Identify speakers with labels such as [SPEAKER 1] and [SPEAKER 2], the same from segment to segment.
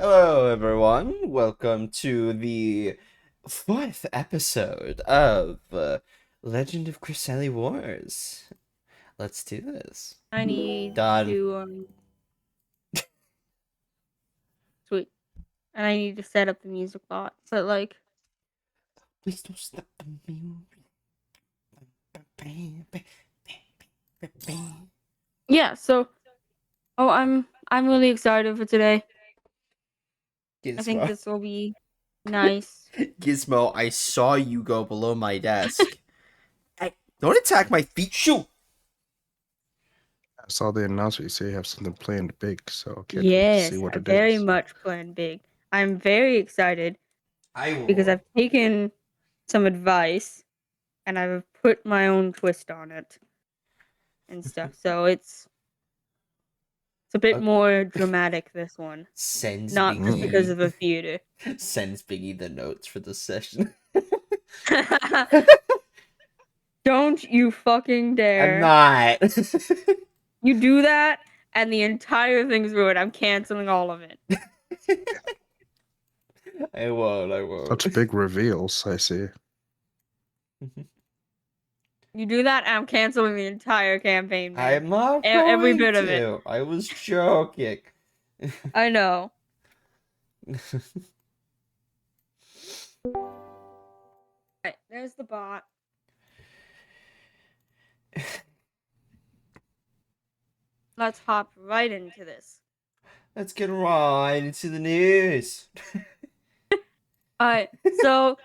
[SPEAKER 1] Hello, everyone. Welcome to the fourth episode of Legend of Crelessi Wars. Let's do this.
[SPEAKER 2] I need
[SPEAKER 1] Done.
[SPEAKER 2] to sweet. And I need to set up the music bot. So
[SPEAKER 1] Please don't stop the music.
[SPEAKER 2] yeah, I'm really excited for today. I think
[SPEAKER 1] Gizmo.
[SPEAKER 2] this will be nice.
[SPEAKER 1] Gizmo, I saw you go below my desk. Hey, don't attack my feet. Shoot!
[SPEAKER 3] I saw the announcement. You say you have something planned big, so I can't wait to see
[SPEAKER 2] Yes,
[SPEAKER 3] what
[SPEAKER 2] I
[SPEAKER 3] it
[SPEAKER 2] very
[SPEAKER 3] is.
[SPEAKER 2] much plan big. I'm very excited
[SPEAKER 1] I
[SPEAKER 2] because
[SPEAKER 1] will.
[SPEAKER 2] I've taken some advice and I've put my own twist on it and stuff. So it's a bit more dramatic this one.
[SPEAKER 1] Sends
[SPEAKER 2] Not just because
[SPEAKER 1] Biggie.
[SPEAKER 2] of the theater.
[SPEAKER 1] Sends Biggie the notes for the session.
[SPEAKER 2] Don't you fucking
[SPEAKER 1] I'm
[SPEAKER 2] dare.
[SPEAKER 1] not.
[SPEAKER 2] You do that, and the entire thing's ruined. I'm canceling all of it.
[SPEAKER 1] I won't. I won't.
[SPEAKER 3] Such big reveals, I see.
[SPEAKER 2] You do that, and I'm canceling the entire campaign, man.
[SPEAKER 1] I'm not
[SPEAKER 2] Every
[SPEAKER 1] going
[SPEAKER 2] bit of it.
[SPEAKER 1] to. I was joking.
[SPEAKER 2] I know. Right, there's the bot. Let's hop right into this.
[SPEAKER 1] Let's get right into the news.
[SPEAKER 2] So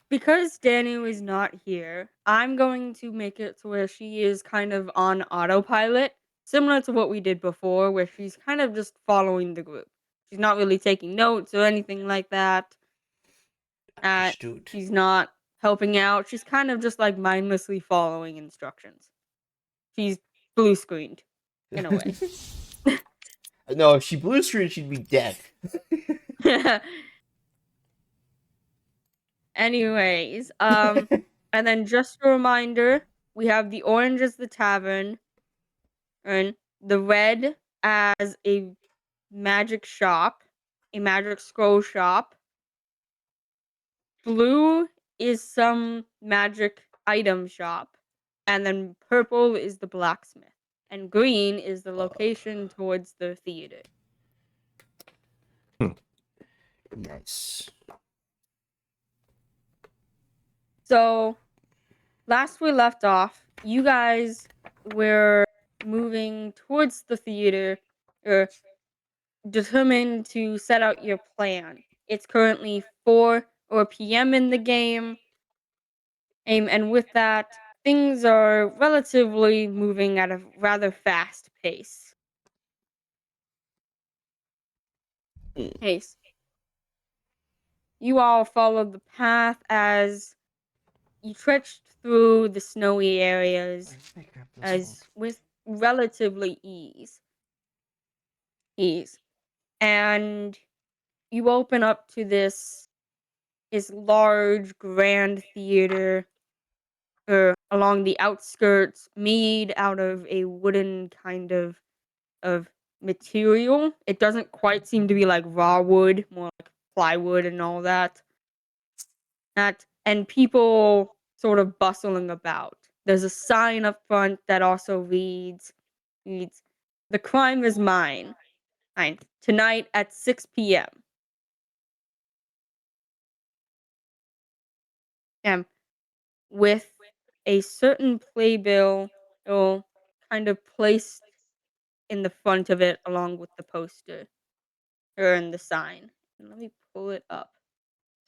[SPEAKER 2] because Danu is not here, I'm going to make it to where she is kind of on autopilot, similar to what we did before, where she's kind of just following the group. She's not really taking notes or anything like that.
[SPEAKER 1] Understood.
[SPEAKER 2] She's not helping out. She's kind of just like mindlessly following instructions. She's blue screened in a way.
[SPEAKER 1] No, if she blue screen, she'd be dead.
[SPEAKER 2] Anyways, and then just a reminder, we have the orange as the tavern, and the red as a magic shop, a magic scroll shop. Blue is some magic item shop, and then purple is the blacksmith, and green is the location towards the theater.
[SPEAKER 1] Nice.
[SPEAKER 2] So, last we left off, you guys were moving towards the theater, or determined to set out your plan. It's currently 4 or p.m. in the game, and with that, things are relatively moving at a rather fast pace. Pace. You all followed the path as you trenched through the snowy areas as with relatively ease. And you open up to this large grand theater along the outskirts, made out of a wooden kind of material. It doesn't quite seem to be like raw wood, more like plywood and all that. And people sort of bustling about. There's a sign up front that also reads "The crime is mine. Tonight at 6 p.m." And with a certain playbill kind of placed in the front of it along with the poster or in the sign. And let me pull it up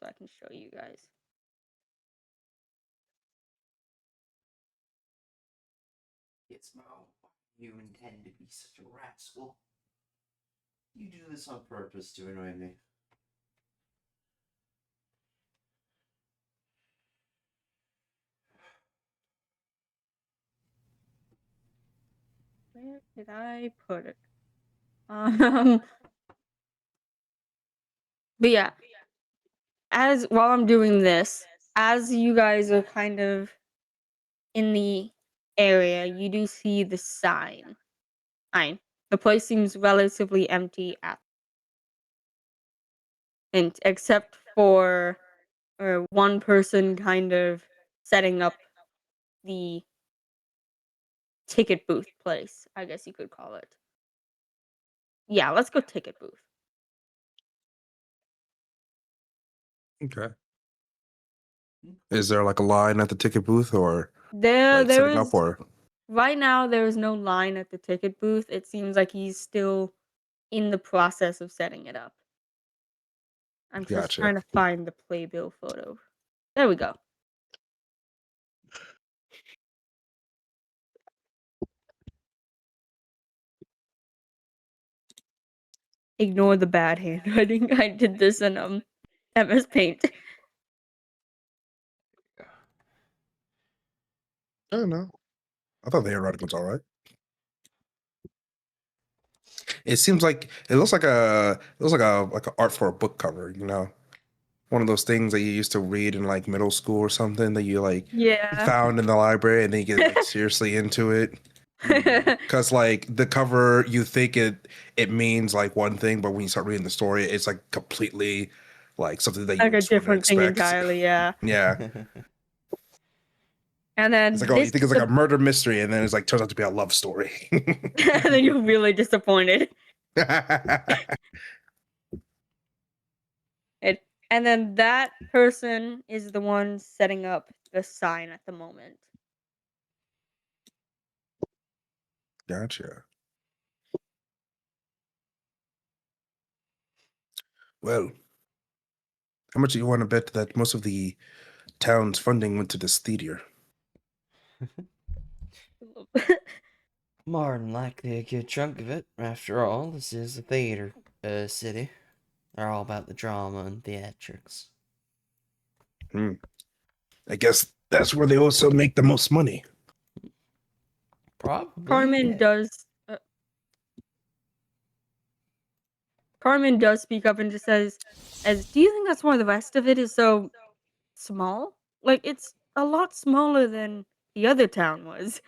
[SPEAKER 2] so I can show you guys.
[SPEAKER 1] Gizmo, you intend to be such a rascal. You do this on purpose to annoy me.
[SPEAKER 2] Where did I put it? Um, but yeah, as while I'm doing this, as you guys are kind of in the area, you do see the sign. Fine. The place seems relatively empty at. and except for one person kind of setting up the ticket booth place, I guess you could call it. Yeah, let's go ticket booth.
[SPEAKER 3] Okay. Is there like a line at the ticket booth or
[SPEAKER 2] There
[SPEAKER 3] like
[SPEAKER 2] there
[SPEAKER 3] setting up
[SPEAKER 2] is
[SPEAKER 3] or
[SPEAKER 2] right now there is no line at the ticket booth. It seems like he's still in the process of setting it up. I'm just
[SPEAKER 3] gotcha.
[SPEAKER 2] trying to find the playbill photo. There we go. Ignore the bad handwriting. I did this in MS Paint.
[SPEAKER 3] I don't know. I thought the handwriting was all right. It seems like it looks like a art for a book cover, you know. One of those things that you used to read in like middle school or something that you like
[SPEAKER 2] Yeah.
[SPEAKER 3] found in the library and then you get like seriously into it. Cause like the cover, you think it means like one thing, but when you start reading the story, it's like completely like something that you
[SPEAKER 2] Like a
[SPEAKER 3] just wouldn't
[SPEAKER 2] different thing
[SPEAKER 3] expect.
[SPEAKER 2] entirely, yeah.
[SPEAKER 3] Yeah,
[SPEAKER 2] And then
[SPEAKER 3] it's like oh, you think it's like a murder mystery, and then it's like turns out to be a love story.
[SPEAKER 2] and then you're really disappointed. And then that person is the one setting up the sign at the moment.
[SPEAKER 3] Gotcha. Well, how much do you want to bet that most of the town's funding went to this theater?
[SPEAKER 1] More than likely a good chunk of it. After all, this is a theater city. They're all about the drama and theatrics.
[SPEAKER 3] I guess that's where they also make the most money.
[SPEAKER 1] Probably.
[SPEAKER 2] Carmen does speak up and just says, do you think that's why the rest of it is so small? Like, it's a lot smaller than the other town was.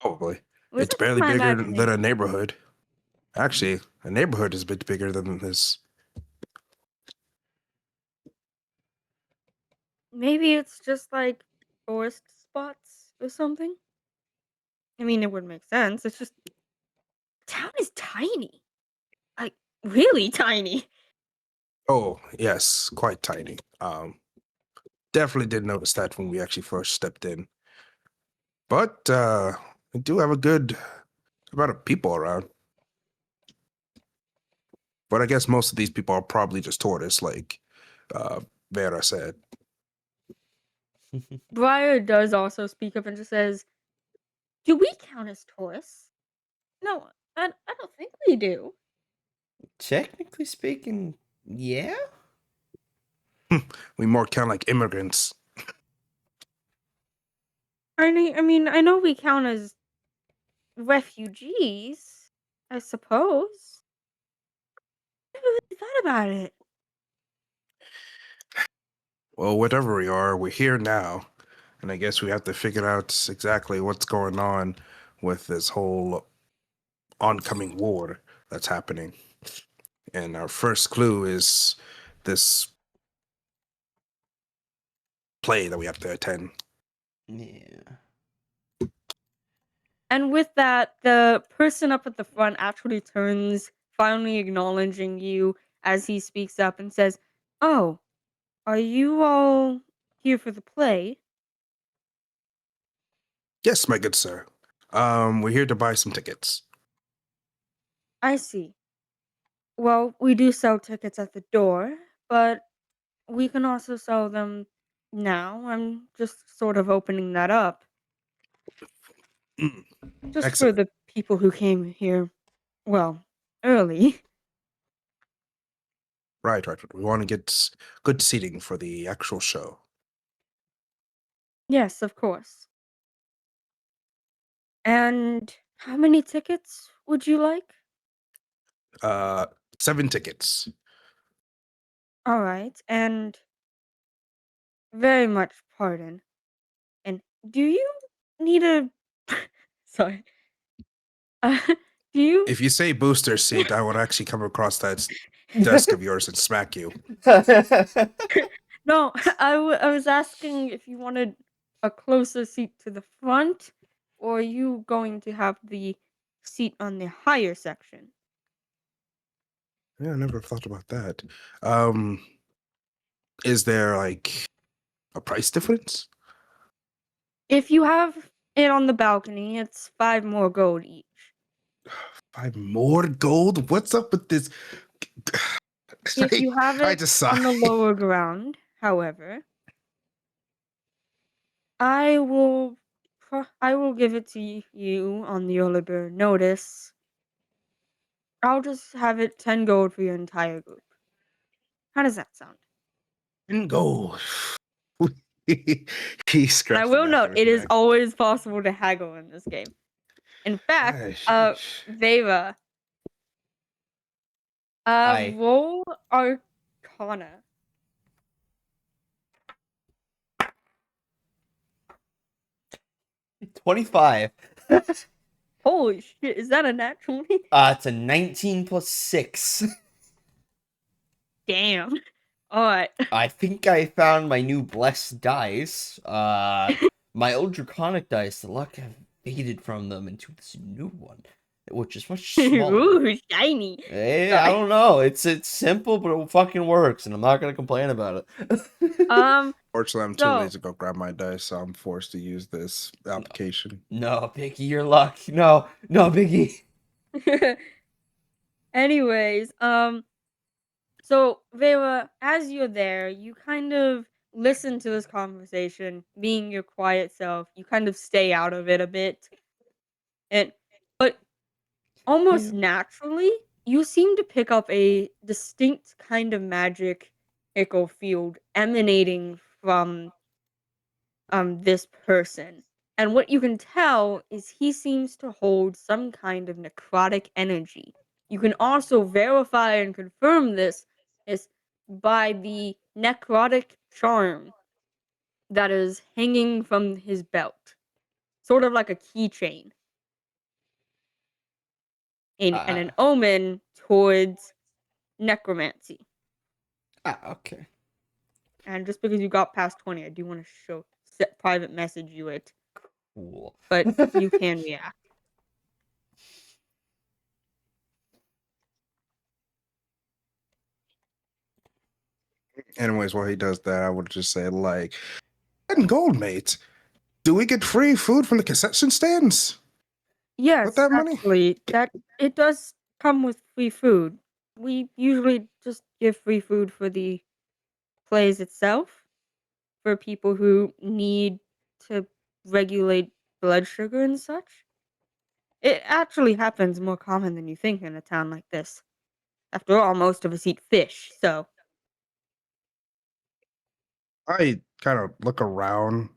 [SPEAKER 3] Probably.
[SPEAKER 2] Was
[SPEAKER 3] It's
[SPEAKER 2] it
[SPEAKER 3] barely
[SPEAKER 2] my
[SPEAKER 3] bigger than a
[SPEAKER 2] imagination?
[SPEAKER 3] neighborhood. Actually, a neighborhood is a bit bigger than this.
[SPEAKER 2] Maybe it's just like tourist spots or something. I mean, it would make sense. It's just town is tiny, like really tiny.
[SPEAKER 3] Oh, yes, quite tiny. Definitely did notice that when we actually first stepped in. But we do have a good amount of people around. But I guess most of these people are probably just tourists, like Vera said.
[SPEAKER 2] Briar does also speak up and just says, "Do we count as tourists? No, I don't think we do.
[SPEAKER 1] Technically speaking, yeah.
[SPEAKER 3] We more count like immigrants.
[SPEAKER 2] I mean, I know we count as refugees, I suppose. I never really thought about it.
[SPEAKER 3] Well, whatever we are, we're here now. And I guess we have to figure out exactly what's going on with this whole oncoming war that's happening. And our first clue is this play that we have to attend.
[SPEAKER 1] Yeah.
[SPEAKER 2] And with that, the person up at the front actually turns, finally acknowledging you as he speaks up and says, "Oh, are you all here for the play?"
[SPEAKER 3] Yes, my good sir. We're here to buy some tickets.
[SPEAKER 2] I see. Well, we do sell tickets at the door, but we can also sell them now. I'm just sort of opening that up.
[SPEAKER 3] Mm,
[SPEAKER 2] Just for
[SPEAKER 3] excellent.
[SPEAKER 2] the people who came here, well, early.
[SPEAKER 3] Right. We want to get good seating for the actual show.
[SPEAKER 2] Yes, of course. And how many tickets would you like?
[SPEAKER 3] Uh, 7 tickets.
[SPEAKER 2] All right, and very much pardon. And do you need a sorry. Uh, do you
[SPEAKER 3] If you say booster seat, I would actually come across that desk of yours and smack you.
[SPEAKER 2] No, I was asking if you wanted a closer seat to the front, or are you going to have the seat on the higher section?
[SPEAKER 3] Yeah, I never thought about that. Is there like a price difference?
[SPEAKER 2] If you have it on the balcony, it's 5 more gold each.
[SPEAKER 3] 5 more gold? What's up with this?
[SPEAKER 2] If you have
[SPEAKER 3] I
[SPEAKER 2] it
[SPEAKER 3] just
[SPEAKER 2] on the
[SPEAKER 3] sigh.
[SPEAKER 2] lower ground, however, I will I will give it to you on the early bird notice. I'll just have it 10 gold for your entire group. How does that sound?
[SPEAKER 3] And gold. He
[SPEAKER 2] And I
[SPEAKER 3] scratched the
[SPEAKER 2] will
[SPEAKER 3] back
[SPEAKER 2] note,
[SPEAKER 3] of his
[SPEAKER 2] it is
[SPEAKER 3] neck.
[SPEAKER 2] always possible to haggle in this game. In fact,
[SPEAKER 3] Ah, sheesh.
[SPEAKER 2] Veva,
[SPEAKER 1] Hi.
[SPEAKER 2] roll Arcana.
[SPEAKER 1] 25.
[SPEAKER 2] Holy shit, is that a natural?
[SPEAKER 1] It's a 19 plus 6.
[SPEAKER 2] Damn. Alright.
[SPEAKER 1] I think I found my new blessed dice. My old draconic dice, the luck have faded from them into this new one, which is much smaller.
[SPEAKER 2] Ooh, shiny.
[SPEAKER 1] Hey, I don't know. It's simple, but it fucking works, and I'm not gonna complain about it.
[SPEAKER 3] Fortunately, I'm too
[SPEAKER 2] So-
[SPEAKER 3] lazy to go grab my dice, so I'm forced to use this application.
[SPEAKER 1] No, Biggie, your luck. No, Biggie.
[SPEAKER 2] Anyways, so Vela, as you're there, you kind of listen to this conversation, being your quiet self. You kind of stay out of it a bit, but almost naturally, you seem to pick up a distinct kind of magic echo field emanating from this person. And what you can tell is he seems to hold some kind of necrotic energy. You can also verify and confirm this is by the necrotic charm that is hanging from his belt, sort of like a keychain, and an omen towards necromancy.
[SPEAKER 1] Okay.
[SPEAKER 2] And just because you got past 20, I do want to private message you it,
[SPEAKER 1] Cool.
[SPEAKER 2] but you can react.
[SPEAKER 3] Anyways, while he does that, I would just say, like, and gold, mate. Do we get free food from the concession stands?
[SPEAKER 2] Yes,
[SPEAKER 3] that money?
[SPEAKER 2] actually, that it does come with free food. We usually just give free food for the plays itself, for people who need to regulate blood sugar and such. It actually happens more common than you think in a town like this. After all, most of us eat fish, so
[SPEAKER 3] I kind of look around.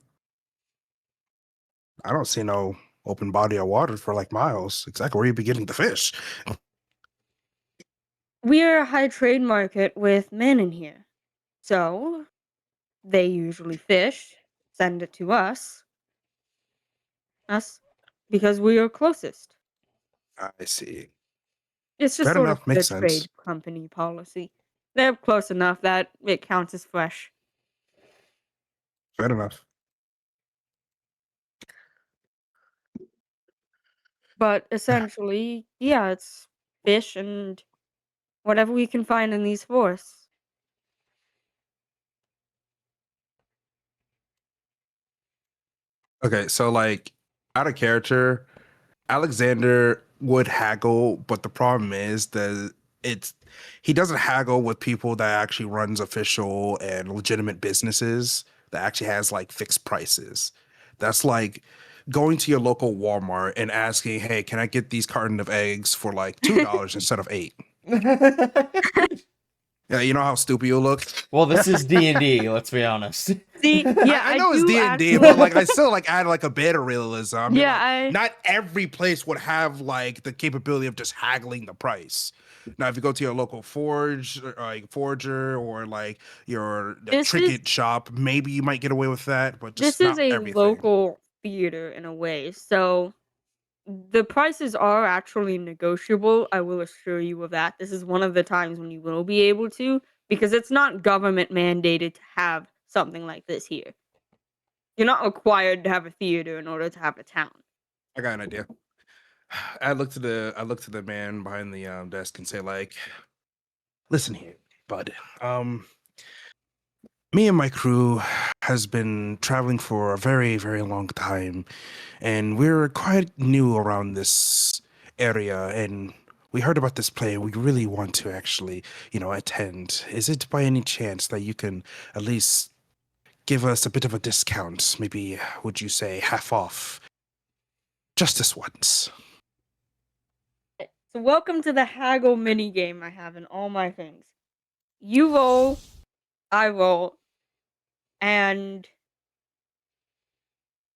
[SPEAKER 3] I don't see no open body of water for like miles. Exactly where you be getting the fish.
[SPEAKER 2] we're a high trade market with men in here. So they usually fish, send it to us, because we are closest.
[SPEAKER 3] I see.
[SPEAKER 2] It's just
[SPEAKER 3] Fair
[SPEAKER 2] sort
[SPEAKER 3] enough,
[SPEAKER 2] of their
[SPEAKER 3] makes sense.
[SPEAKER 2] trade company policy. They're close enough that it counts as fresh.
[SPEAKER 3] Fair enough.
[SPEAKER 2] But essentially, yeah, it's fish and whatever we can find in these forests.
[SPEAKER 3] Okay, so like out of character, Alexander would haggle, but the problem is that he doesn't haggle with people that actually runs official and legitimate businesses that actually has like fixed prices. That's like going to your local Walmart and asking, "Hey, can I get these carton of eggs for like $2 instead of 8?" Yeah, you know how stupid you look.
[SPEAKER 1] Well, this is D&D, let's be honest.
[SPEAKER 2] See, yeah,
[SPEAKER 3] I know it's
[SPEAKER 2] do
[SPEAKER 3] D&D,
[SPEAKER 2] actually-
[SPEAKER 3] but like I still like add like a bit of realism. I mean,
[SPEAKER 2] Yeah,
[SPEAKER 3] like, not every place would have like the capability of just haggling the price. Now, if you go to your local forger or like your trinket shop, maybe you might get away with that, but just
[SPEAKER 2] this is
[SPEAKER 3] not
[SPEAKER 2] a
[SPEAKER 3] everything.
[SPEAKER 2] local theater in a way, so the prices are actually negotiable. I will assure you of that. This is one of the times when you will be able to, because it's not government mandated to have something like this here. You're not required to have a theater in order to have a town.
[SPEAKER 3] I got an idea. I look to the man behind the desk and say like, "Listen here, bud. Me and my crew has been traveling for a very, very long time, and we're quite new around this area, and we heard about this play. We really want to actually, attend. Is it by any chance that you can at least give us a bit of a discount? Maybe, would you say half off? Just this once."
[SPEAKER 2] So welcome to the haggle mini game I have in all my things. You roll, I roll, and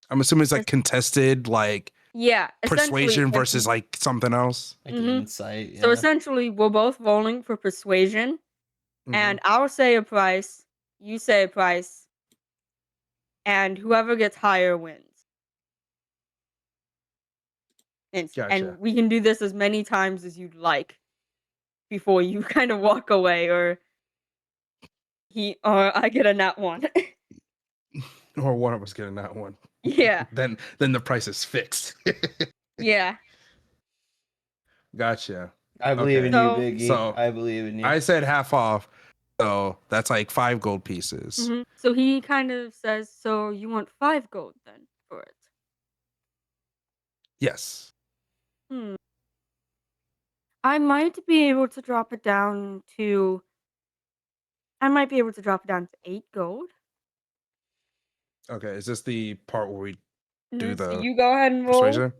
[SPEAKER 3] I'm assuming it's like contested, like
[SPEAKER 2] yeah, essentially
[SPEAKER 3] persuasion versus like something else.
[SPEAKER 1] Like
[SPEAKER 2] Mhm.
[SPEAKER 1] insight.
[SPEAKER 2] So
[SPEAKER 1] Yeah.
[SPEAKER 2] essentially, we're both rolling for persuasion,
[SPEAKER 3] Mhm.
[SPEAKER 2] and I'll say a price, you say a price, and whoever gets higher wins. And
[SPEAKER 3] Gotcha.
[SPEAKER 2] we can do this as many times as you'd like before you kind of walk away, or I get a nat one.
[SPEAKER 3] Or one of us getting that one.
[SPEAKER 2] Yeah,
[SPEAKER 3] Then the price is fixed.
[SPEAKER 2] yeah.
[SPEAKER 3] Gotcha.
[SPEAKER 1] I believe in
[SPEAKER 3] Okay.
[SPEAKER 1] you,
[SPEAKER 2] So
[SPEAKER 1] Biggie.
[SPEAKER 3] So
[SPEAKER 1] I believe in you.
[SPEAKER 3] I said half off, so that's like 5 gold pieces.
[SPEAKER 2] so he kind of says, "So you want 5 gold then for it?"
[SPEAKER 3] Yes.
[SPEAKER 2] Hmm. I might be able to drop it down to. I might be able to drop it down to 8 gold.
[SPEAKER 3] Okay. Is this the part where we do
[SPEAKER 2] So
[SPEAKER 3] the
[SPEAKER 2] you go ahead and roll,
[SPEAKER 3] persuasion?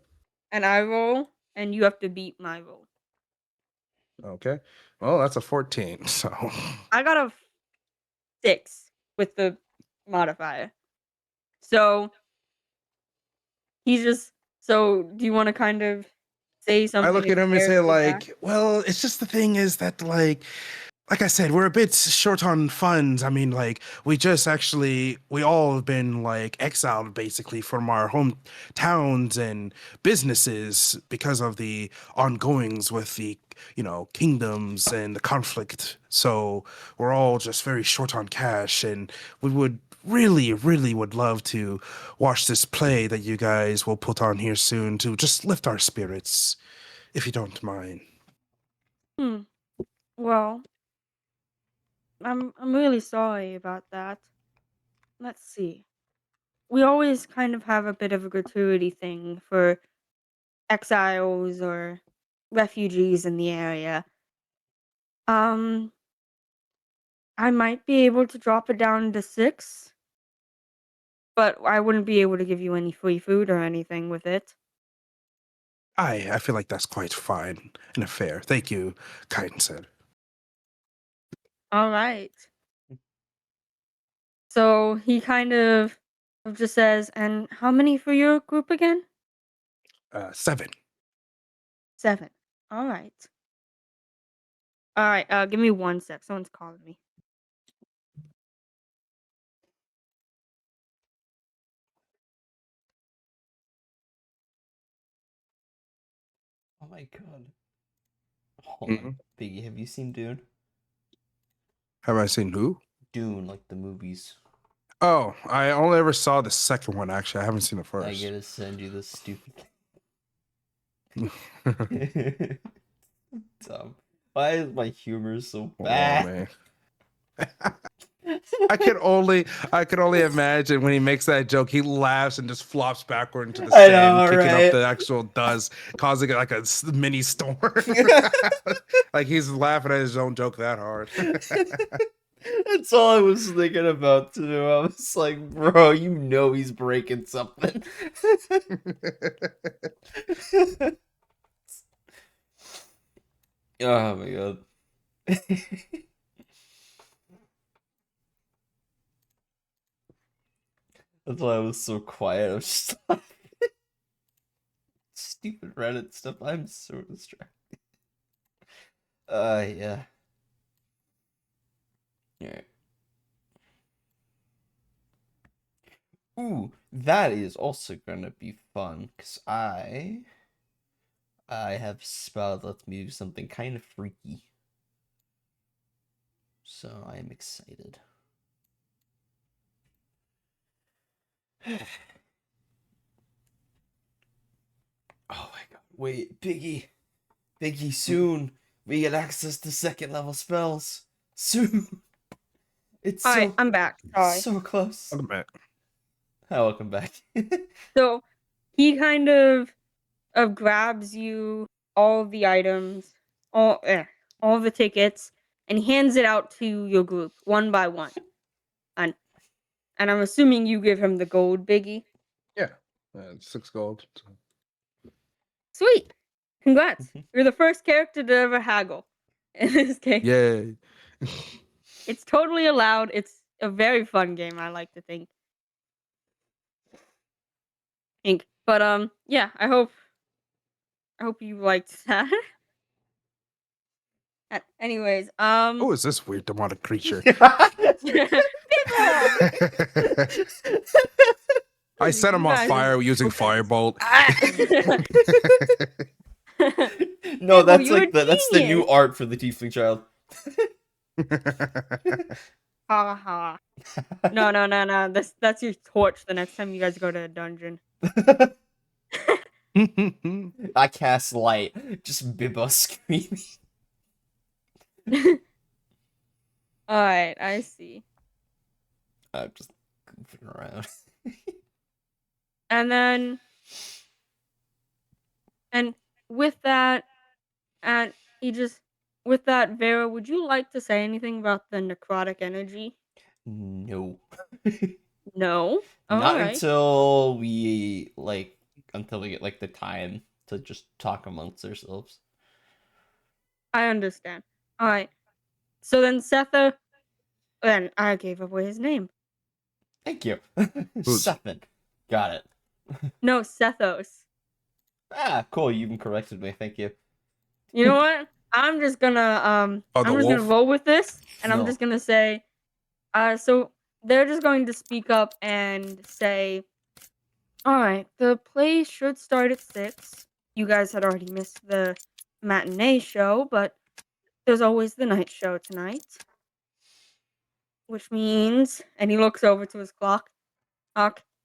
[SPEAKER 2] and I roll, and you have to beat my roll.
[SPEAKER 3] Okay. Well, that's a 14. So
[SPEAKER 2] I got a 6 with the modifier. So he's just. So do you want to kind of say
[SPEAKER 3] I
[SPEAKER 2] something
[SPEAKER 3] look
[SPEAKER 2] in
[SPEAKER 3] at him and say
[SPEAKER 2] character back?
[SPEAKER 3] like, well, it's just the thing is that like I said, we're a bit short on funds. I mean, like, we all have been like exiled basically from our hometowns and businesses because of the ongoings with the, kingdoms and the conflict. So we're all just very short on cash, and we would really, really would love to watch this play that you guys will put on here soon to just lift our spirits, if you don't mind.
[SPEAKER 2] Hmm. Well, I'm really sorry about that. Let's see. We always kind of have a bit of a gratuity thing for exiles or refugees in the area. Um, I might be able to drop it down to 6, but I wouldn't be able to give you any free food or anything with it.
[SPEAKER 3] I feel like that's quite fine and fair. Thank you, kind sir.
[SPEAKER 2] All right. So he kind of just says, "And how many for your group again?"
[SPEAKER 3] 7.
[SPEAKER 2] 7. All right. All right. Give me 1 sec. Someone's calling me.
[SPEAKER 1] Oh my god. Hold on.
[SPEAKER 3] Mhm.
[SPEAKER 1] Biggie, have you seen Dune?
[SPEAKER 3] Have I seen who?
[SPEAKER 1] Dune, like the movies.
[SPEAKER 3] Oh, I only ever saw the second one. Actually, I haven't seen the
[SPEAKER 1] I
[SPEAKER 3] first.
[SPEAKER 1] gotta send you this stupid
[SPEAKER 3] Oh
[SPEAKER 1] dumb. Why is my humor so bad?
[SPEAKER 3] man, I could only imagine when he makes that joke. He laughs and just flops backward into the
[SPEAKER 1] I
[SPEAKER 3] sand,
[SPEAKER 1] know,
[SPEAKER 3] kicking up
[SPEAKER 1] right?
[SPEAKER 3] the actual dust, causing like a mini storm. Like he's laughing at his own joke that hard.
[SPEAKER 1] That's all I was thinking about too. I was like, bro, you know he's breaking something. Oh my god. That's why I was so quiet. I was just like, stupid Reddit stuff. I'm so distracted. Yeah. Alright. Ooh, that is also gonna be fun, because I I have a spell that lets me do something kind of freaky. So I am excited. Oh my god. Wait, Biggie, soon. We get access to second level spells. Soon. It's
[SPEAKER 2] All right,
[SPEAKER 1] so
[SPEAKER 2] I'm back. Sorry.
[SPEAKER 1] so close.
[SPEAKER 3] Welcome back.
[SPEAKER 1] Hi, welcome back.
[SPEAKER 2] So he kind of grabs you all the items, all the tickets, and hands it out to your group one by one. And I'm assuming you give him the gold, Biggie.
[SPEAKER 3] Yeah. 6 gold.
[SPEAKER 2] Sweet. Congrats. You're the first character to ever haggle in this game.
[SPEAKER 3] Yay.
[SPEAKER 2] It's totally allowed. It's a very fun game, I like to think. But yeah, I hope you liked that. Anyways,
[SPEAKER 3] Who is this weird demonic creature?
[SPEAKER 2] People!
[SPEAKER 3] I set him
[SPEAKER 2] You
[SPEAKER 3] on
[SPEAKER 2] guys-
[SPEAKER 3] fire using
[SPEAKER 2] okay.
[SPEAKER 3] firebolt.
[SPEAKER 1] No, that's
[SPEAKER 2] you're
[SPEAKER 1] like
[SPEAKER 2] a
[SPEAKER 1] that's the new
[SPEAKER 2] genius.
[SPEAKER 1] art for the tiefling child.
[SPEAKER 2] Ha ha. No. That's your torch the next time you guys go to a dungeon.
[SPEAKER 1] I cast light, just Bibba screaming.
[SPEAKER 2] Alright, I see.
[SPEAKER 1] I'm just goofing around.
[SPEAKER 2] And then and with that and he just with that, Vera, would you like to say anything about the necrotic energy?
[SPEAKER 1] No.
[SPEAKER 2] No?
[SPEAKER 1] Not
[SPEAKER 2] Alright.
[SPEAKER 1] until we get like the time to just talk amongst ourselves.
[SPEAKER 2] I understand. Alright. So then then I gave away his name.
[SPEAKER 1] Thank you.
[SPEAKER 3] Who's-
[SPEAKER 1] Sethan. Got it.
[SPEAKER 2] No, Sethos.
[SPEAKER 1] Ah, cool. You even corrected me. Thank you.
[SPEAKER 2] You know what? I'm just gonna
[SPEAKER 3] Oh, the
[SPEAKER 2] I'm just gonna
[SPEAKER 3] wolf?
[SPEAKER 2] roll with this, and I'm
[SPEAKER 1] No.
[SPEAKER 2] just gonna say, so they're just going to speak up and say, all right, the play should start at 6. You guys had already missed the matinee show, but there's always the night show tonight, which means, and he looks over to his clock.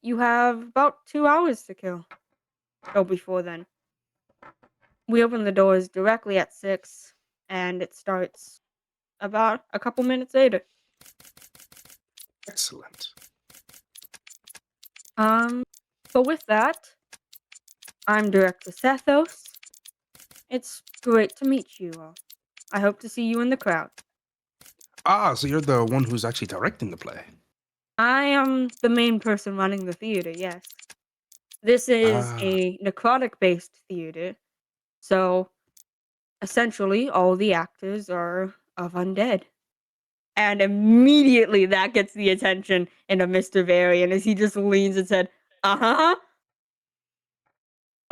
[SPEAKER 2] You have about 2 hours to kill. Go before then. We open the doors directly at 6, and it starts about a couple minutes later.
[SPEAKER 3] Excellent.
[SPEAKER 2] So with that, I'm Director Sethos. It's great to meet you all. I hope to see you in the crowd.
[SPEAKER 3] Ah, so you're the one who's actually directing the play.
[SPEAKER 2] I am the main person running the theater, yes. This is a necrotic-based theater, so essentially all the actors are of undead. And immediately that gets the attention of Mr. Varian as he just leans and said, uh-huh.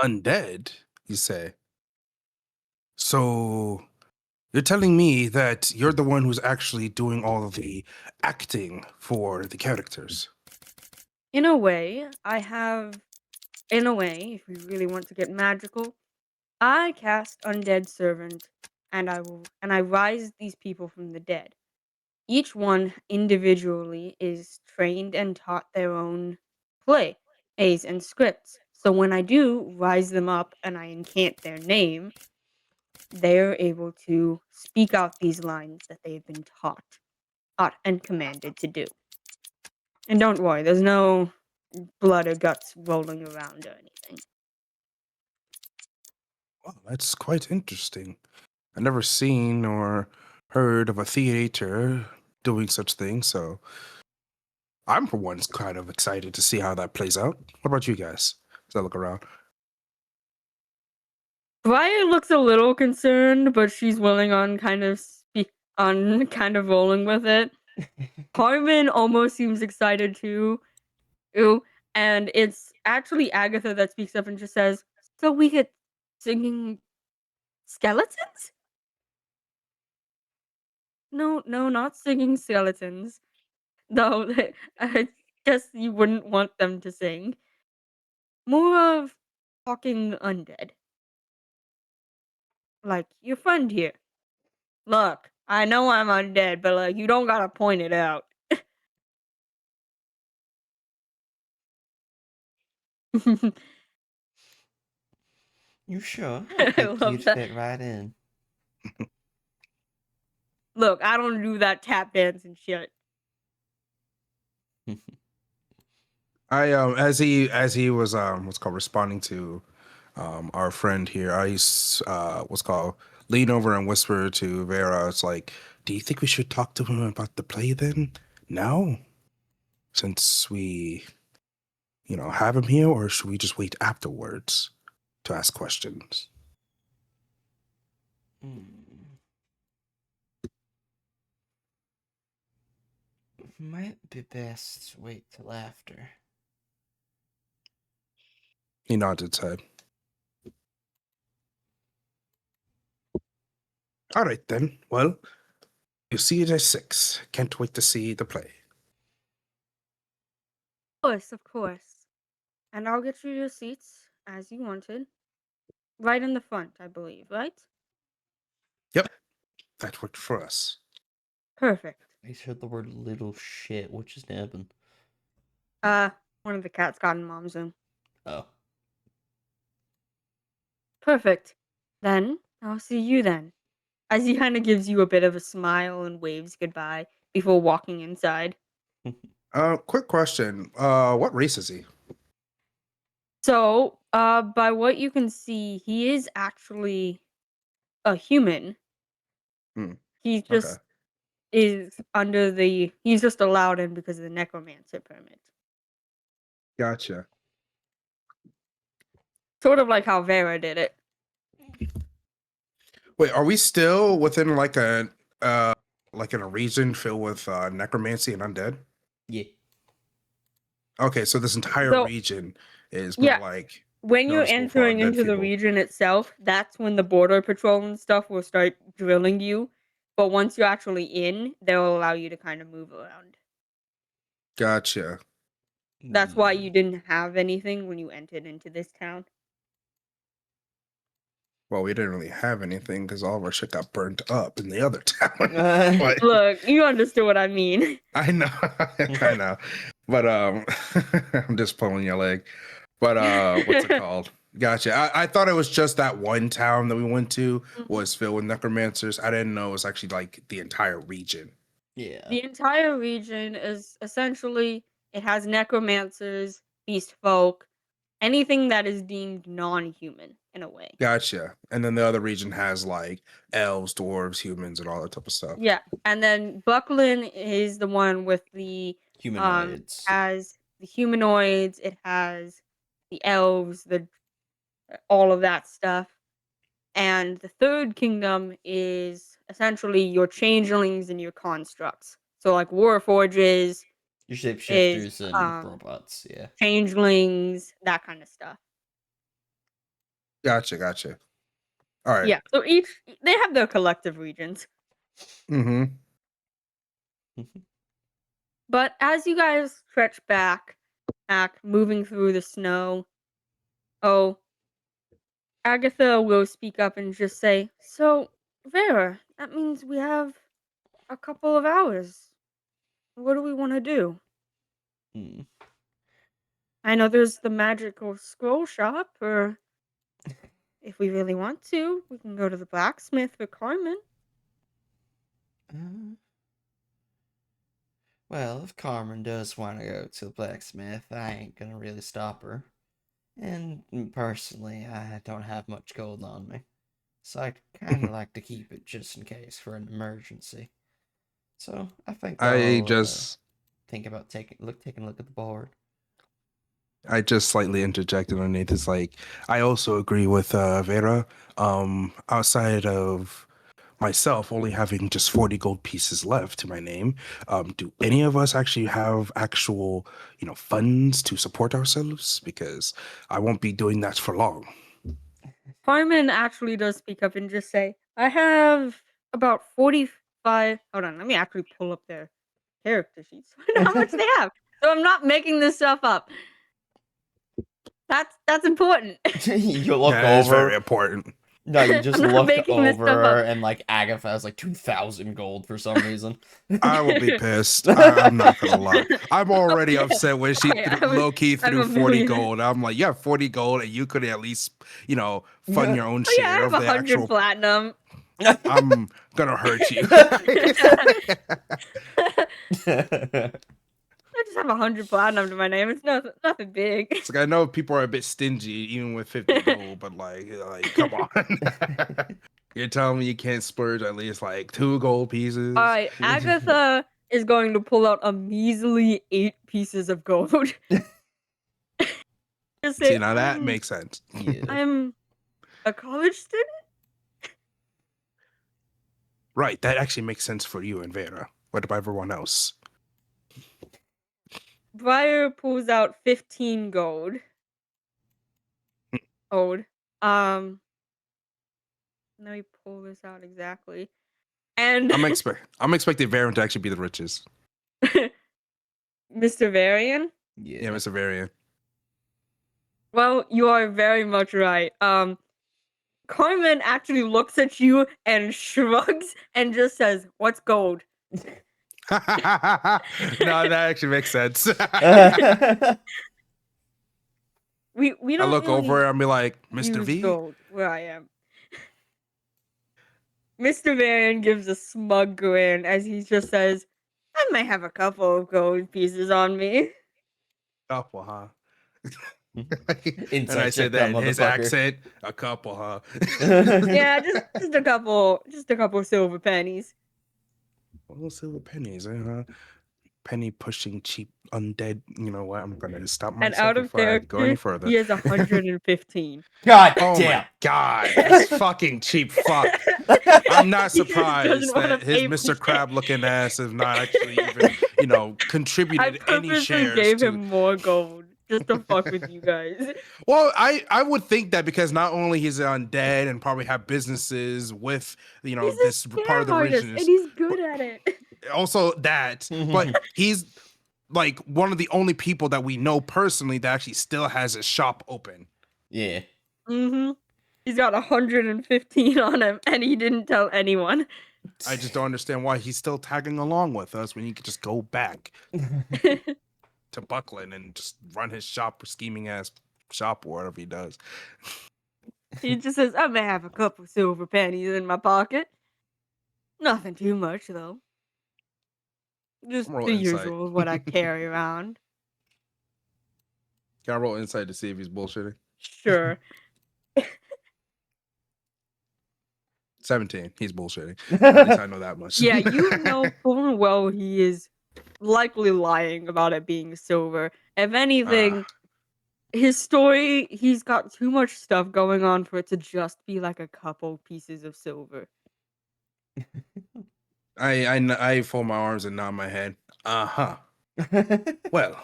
[SPEAKER 3] Undead, you say? So you're telling me that you're the one who's actually doing all of the acting for the characters?
[SPEAKER 2] In a way, if we really want to get magical, I cast Undead Servant, and I rise these people from the dead. Each one individually is trained and taught their own plays and scripts. So when I do rise them up and I incant their name, they're able to speak out these lines that they've been taught and commanded to do. And don't worry, there's no blood or guts rolling around or anything.
[SPEAKER 3] Well, that's quite interesting. I've never seen or heard of a theater doing such things, so I'm for once kind of excited to see how that plays out. What about you guys? As I look around.
[SPEAKER 2] Briar looks a little concerned, but she's willing on kind of rolling with it. Carmen almost seems excited too. Ooh, and it's actually Agatha that speaks up and just says, "So we get singing skeletons?" No, not singing skeletons. Though I guess you wouldn't want them to sing. More of talking undead. like your friend here. Look, I know I'm undead, but like you don't gotta point it out.
[SPEAKER 1] You sure? I
[SPEAKER 2] I
[SPEAKER 1] think you'd
[SPEAKER 2] love that.
[SPEAKER 1] fit right in.
[SPEAKER 2] Look, I don't do that tap dance and shit.
[SPEAKER 3] I as he was what's called responding to our friend here, what's called lean over and whisper to Vera. It's like, do you think we should talk to him about the play then? Now, since we have him here, or should we just wait afterwards to ask questions?
[SPEAKER 1] Might be best to wait till after.
[SPEAKER 3] He nodded his head. All right then. Well, you see it at 6. Can't wait to see the play.
[SPEAKER 2] Of course. And I'll get you your seats as you wanted. Right in the front, I believe, right?
[SPEAKER 3] Yep, that worked for us.
[SPEAKER 2] Perfect.
[SPEAKER 1] I heard the word little shit, which is happened.
[SPEAKER 2] One of the cats got in mom's room.
[SPEAKER 1] Oh.
[SPEAKER 2] Perfect. Then I'll see you then. As he kind of gives you a bit of a smile and waves goodbye before walking inside.
[SPEAKER 3] Quick question. What race is he?
[SPEAKER 2] So, by what you can see, he is actually a human.
[SPEAKER 3] Hmm.
[SPEAKER 2] He
[SPEAKER 3] Okay.
[SPEAKER 2] just is he's just allowed in because of the necromancer permit.
[SPEAKER 3] Gotcha.
[SPEAKER 2] Sort of like how Vera did it.
[SPEAKER 3] Wait, are we still within like in a region filled with necromancy and undead?
[SPEAKER 1] Yeah.
[SPEAKER 3] Okay, so this entire
[SPEAKER 2] So,
[SPEAKER 3] region is
[SPEAKER 2] yeah.
[SPEAKER 3] more like
[SPEAKER 2] When you're
[SPEAKER 3] noticeable for
[SPEAKER 2] entering
[SPEAKER 3] undead
[SPEAKER 2] into the
[SPEAKER 3] people.
[SPEAKER 2] region itself, that's when the border patrol and stuff will start drilling you. But once you're actually in, they'll allow you to kind of move around.
[SPEAKER 3] Gotcha.
[SPEAKER 2] That's why you didn't have anything when you entered into this town.
[SPEAKER 3] Well, we didn't really have anything because all of our shit got burnt up in the other town. But
[SPEAKER 2] Look, you understood what I mean.
[SPEAKER 3] I know, I know. But I'm just pulling your leg. But what's it called? Gotcha. I thought it was just that one town that we went to was filled with necromancers. I didn't know it was actually like the entire region.
[SPEAKER 1] Yeah.
[SPEAKER 2] The entire region is essentially, it has necromancers, beast folk, anything that is deemed non-human in a way.
[SPEAKER 3] Gotcha. And then the other region has like elves, dwarves, humans, and all that type of stuff.
[SPEAKER 2] Yeah, and then Buckland is the one with the
[SPEAKER 1] Humanoids.
[SPEAKER 2] has the humanoids, it has the elves, the all of that stuff. And the third kingdom is essentially your changelings and your constructs. So like Warforges,
[SPEAKER 1] Your
[SPEAKER 2] is
[SPEAKER 1] shapeshifters and robots, yeah.
[SPEAKER 2] changelings, that kind of stuff.
[SPEAKER 3] Gotcha. All right.
[SPEAKER 2] Yeah, so they have their collective regions.
[SPEAKER 3] Mm-hmm.
[SPEAKER 2] But as you guys stretch back, moving through the snow, Agatha will speak up and just say, "So, Vera, that means we have a couple of hours. What do we want to do? I know there's the magical scroll shop, or if we really want to, we can go to the blacksmith for Carmen."
[SPEAKER 1] Well, if Carmen does want to go to the blacksmith, I ain't gonna really stop her. And personally, I don't have much gold on me. So I kind of like to keep it just in case for an emergency. So I think
[SPEAKER 3] I
[SPEAKER 1] I'll
[SPEAKER 3] just
[SPEAKER 1] think about taking a look at the board.
[SPEAKER 3] I just slightly interjected underneath. It's like I also agree with Vera. Outside of myself only having just 40 gold pieces left to my name, do any of us actually have actual, funds to support ourselves? Because I won't be doing that for long.
[SPEAKER 2] Carmen actually does speak up and just say, "I have about 45." Hold on, let me actually pull up their character sheets. I know how much they have. So I'm not making this stuff up. That's important.
[SPEAKER 1] You look
[SPEAKER 3] That is very
[SPEAKER 1] over.
[SPEAKER 3] important.
[SPEAKER 1] No, you just
[SPEAKER 2] I'm not
[SPEAKER 1] look
[SPEAKER 2] making this stuff
[SPEAKER 1] over
[SPEAKER 2] up.
[SPEAKER 1] and like Agatha has like 2,000 gold for some reason.
[SPEAKER 3] I will be pissed. I'm not gonna lie. I'm already
[SPEAKER 2] Yeah.
[SPEAKER 3] upset when she
[SPEAKER 2] Alright,
[SPEAKER 3] low key
[SPEAKER 2] I'm
[SPEAKER 3] threw
[SPEAKER 2] a
[SPEAKER 3] 40
[SPEAKER 2] millionaire.
[SPEAKER 3] gold. I'm like, you have 40 gold, and you could at least, fund your own
[SPEAKER 2] Oh yeah, I
[SPEAKER 3] share
[SPEAKER 2] have
[SPEAKER 3] of the
[SPEAKER 2] 100
[SPEAKER 3] actual.
[SPEAKER 2] platinum.
[SPEAKER 3] I'm gonna hurt you.
[SPEAKER 2] I just have 100 platinum to my name. It's nothing big.
[SPEAKER 3] It's like I know people are a bit stingy even with 50 gold, but like come on. You're telling me you can't splurge at least like 2 gold pieces?
[SPEAKER 2] Alright, Agatha is going to pull out a measly 8 pieces of gold. Just say,
[SPEAKER 3] See, now that makes sense.
[SPEAKER 1] Yeah.
[SPEAKER 2] I'm a college student?
[SPEAKER 3] Right, that actually makes sense for you and Vera. What about everyone else?
[SPEAKER 2] Briar pulls out 15 gold. Let me pull this out exactly. And
[SPEAKER 3] I'm expecting Varian to actually be the richest.
[SPEAKER 2] Mr. Varian?
[SPEAKER 3] Yeah,
[SPEAKER 1] Yeah.
[SPEAKER 3] Mr. Varian.
[SPEAKER 2] Well, you are very much right. Carmen actually looks at you and shrugs and just says, "What's gold?"
[SPEAKER 3] No, that actually makes sense.
[SPEAKER 2] We
[SPEAKER 3] I
[SPEAKER 2] don't
[SPEAKER 3] look over
[SPEAKER 2] really
[SPEAKER 3] and be like, Mr.
[SPEAKER 2] use
[SPEAKER 3] V?
[SPEAKER 2] gold where I am. Mr. Varian gives a smug grin as he just says, "I might have a couple of gold pieces on me."
[SPEAKER 3] Couple, huh? And
[SPEAKER 1] Inside
[SPEAKER 3] I said
[SPEAKER 1] check that
[SPEAKER 3] that in his
[SPEAKER 1] motherfucker.
[SPEAKER 3] accent, a couple, huh?
[SPEAKER 2] Yeah, just a couple silver pennies.
[SPEAKER 3] Well, silver pennies, huh? Penny pushing cheap undead. You know what? I'm gonna stop
[SPEAKER 2] And
[SPEAKER 3] myself
[SPEAKER 2] out of
[SPEAKER 3] before I go any
[SPEAKER 2] character,
[SPEAKER 3] further.
[SPEAKER 2] he has 115.
[SPEAKER 1] God
[SPEAKER 3] Oh
[SPEAKER 1] damn.
[SPEAKER 3] my god, this fucking cheap fuck. I'm not
[SPEAKER 2] He just
[SPEAKER 3] surprised
[SPEAKER 2] doesn't wanna
[SPEAKER 3] that his
[SPEAKER 2] pay for
[SPEAKER 3] Mr.
[SPEAKER 2] shit.
[SPEAKER 3] Crab looking ass has not actually even,
[SPEAKER 2] I
[SPEAKER 3] contributed any
[SPEAKER 2] purposely
[SPEAKER 3] shares
[SPEAKER 2] gave
[SPEAKER 3] to.
[SPEAKER 2] him more gold just to fuck with you guys.
[SPEAKER 3] Well, I would think that because not only he's undead and probably have businesses with,
[SPEAKER 2] He's a
[SPEAKER 3] this part of the
[SPEAKER 2] scam artist,
[SPEAKER 3] region
[SPEAKER 2] and he's good at it.
[SPEAKER 3] also that, but he's like one of the only people that we know personally that actually still has his shop open.
[SPEAKER 1] Yeah.
[SPEAKER 2] Mm-hmm. He's got 115 on him, and he didn't tell anyone.
[SPEAKER 3] I just don't understand why he's still tagging along with us when he could just go back to Buckland and just run his shop, scheming ass shop, or whatever he does.
[SPEAKER 2] He just says, "I may have a couple silver pennies in my pocket. Nothing too much, though. Just
[SPEAKER 3] Roll
[SPEAKER 2] the
[SPEAKER 3] insight.
[SPEAKER 2] usual of what I carry around."
[SPEAKER 3] Can I roll insight to see if he's bullshitting?
[SPEAKER 2] Sure.
[SPEAKER 3] 17. He's bullshitting. At least I know that much.
[SPEAKER 2] Yeah, you know full and well he is likely lying about it being silver. If anything, his story, he's got too much stuff going on for it to just be like a couple pieces of silver.
[SPEAKER 3] I fold my arms and nod my head. Uh-huh. Well,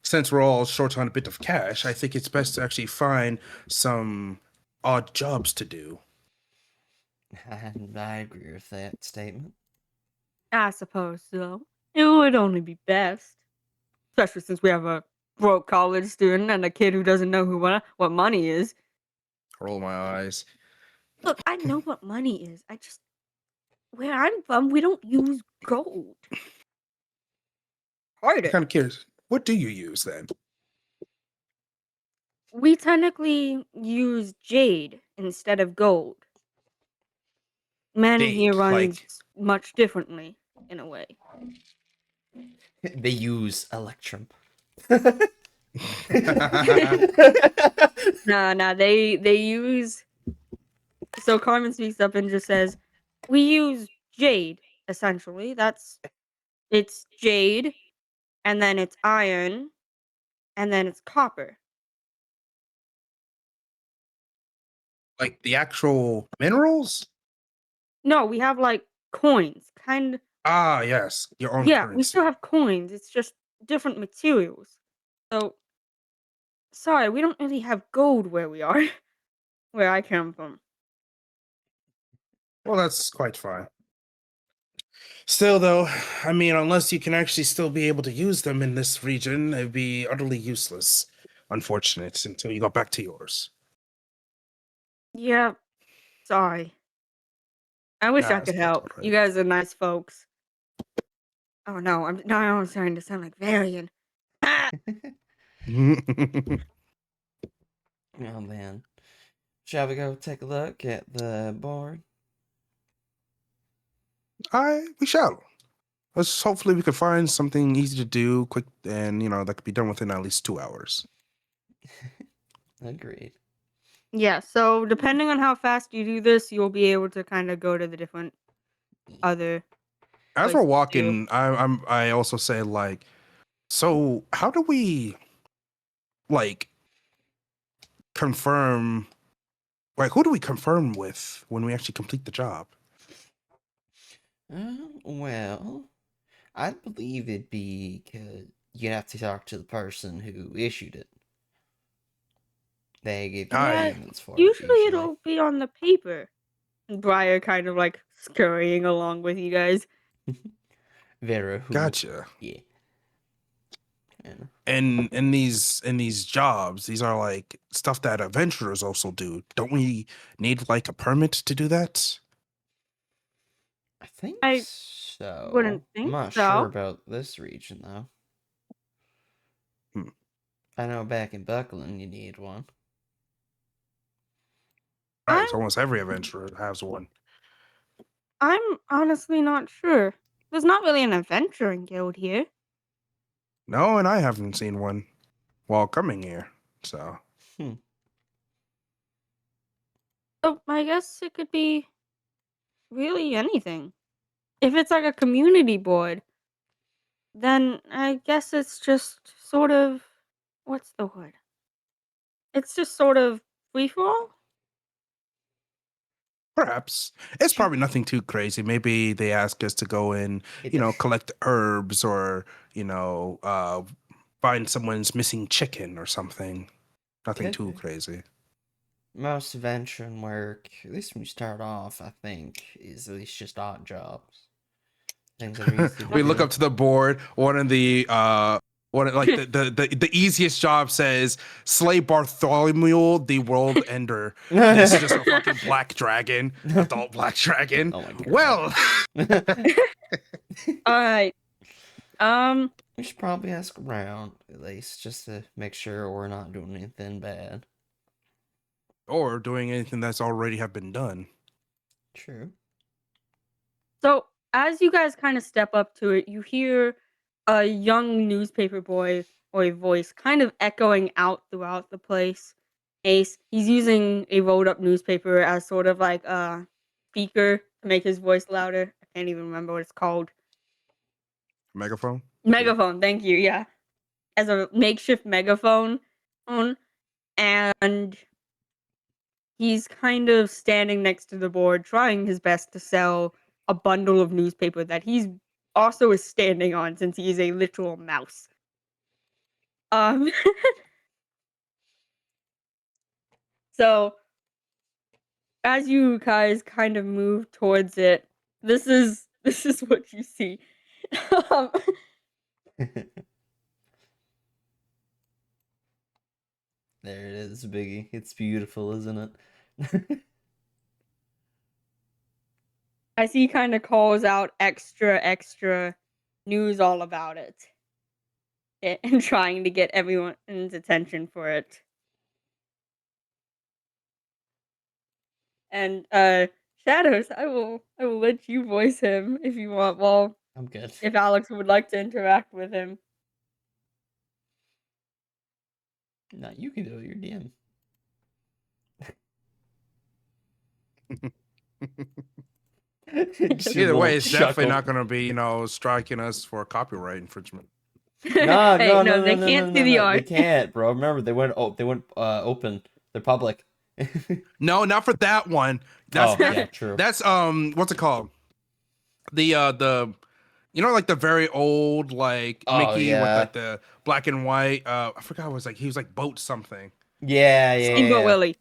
[SPEAKER 3] since we're all short on a bit of cash, I think it's best to actually find some odd jobs to do.
[SPEAKER 1] And I agree with that statement.
[SPEAKER 2] I suppose so. It would only be best. Especially since we have a broke college student and a kid who doesn't know what money is.
[SPEAKER 3] Roll my eyes.
[SPEAKER 2] Look, I know what money is. Where I'm from, we don't use gold.
[SPEAKER 3] I'm
[SPEAKER 2] Harder.
[SPEAKER 3] kind of curious. What do you use then?
[SPEAKER 2] We technically use jade instead of gold. Men here
[SPEAKER 3] Jade,
[SPEAKER 2] runs much differently, in a way.
[SPEAKER 1] They use Electrum.
[SPEAKER 2] Nah, they use... So Carmen speaks up and just says, "We use jade, essentially. It's jade, and then it's iron, and then it's copper."
[SPEAKER 3] Like the actual minerals?
[SPEAKER 2] No, we have like coins, kind.
[SPEAKER 3] Ah, yes, your own
[SPEAKER 2] Yeah, we
[SPEAKER 3] currency.
[SPEAKER 2] still have coins. It's just different materials. So, sorry, we don't really have gold where we are, where I come from.
[SPEAKER 3] Well, that's quite fine. Still, though, I mean, unless you can actually still be able to use them in this region, it'd be utterly useless. Unfortunate until you got back to yours.
[SPEAKER 2] Yeah, Sorry. I wish
[SPEAKER 3] Nah,
[SPEAKER 2] I
[SPEAKER 3] it's
[SPEAKER 2] could
[SPEAKER 3] quite
[SPEAKER 2] help.
[SPEAKER 3] alright.
[SPEAKER 2] You guys are nice folks. Oh no, I'm starting to sound like Varian. Ah!
[SPEAKER 1] Oh man. Shall we go take a look at the board?
[SPEAKER 3] We shall. Let's hopefully we can find something easy to do, quick, and that could be done within at least 2 hours.
[SPEAKER 1] Agreed.
[SPEAKER 2] Yeah, so depending on how fast you do this, you'll be able to kind of go to the different other
[SPEAKER 3] As we're
[SPEAKER 2] places too.
[SPEAKER 3] walking, I also say like, so how do we like confirm? Like, who do we confirm with when we actually complete the job?
[SPEAKER 1] Well, I believe it'd be you'd have to talk to the person who issued it. They give you
[SPEAKER 2] Yeah,
[SPEAKER 1] payments for it
[SPEAKER 2] usually
[SPEAKER 1] usually.
[SPEAKER 2] it'll be on the paper. And Briar kind of like scurrying along with you guys.
[SPEAKER 1] Vera who
[SPEAKER 3] Gotcha.
[SPEAKER 1] yeah. And
[SPEAKER 3] And in these jobs, these are like stuff that adventurers also do. Don't we need like a permit to do that?
[SPEAKER 1] I think
[SPEAKER 2] I
[SPEAKER 1] so.
[SPEAKER 2] wouldn't
[SPEAKER 1] I'm
[SPEAKER 2] think
[SPEAKER 1] not
[SPEAKER 2] so.
[SPEAKER 1] sure about this region though.
[SPEAKER 3] Hmm.
[SPEAKER 1] I know back in Buckland you need one.
[SPEAKER 3] Right,
[SPEAKER 2] I'm
[SPEAKER 3] so almost every adventurer has one.
[SPEAKER 2] I'm honestly not sure. There's not really an adventuring guild here.
[SPEAKER 3] No, and I haven't seen one while coming here. So
[SPEAKER 2] So I guess it could be really anything. If it's like a community board, then I guess it's just sort of what's the word? It's just sort of free for all.
[SPEAKER 3] perhaps it's probably nothing too crazy. Maybe they ask us to go in,
[SPEAKER 1] It
[SPEAKER 3] collect herbs or find someone's missing chicken or something. Nothing
[SPEAKER 1] could
[SPEAKER 3] too
[SPEAKER 1] be.
[SPEAKER 3] crazy.
[SPEAKER 1] Most adventuring work, at least when you start off, I think, is at least just odd jobs. Things that are easy to
[SPEAKER 3] We look
[SPEAKER 1] do.
[SPEAKER 3] up to the board. Like the easiest job says slay Bartholomew the World Ender. This is just a fucking black dragon, adult black dragon.
[SPEAKER 1] Oh my god.
[SPEAKER 3] Well,
[SPEAKER 2] All right.
[SPEAKER 1] We should probably ask around, at least, just to make sure we're not doing anything bad.
[SPEAKER 3] or doing anything that's already have been done.
[SPEAKER 1] True.
[SPEAKER 2] So as you guys kind of step up to it, you hear a young newspaper boy or a voice kind of echoing out throughout the place. Ace, he's using a rolled up newspaper as sort of like a speaker to make his voice louder. I can't even remember what it's called.
[SPEAKER 3] Megaphone.
[SPEAKER 2] Megaphone, thank you, yeah. As a makeshift megaphone. And he's kind of standing next to the board, trying his best to sell a bundle of newspaper that he's also is standing on since he is a literal mouse. Um, so as you guys kind of move towards it, this is what you see. Um,
[SPEAKER 1] There it is, Biggie. It's beautiful, isn't it?
[SPEAKER 2] as he kind of calls out extra news all about it, and trying to get everyone's attention for it. And Shadows, I will let you voice him if you want. Well,
[SPEAKER 1] I'm good.
[SPEAKER 2] if Alex would like to interact with him.
[SPEAKER 1] No, you can do it. You're DM. Just your
[SPEAKER 3] Either
[SPEAKER 1] little
[SPEAKER 3] way, it's definitely
[SPEAKER 1] chuckle.
[SPEAKER 3] not going to be striking us for copyright infringement.
[SPEAKER 1] No,
[SPEAKER 2] Hey,
[SPEAKER 1] no,
[SPEAKER 2] no,
[SPEAKER 1] no,
[SPEAKER 2] they
[SPEAKER 1] no, no,
[SPEAKER 2] can't
[SPEAKER 1] no,
[SPEAKER 2] see
[SPEAKER 1] no,
[SPEAKER 2] the
[SPEAKER 1] no. They
[SPEAKER 2] art.
[SPEAKER 1] can't, bro. Remember, they went open. They're public.
[SPEAKER 3] No, not for that one.
[SPEAKER 1] Oh,
[SPEAKER 3] That's
[SPEAKER 1] yeah, true.
[SPEAKER 3] that's what's it called? The like the very old like
[SPEAKER 1] Oh,
[SPEAKER 3] Mickey with
[SPEAKER 1] yeah.
[SPEAKER 3] like the black and white. I forgot what it was like. He was like boat something.
[SPEAKER 1] Yeah,
[SPEAKER 2] Steamboat
[SPEAKER 1] yeah.
[SPEAKER 2] Willie.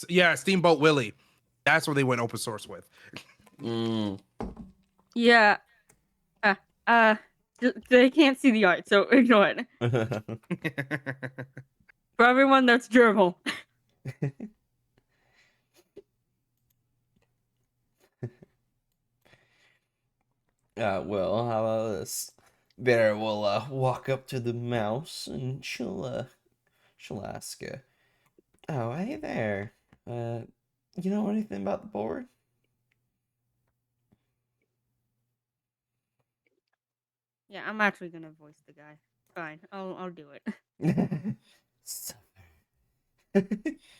[SPEAKER 3] Yeah, Steamboat Willie. That's what they went open source with.
[SPEAKER 1] Mm.
[SPEAKER 2] Yeah. They can't see the art, so ignore it. For everyone that's gerbil.
[SPEAKER 1] Well, how about this? Bear will walk up to the mouse and she'll ask, "Oh, hey there. You know anything about the board?"
[SPEAKER 2] Yeah, I'm actually gonna voice the guy. Fine, I'll do it.
[SPEAKER 1] So-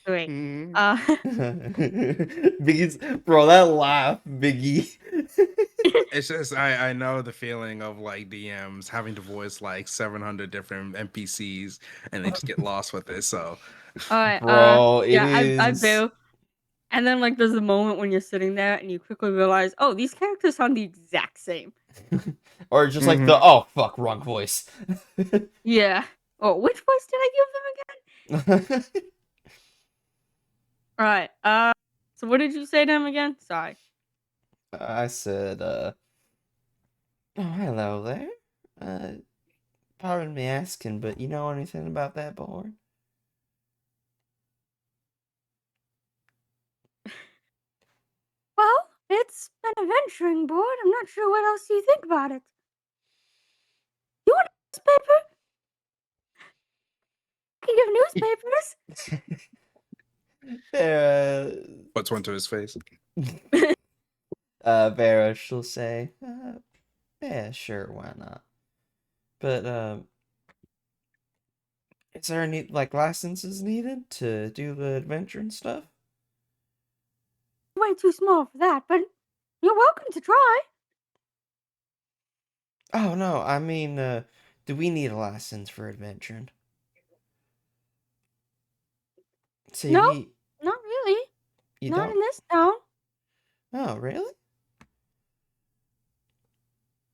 [SPEAKER 2] Wait.
[SPEAKER 3] Mm.
[SPEAKER 1] Biggie's, bro, that laugh, Biggie.
[SPEAKER 3] It's just I know the feeling of like DMs having to voice like 700 different NPCs and they just get lost with it. So
[SPEAKER 2] Alright,
[SPEAKER 1] Bro, it
[SPEAKER 2] yeah, I
[SPEAKER 1] is.
[SPEAKER 2] do. And then like there's a moment when you're sitting there and you quickly realize, oh, these characters sound the exact same.
[SPEAKER 1] Or just like the,
[SPEAKER 3] Mhm.
[SPEAKER 1] oh, fuck, wrong voice.
[SPEAKER 2] Yeah. Oh, which voice did I give them again? Alright, so what did you say to him again? Sorry.
[SPEAKER 1] I said, oh, hello there. Pardon me asking, but you know anything about that board?
[SPEAKER 2] Well, it's an adventuring board. I'm not sure what else you think about it. You want a newspaper? I can give newspapers.
[SPEAKER 3] Puts one to his face.
[SPEAKER 1] Vera, she'll say, yeah, sure, why not? But, is there any, like, licenses needed to do the adventure and stuff?
[SPEAKER 2] Way too small for that, but you're welcome to try.
[SPEAKER 1] Oh, no, I mean, do we need a license for adventuring? See,
[SPEAKER 2] No, not really.
[SPEAKER 1] you
[SPEAKER 2] Not
[SPEAKER 1] don't?
[SPEAKER 2] in this town.
[SPEAKER 1] Oh, really?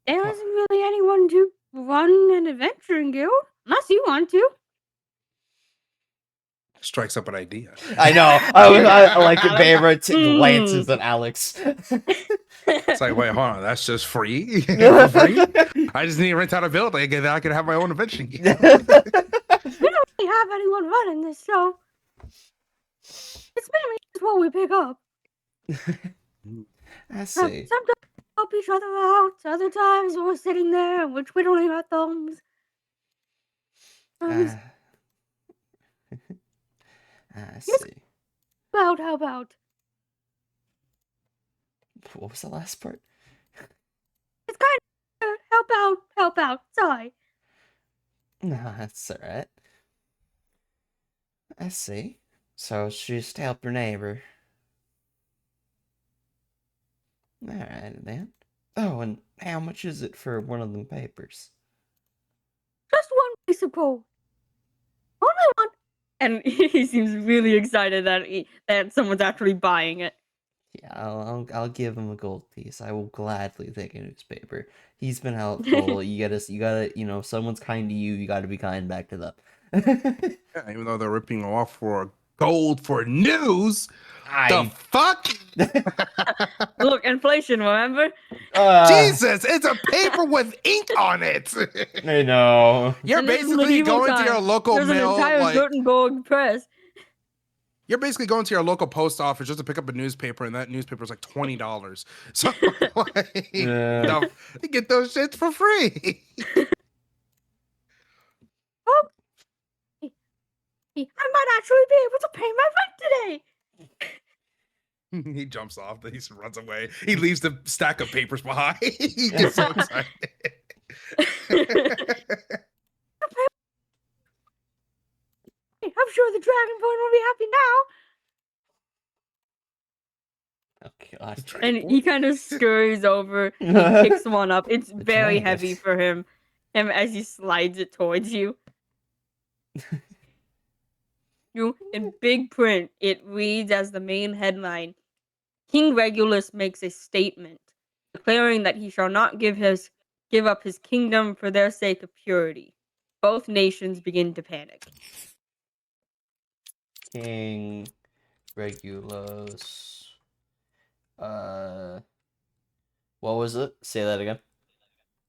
[SPEAKER 2] There
[SPEAKER 1] What?
[SPEAKER 2] isn't really anyone to run an adventuring guild, unless you want to.
[SPEAKER 3] Strikes up an idea.
[SPEAKER 1] I know. I like it. Vera glances
[SPEAKER 2] Mm.
[SPEAKER 1] at Alex.
[SPEAKER 3] It's like, wait, hold on, that's just free for free. I just need to rent out a building and then I can have my own adventure game.
[SPEAKER 2] We don't really have anyone running this show. It's mainly just what we pick up.
[SPEAKER 1] I see.
[SPEAKER 2] Sometimes we help each other out. Other times we're sitting there and we're twiddling our thumbs.
[SPEAKER 1] I see.
[SPEAKER 2] How about?
[SPEAKER 1] What was the last part?
[SPEAKER 2] It's kind of help out. Sorry.
[SPEAKER 1] No, that's alright. I see. So she just helped her neighbor. Alright then. Oh, and how much is it for one of them papers?
[SPEAKER 2] Just one piece of gold. Only one. And he seems really excited that someone's actually buying it.
[SPEAKER 1] Yeah, I'll give him a gold piece. I will gladly take a newspaper. He's been helpful. You gotta, someone's kind to you, you gotta be kind back to them.
[SPEAKER 3] Yeah, even though they're ripping off for gold for news, the
[SPEAKER 1] I
[SPEAKER 3] fuck?
[SPEAKER 2] Look, inflation, remember?
[SPEAKER 3] Jesus, it's a paper with ink on it.
[SPEAKER 1] I know.
[SPEAKER 3] You're
[SPEAKER 2] And this is
[SPEAKER 3] basically
[SPEAKER 2] medieval
[SPEAKER 3] going to your
[SPEAKER 2] times.
[SPEAKER 3] local
[SPEAKER 2] There's an
[SPEAKER 3] mail,
[SPEAKER 2] entire
[SPEAKER 3] like
[SPEAKER 2] Gutenberg press.
[SPEAKER 3] you're basically going to your local post office just to pick up a newspaper, and that newspaper is like $20. So like,
[SPEAKER 1] Yeah.
[SPEAKER 3] you get those shits for free.
[SPEAKER 2] Oh, I might actually be able to pay my rent today.
[SPEAKER 3] He jumps off, he just runs away. He leaves the stack of papers behind. He gets so excited.
[SPEAKER 2] I'm sure the Dragonborn will be happy now.
[SPEAKER 1] Oh god.
[SPEAKER 2] And he kind of scurries over and picks one up. It's
[SPEAKER 1] The
[SPEAKER 2] very
[SPEAKER 1] dragon.
[SPEAKER 2] heavy for him as he slides it towards you. In big print, it reads as the main headline: King Regulus makes a statement declaring that he shall not give up his kingdom for their sake of purity. Both nations begin to panic.
[SPEAKER 1] King Regulus. What was it? Say that again.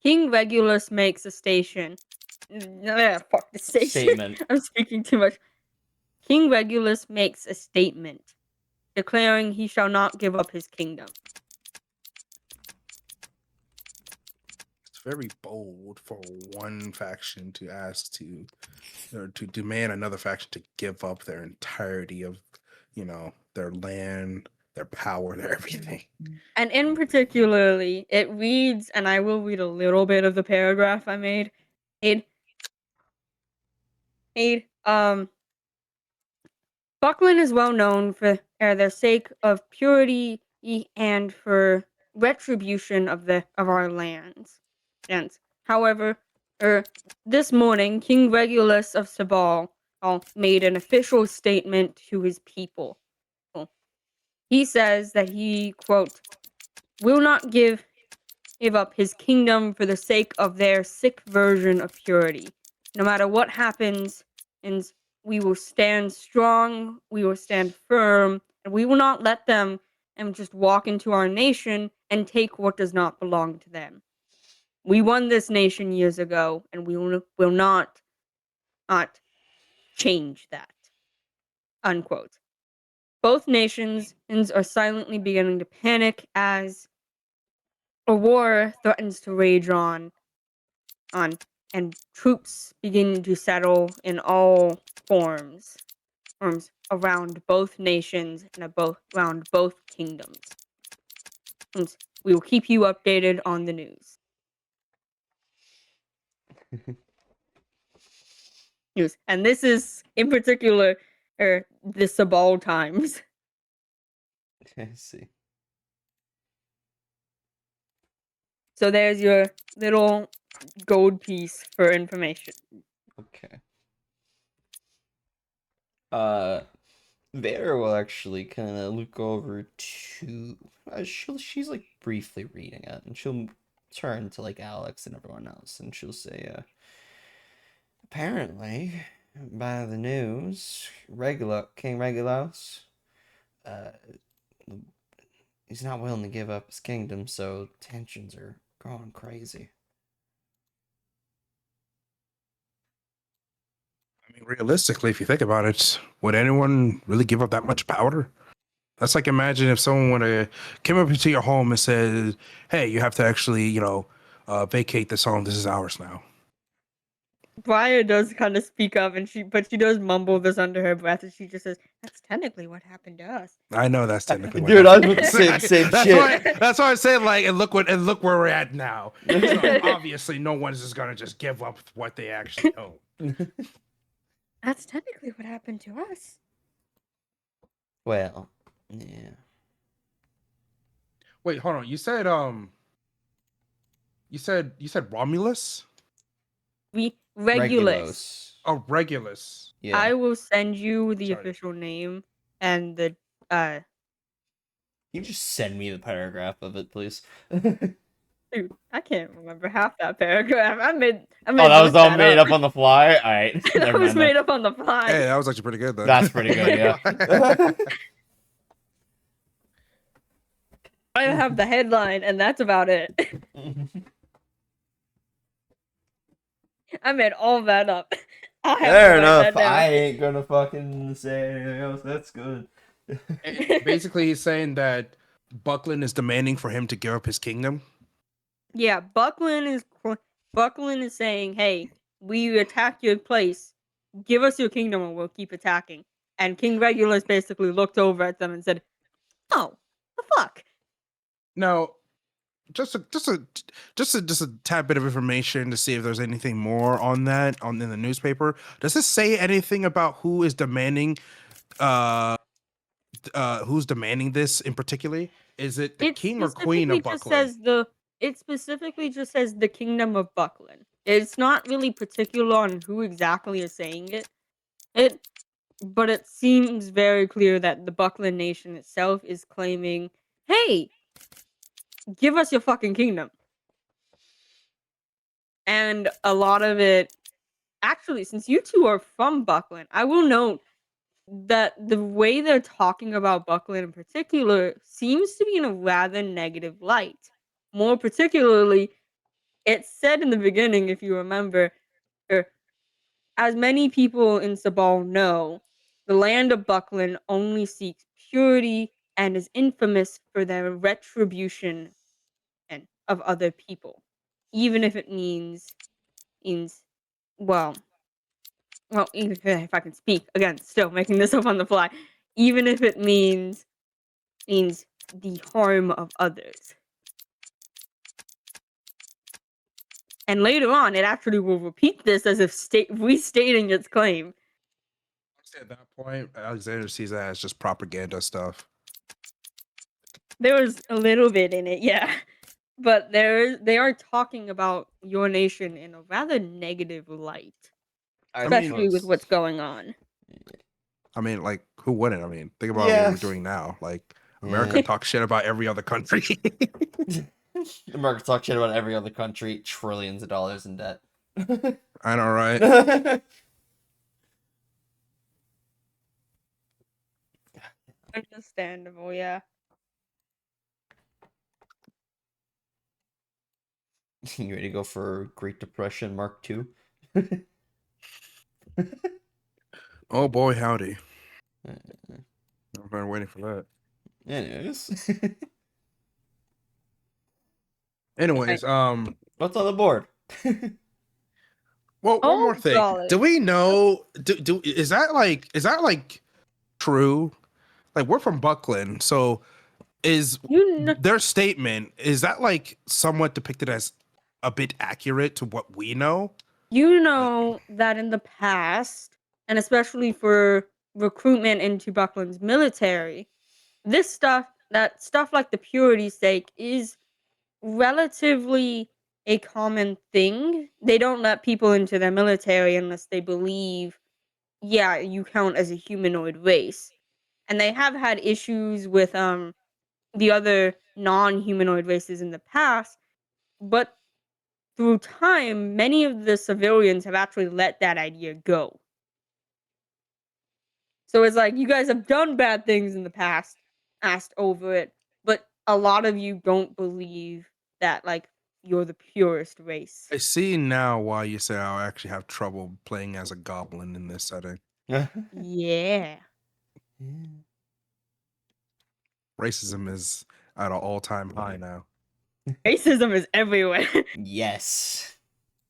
[SPEAKER 2] King Regulus makes a station. Fuck the station.
[SPEAKER 1] Statement.
[SPEAKER 2] I'm speaking too much. King Regulus makes a statement declaring he shall not give up his kingdom.
[SPEAKER 3] very bold for one faction to ask to, or to demand another faction to give up their entirety of, their land, their power, their everything.
[SPEAKER 2] And in particularly, it reads, and I will read a little bit of the paragraph I made. Buckland is well known for their sake of purity and for retribution of our lands. And however, this morning, King Regulus of Sabal made an official statement to his people. He says that he, quote, will not give up his kingdom for the sake of their sick version of purity. No matter what happens, and we will stand strong, we will stand firm, and we will not let them just walk into our nation and take what does not belong to them. We won this nation years ago, and we will not change that. Unquote. Both nations are silently beginning to panic as a war threatens to rage on, and troops begin to settle in all forms around both nations and around both kingdoms. And we will keep you updated on the news. And this is in particular the Sabal Times.
[SPEAKER 1] I see.
[SPEAKER 2] So there's your little gold piece for information.
[SPEAKER 1] Okay. Vera will actually kind of look over to. She's like briefly reading it, and she'll turn to like Alex and everyone else, and she'll say, apparently, by the news, King Regulus, he's not willing to give up his kingdom, so tensions are going crazy.
[SPEAKER 3] I mean, realistically, if you think about it, would anyone really give up that much power? That's like, imagine if someone would have came up into your home and said, "Hey, you have to actually, vacate this home. This is ours now."
[SPEAKER 2] Briar does kind of speak up, but she does mumble this under her breath, and she just says, "That's technically what happened to us."
[SPEAKER 3] I know that's technically what
[SPEAKER 1] Dude, I was
[SPEAKER 3] happened.
[SPEAKER 1] about to say the same
[SPEAKER 3] that's
[SPEAKER 1] shit.
[SPEAKER 3] That's why I say, like, and look where we're at now. So obviously, no one's just gonna just give up what they actually own.
[SPEAKER 2] That's technically what happened to us.
[SPEAKER 1] Well, yeah.
[SPEAKER 3] Wait, hold on. You said Romulus?
[SPEAKER 2] Regulus.
[SPEAKER 3] Oh, Regulus.
[SPEAKER 1] Yeah.
[SPEAKER 2] I will send you the
[SPEAKER 3] Sorry.
[SPEAKER 2] official name and the
[SPEAKER 1] Can you just send me the paragraph of it, please?
[SPEAKER 2] Dude, I can't remember half that paragraph. I made
[SPEAKER 1] Oh, that was all
[SPEAKER 2] that
[SPEAKER 1] made up on the fly? Alright.
[SPEAKER 2] That was made up on the fly.
[SPEAKER 3] Hey, that was actually pretty good, though.
[SPEAKER 1] That's pretty good, yeah.
[SPEAKER 2] I have the headline, and that's about it. I made all that up.
[SPEAKER 1] Fair enough. I ain't gonna fucking say anything else. That's good.
[SPEAKER 3] Basically, he's saying that Buckland is demanding for him to give up his kingdom.
[SPEAKER 2] Yeah, Buckland is saying, "Hey, we attacked your place. Give us your kingdom, and we'll keep attacking." And King Regulus basically looked over at them and said, "Oh, the fuck."
[SPEAKER 3] Now, just a tad bit of information to see if there's anything more on that in the newspaper. Does this say anything about who is demanding who's demanding this in particular? Is it the king or queen of Buckland?
[SPEAKER 2] It specifically just says the kingdom of Buckland. It's not really particular on who exactly is saying it, but it seems very clear that the Buckland nation itself is claiming, "Hey, give us your fucking kingdom." And a lot of it, actually, since you two are from Buckland, I will note that the way they're talking about Buckland in particular seems to be in a rather negative light. More particularly, it said in the beginning, if you remember, as many people in Sabal know, the land of Buckland only seeks purity and is infamous for their retribution of other people. even if it means well, even if I can speak again, still making this up on the fly, even if it means the harm of others. And later on, it actually will repeat this as if restating its claim.
[SPEAKER 3] At that point, Alexander sees that as just propaganda stuff.
[SPEAKER 2] There was a little bit in it, yeah. But they are talking about your nation in a rather negative light, especially with what's going on.
[SPEAKER 3] I mean, like, who wouldn't? I mean, think about what we're doing now. Like, America talks shit about every other country.
[SPEAKER 1] America talks shit about every other country, trillions of dollars in debt.
[SPEAKER 3] I know, right?
[SPEAKER 2] Understandable, yeah.
[SPEAKER 1] You ready to go for Great Depression Mark II?
[SPEAKER 3] Oh boy, howdy. I've been waiting for that.
[SPEAKER 1] Anyways.
[SPEAKER 3] Anyways,
[SPEAKER 1] what's on the board?
[SPEAKER 3] Well, one more thing.
[SPEAKER 2] golly.
[SPEAKER 3] Do we know? Is that like true? Like, we're from Buckland, so is their statement, is that like somewhat depicted as a bit accurate to what we know?
[SPEAKER 2] You know that in the past, and especially for recruitment into Buckland's military, stuff like the purity stake is relatively a common thing. They don't let people into their military unless they believe, yeah, you count as a humanoid race. And they have had issues with the other non-humanoid races in the past, but through time, many of the civilians have actually let that idea go. So it's like, you guys have done bad things in the past, asked over it, but a lot of you don't believe that, like, you're the purest race.
[SPEAKER 3] I see now why you say I'll actually have trouble playing as a goblin in this setting.
[SPEAKER 2] Yeah.
[SPEAKER 3] Racism is at an all-time high now.
[SPEAKER 2] Racism is everywhere.
[SPEAKER 1] Yes.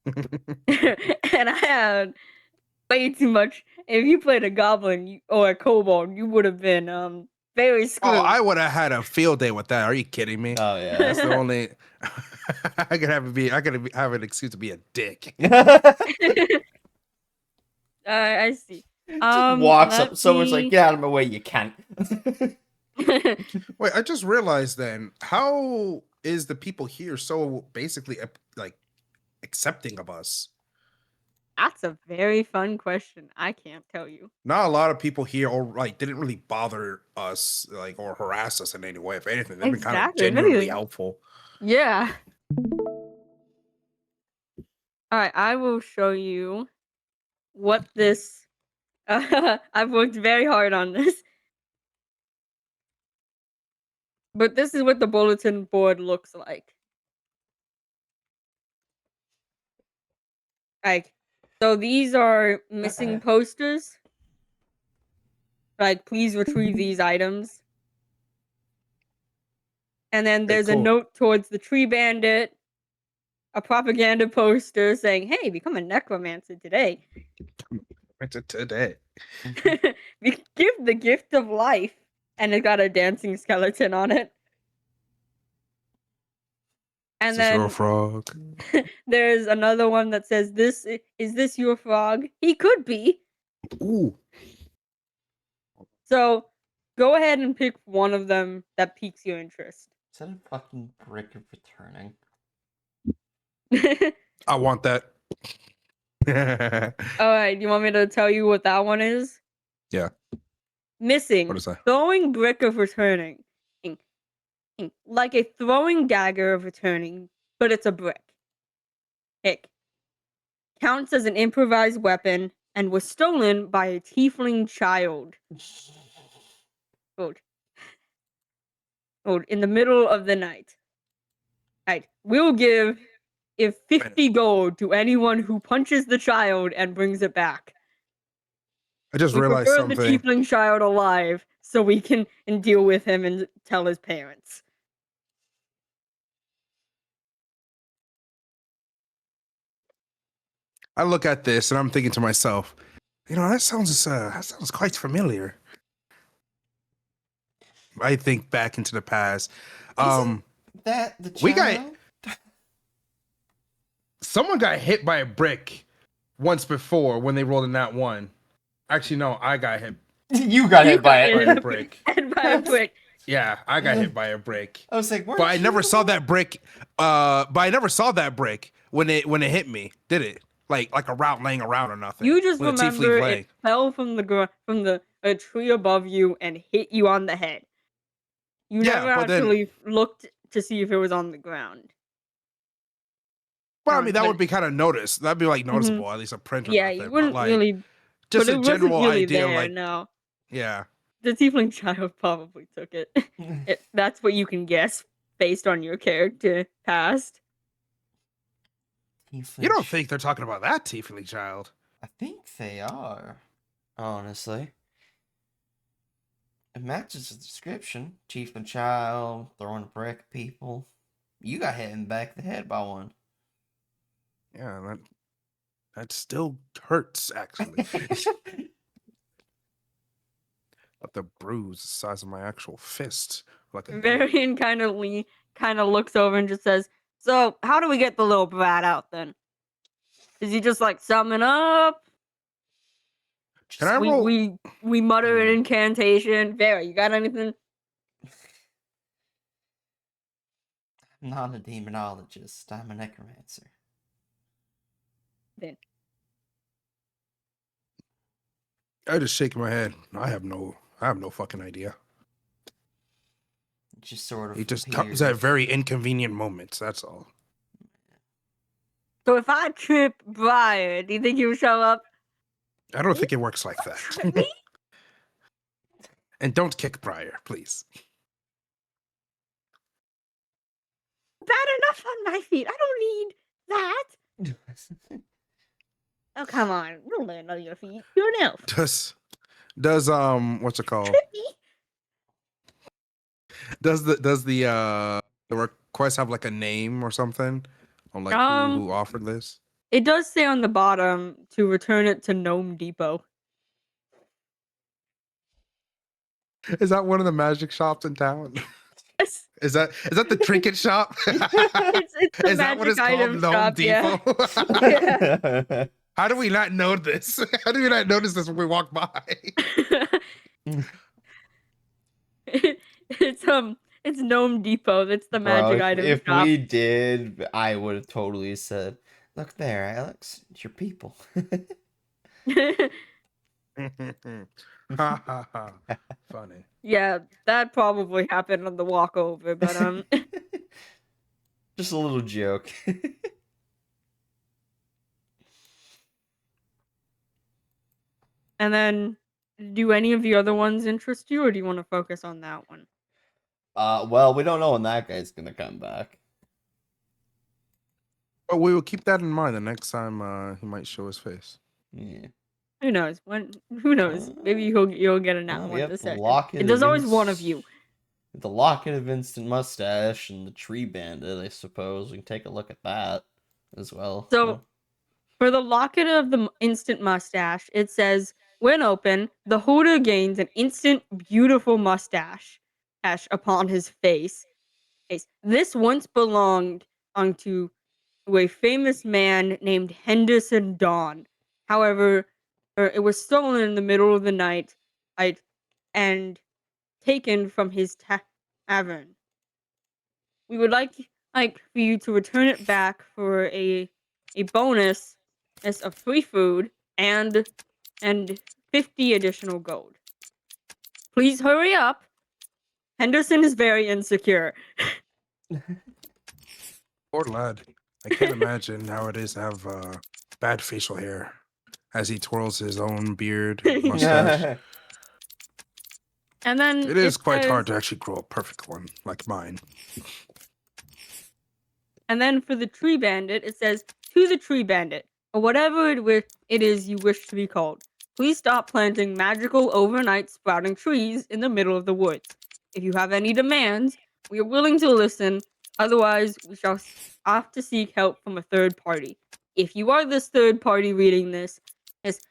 [SPEAKER 2] And I had way too much. If you played a goblin or a kobold, you would have been very screwed.
[SPEAKER 3] Oh, I would have had a field day with that. Are you kidding me?
[SPEAKER 1] Oh yeah.
[SPEAKER 3] That's the only I could have an excuse to be a dick.
[SPEAKER 2] I see.
[SPEAKER 1] Just walks up. Someone's like, "Get out of my way, you can't."
[SPEAKER 3] Wait, I just realized then, how is the people here so basically like accepting of us?
[SPEAKER 2] That's a very fun question. I can't tell you.
[SPEAKER 3] Not a lot of people here, or like, didn't really bother us, like, or harass us in any way. If anything, they've been kind of
[SPEAKER 2] Exactly, if
[SPEAKER 3] genuinely
[SPEAKER 2] anything.
[SPEAKER 3] helpful.
[SPEAKER 2] Yeah. All right, I will show you what this. I've worked very hard on this, but this is what the bulletin board looks like. Like, so these are missing posters. Like, please retrieve these items. And then there's a note towards the tree bandit, a propaganda poster saying, "Hey, become a necromancer today."
[SPEAKER 3] Today.
[SPEAKER 2] Give the gift of life. And it got a dancing skeleton on it. And then
[SPEAKER 3] your frog?
[SPEAKER 2] There's another one that says, "Is this your frog?" He could be.
[SPEAKER 3] Ooh.
[SPEAKER 2] So go ahead and pick one of them that piques your interest.
[SPEAKER 1] Is that a fucking brick of returning?
[SPEAKER 3] I want that.
[SPEAKER 2] Alright, do you want me to tell you what that one is?
[SPEAKER 3] Yeah.
[SPEAKER 2] Missing.
[SPEAKER 3] What is that?
[SPEAKER 2] Throwing brick of returning. Like a throwing dagger of returning, but it's a brick. Counts as an improvised weapon and was stolen by a tiefling child. In the middle of the night. We'll give 50 gold to anyone who punches the child and brings it back.
[SPEAKER 3] I just realized something.
[SPEAKER 2] The tiefling child alive so we can deal with him and tell his parents.
[SPEAKER 3] I look at this and I'm thinking to myself, that sounds quite familiar. I think back into the past.
[SPEAKER 1] Isn't that the
[SPEAKER 3] we got-
[SPEAKER 1] child?
[SPEAKER 3] Someone got hit by a brick once before when they rolled in that one. Actually, no, I got hit
[SPEAKER 1] You got hit by
[SPEAKER 3] by a
[SPEAKER 1] it.
[SPEAKER 3] brick.
[SPEAKER 2] And by a brick.
[SPEAKER 3] Yeah, I got hit by a brick.
[SPEAKER 1] I was like,
[SPEAKER 3] But I never saw that brick. But I never saw that brick when it hit me. Did it? Like around laying around or nothing?
[SPEAKER 2] You just
[SPEAKER 3] When the tiefling
[SPEAKER 2] remember
[SPEAKER 3] lay.
[SPEAKER 2] it fell from a tree above you and hit you on the head. You
[SPEAKER 3] Yeah,
[SPEAKER 2] never
[SPEAKER 3] but then-
[SPEAKER 2] actually looked to see if it was on the ground.
[SPEAKER 3] Well, I mean, that
[SPEAKER 2] but-
[SPEAKER 3] would be kind of noticed. That'd be like noticeable, at least a print or
[SPEAKER 2] Yeah,
[SPEAKER 3] nothing.
[SPEAKER 2] you wouldn't
[SPEAKER 3] but, like,
[SPEAKER 2] really.
[SPEAKER 3] just
[SPEAKER 2] but
[SPEAKER 3] a
[SPEAKER 2] it
[SPEAKER 3] general
[SPEAKER 2] wasn't really
[SPEAKER 3] idea,
[SPEAKER 2] there.
[SPEAKER 3] like,
[SPEAKER 2] No,
[SPEAKER 3] yeah.
[SPEAKER 2] the tiefling child probably took it. That's what you can guess based on your character past.
[SPEAKER 3] You don't think they're talking about that tiefling child?
[SPEAKER 1] I think they are, honestly. It matches the description. Tiefling child, throwing a brick at people. You got hit in the back of the head by one.
[SPEAKER 3] Yeah, that still hurts, actually. But the bruise the size of my actual fist. Like a
[SPEAKER 2] Varian kind of looks over and just says, "So, how do we get the little brat out then? Is he just like summing up?
[SPEAKER 3] Can I roll?
[SPEAKER 2] We mutter an incantation. Vera, you got anything?"
[SPEAKER 1] I'm not a demonologist. I'm a necromancer.
[SPEAKER 2] Then
[SPEAKER 3] I just shake my head. I have no fucking idea.
[SPEAKER 1] It just sort of
[SPEAKER 3] It just
[SPEAKER 1] appears.
[SPEAKER 3] comes at very inconvenient moments. That's all.
[SPEAKER 2] so if I trip Briar, do you think he'll show up?
[SPEAKER 3] I don't think it works like
[SPEAKER 2] Trip
[SPEAKER 3] that.
[SPEAKER 2] me?
[SPEAKER 3] And don't kick Briar, please.
[SPEAKER 2] Bad enough on my feet. I don't need that. Oh come on, you'll land on your feet. You're an elf.
[SPEAKER 3] Does what's it called?
[SPEAKER 2] Trip me.
[SPEAKER 3] Does the request have like a name or something? On like who offered this?
[SPEAKER 2] It does say on the bottom to return it to Gnome Depot.
[SPEAKER 3] Is that one of the magic shops in town?
[SPEAKER 2] Yes.
[SPEAKER 3] Is that the trinket shop?
[SPEAKER 2] It's the
[SPEAKER 3] Is that what
[SPEAKER 2] magic
[SPEAKER 3] it's called?
[SPEAKER 2] item
[SPEAKER 3] Gnome
[SPEAKER 2] shop, yeah.
[SPEAKER 3] Depot? How do we not know this? How do we not notice this when we walk by?
[SPEAKER 2] It's Gnome Depot. That's the magic
[SPEAKER 1] Bro,
[SPEAKER 2] item
[SPEAKER 1] if
[SPEAKER 2] shop.
[SPEAKER 1] we did, I would have totally said, "Look there, Alex. It's your people."
[SPEAKER 3] Ha ha ha. Funny.
[SPEAKER 2] Yeah, that probably happened on the walk over, but
[SPEAKER 1] Just a little joke.
[SPEAKER 2] and then do any of the other ones interest you, or do you want to focus on that one?
[SPEAKER 1] Well, we don't know when that guy's gonna come back.
[SPEAKER 3] But we will keep that in mind the next time he might show his face.
[SPEAKER 1] Yeah.
[SPEAKER 2] Who knows? Who knows? Maybe you'll get a nat
[SPEAKER 1] Well,
[SPEAKER 2] one
[SPEAKER 1] yep,
[SPEAKER 2] this
[SPEAKER 1] the
[SPEAKER 2] session.
[SPEAKER 1] locket
[SPEAKER 2] There's
[SPEAKER 1] of
[SPEAKER 2] always one of you.
[SPEAKER 1] The locket of instant mustache and the tree bandit, I suppose. We can take a look at that as well.
[SPEAKER 2] So, for the locket of the instant mustache, it says, when open, the holder gains an instant beautiful mustache upon his face. This once belonged to a famous man named Henderson Dawn. However, it was stolen in the middle of the night and taken from his tavern. We would like for you to return it back for a bonus of free food and 50 additional gold. Please hurry up. Henderson is very insecure.
[SPEAKER 3] Poor lad. I can't imagine how it is to have bad facial hair as he twirls his own beard and mustache.
[SPEAKER 2] And then
[SPEAKER 3] It is quite hard to actually grow a perfect one like mine.
[SPEAKER 2] And then for the tree bandit, it says, to the tree bandit, or whatever it is you wish to be called. Please stop planting magical overnight sprouting trees in the middle of the woods. If you have any demands, we are willing to listen. Otherwise, we shall have to seek help from a third party. if you are this third party reading this, is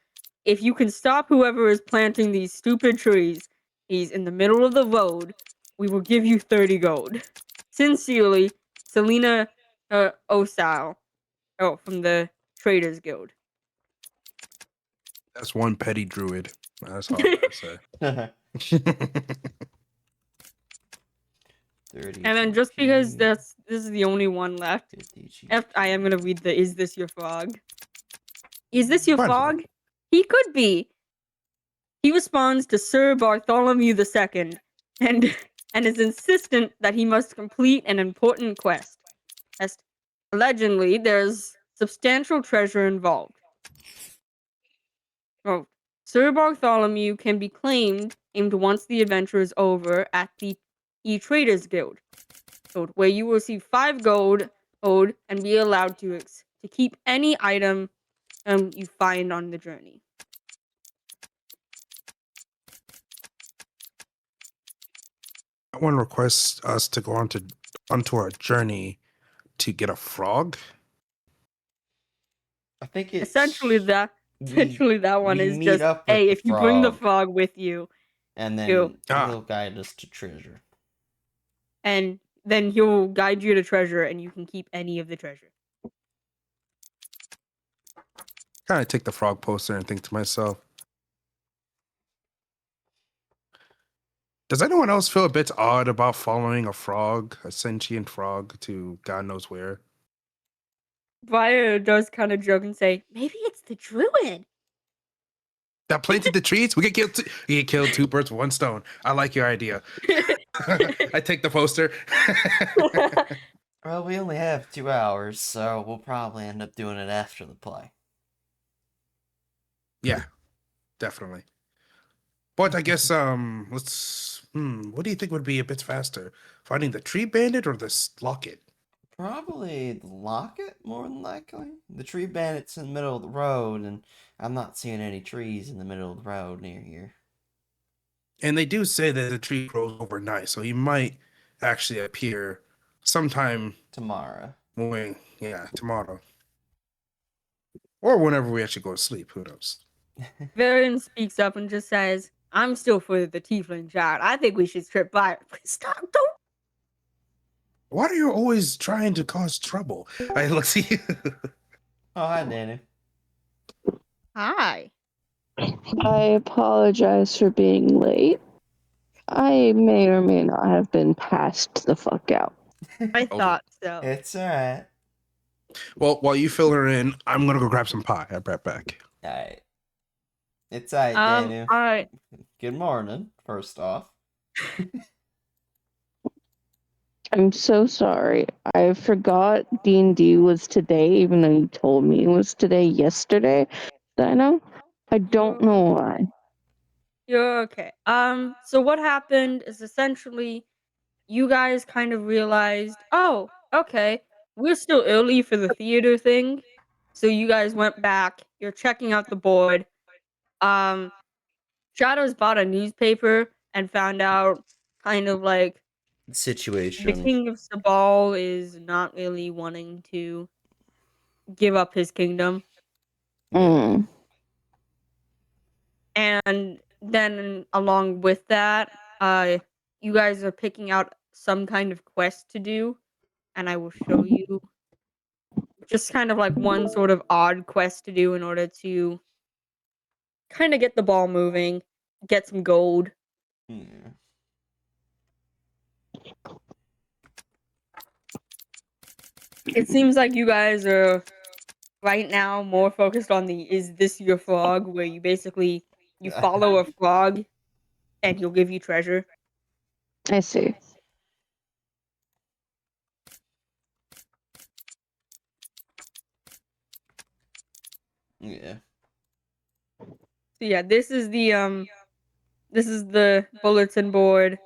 [SPEAKER 2] if you can stop whoever is planting these stupid trees, he's in the middle of the road, we will give you 30 gold. Sincerely, Selena Osal. Oh, from the Traders Guild.
[SPEAKER 3] That's one petty druid. That's all I gotta say.
[SPEAKER 1] 30
[SPEAKER 2] And then just because
[SPEAKER 1] GP,
[SPEAKER 2] this is the only one left,
[SPEAKER 1] 50
[SPEAKER 2] I am gonna read the "Is this your frog?" Is this your
[SPEAKER 3] Fine.
[SPEAKER 2] frog? He could be. He responds to Sir Bartholomew II, and is insistent that he must complete an important quest. As allegedly, there's substantial treasure involved. Oh, Sir Bartholomew can be claimed once the adventure is over at the Traders Guild, where you will receive 5 gold and be allowed to keep any item you find on the journey.
[SPEAKER 3] That one requests us to go onto our journey to get a frog.
[SPEAKER 1] I think it's
[SPEAKER 2] Essentially that one
[SPEAKER 1] we
[SPEAKER 2] is
[SPEAKER 1] meet
[SPEAKER 2] just,
[SPEAKER 1] up with
[SPEAKER 2] hey,
[SPEAKER 1] the
[SPEAKER 2] if you bring the
[SPEAKER 1] frog,
[SPEAKER 2] frog with you,
[SPEAKER 1] and
[SPEAKER 2] you
[SPEAKER 1] then he'll guide us to treasure.
[SPEAKER 2] and then he'll guide you to treasure, and you can keep any of the treasure.
[SPEAKER 3] Kind of take the frog poster and think to myself, does anyone else feel a bit odd about following a frog, a sentient frog, to God knows where?
[SPEAKER 2] Briar does kind of joke and say, maybe it's the druid.
[SPEAKER 3] That planted the trees? We get killed 2 birds with 1 stone. I like your idea. I take the poster.
[SPEAKER 1] Well, we only have 2 hours, so we'll probably end up doing it after the play.
[SPEAKER 3] Yeah, definitely. But I guess let's what do you think would be a bit faster? Finding the tree bandit or this locket?
[SPEAKER 1] Probably the locket, more than likely. The tree bandit's in the middle of the road, and I'm not seeing any trees in the middle of the road near here.
[SPEAKER 3] And they do say that the tree grows overnight, so he might actually appear sometime
[SPEAKER 1] Tomorrow.
[SPEAKER 3] tomorrow. Or whenever we actually go to sleep, who knows?
[SPEAKER 2] Varian speaks up and just says, I'm still for the tiefling child. I think we should strip by. Stop, don't.
[SPEAKER 3] Why are you always trying to cause trouble? Let's see.
[SPEAKER 1] Oh, hi, Danny.
[SPEAKER 2] Hi.
[SPEAKER 4] I apologize for being late. I may or may not have been passed the fuck out.
[SPEAKER 2] I thought so.
[SPEAKER 1] It's alright.
[SPEAKER 3] Well, while you fill her in, I'm gonna go grab some pie. I'll be right back.
[SPEAKER 1] Alright. It's alright, Danny.
[SPEAKER 2] Alright.
[SPEAKER 1] Good morning, first off.
[SPEAKER 4] I'm so sorry. I forgot D&D was today, even though you told me it was today yesterday. I know. I don't know why.
[SPEAKER 2] You're okay. So what happened is essentially you guys kind of realized, oh, okay, we're still early for the theater thing. So you guys went back, you're checking out the board. Shadows bought a newspaper and found out kind of like the
[SPEAKER 1] Situation.
[SPEAKER 2] King of Sabal is not really wanting to give up his kingdom.
[SPEAKER 4] Mm.
[SPEAKER 2] And then along with that, you guys are picking out some kind of quest to do, and I will show you just kind of like one sort of odd quest to do in order to kind of get the ball moving, get some gold.
[SPEAKER 1] Yeah.
[SPEAKER 2] It seems like you guys are right now more focused on the "Is this your frog?" where you basically you follow a frog and he'll give you treasure.
[SPEAKER 4] I see.
[SPEAKER 1] Yeah.
[SPEAKER 2] So yeah, this is the bulletin board.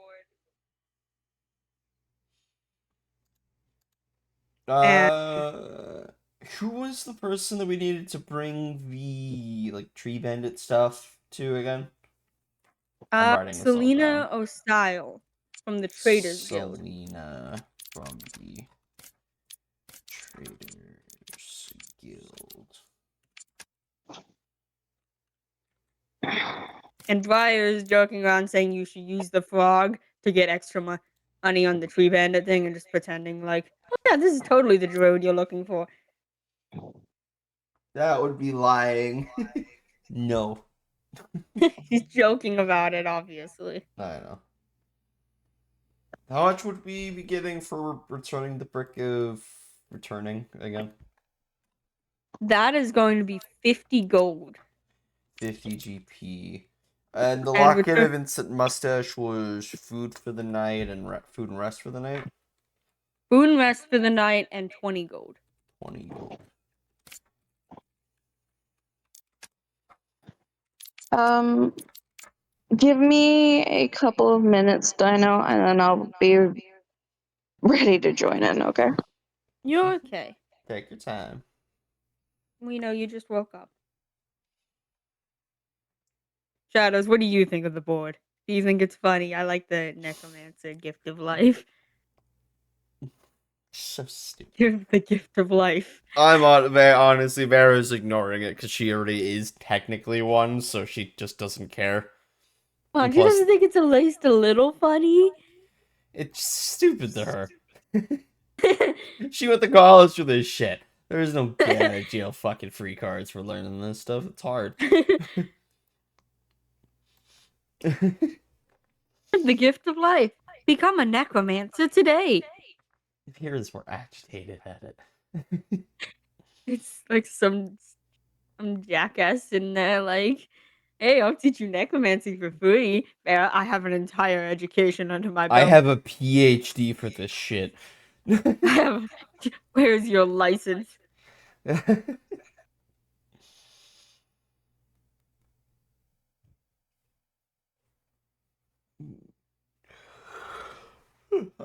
[SPEAKER 1] Who was the person that we needed to bring the tree bandit stuff to again? I'm writing this all
[SPEAKER 2] Selena
[SPEAKER 1] down.
[SPEAKER 2] O'Style from the Traders Guild.
[SPEAKER 1] Selena from the Traders Guild.
[SPEAKER 2] And Briar is joking around saying you should use the frog to get extra money on the tree bandit thing and just pretending like, oh yeah, this is totally the druid you're looking for.
[SPEAKER 1] That would be lying. No.
[SPEAKER 2] He's joking about it, obviously.
[SPEAKER 1] I know. How much would we be getting for returning the brick of returning again?
[SPEAKER 2] That is going to be 50 gold.
[SPEAKER 1] 50 GP. And the
[SPEAKER 2] And
[SPEAKER 1] locket of instant mustache was food for the night and food and rest for the night?
[SPEAKER 2] Food and rest for the night and 20 gold.
[SPEAKER 1] 20 gold.
[SPEAKER 4] Give me a couple of minutes, Dino, and then I'll be ready to join in, okay?
[SPEAKER 2] You're okay.
[SPEAKER 1] Take your time.
[SPEAKER 2] We know you just woke up. Shadows, what do you think of the board? Do you think it's funny? I like the necromancer gift of life.
[SPEAKER 1] So stupid.
[SPEAKER 2] Give the gift of life.
[SPEAKER 1] Honestly, Vera's ignoring it because she already is technically one, so she just doesn't care.
[SPEAKER 2] Well, she
[SPEAKER 1] Plus-
[SPEAKER 2] doesn't think it's at least a little funny.
[SPEAKER 1] It's stupid to her. She went to college for this shit. There's no get out of jail fucking free cards for learning this stuff. It's hard.
[SPEAKER 2] The gift of life. Become a necromancer today.
[SPEAKER 1] Here's we're agitated at it.
[SPEAKER 2] It's like some jackass in there like, hey, I'll teach you necromancy for free. I have an entire education under my belt.
[SPEAKER 1] I have a PhD for this shit.
[SPEAKER 2] Where's your license?
[SPEAKER 1] I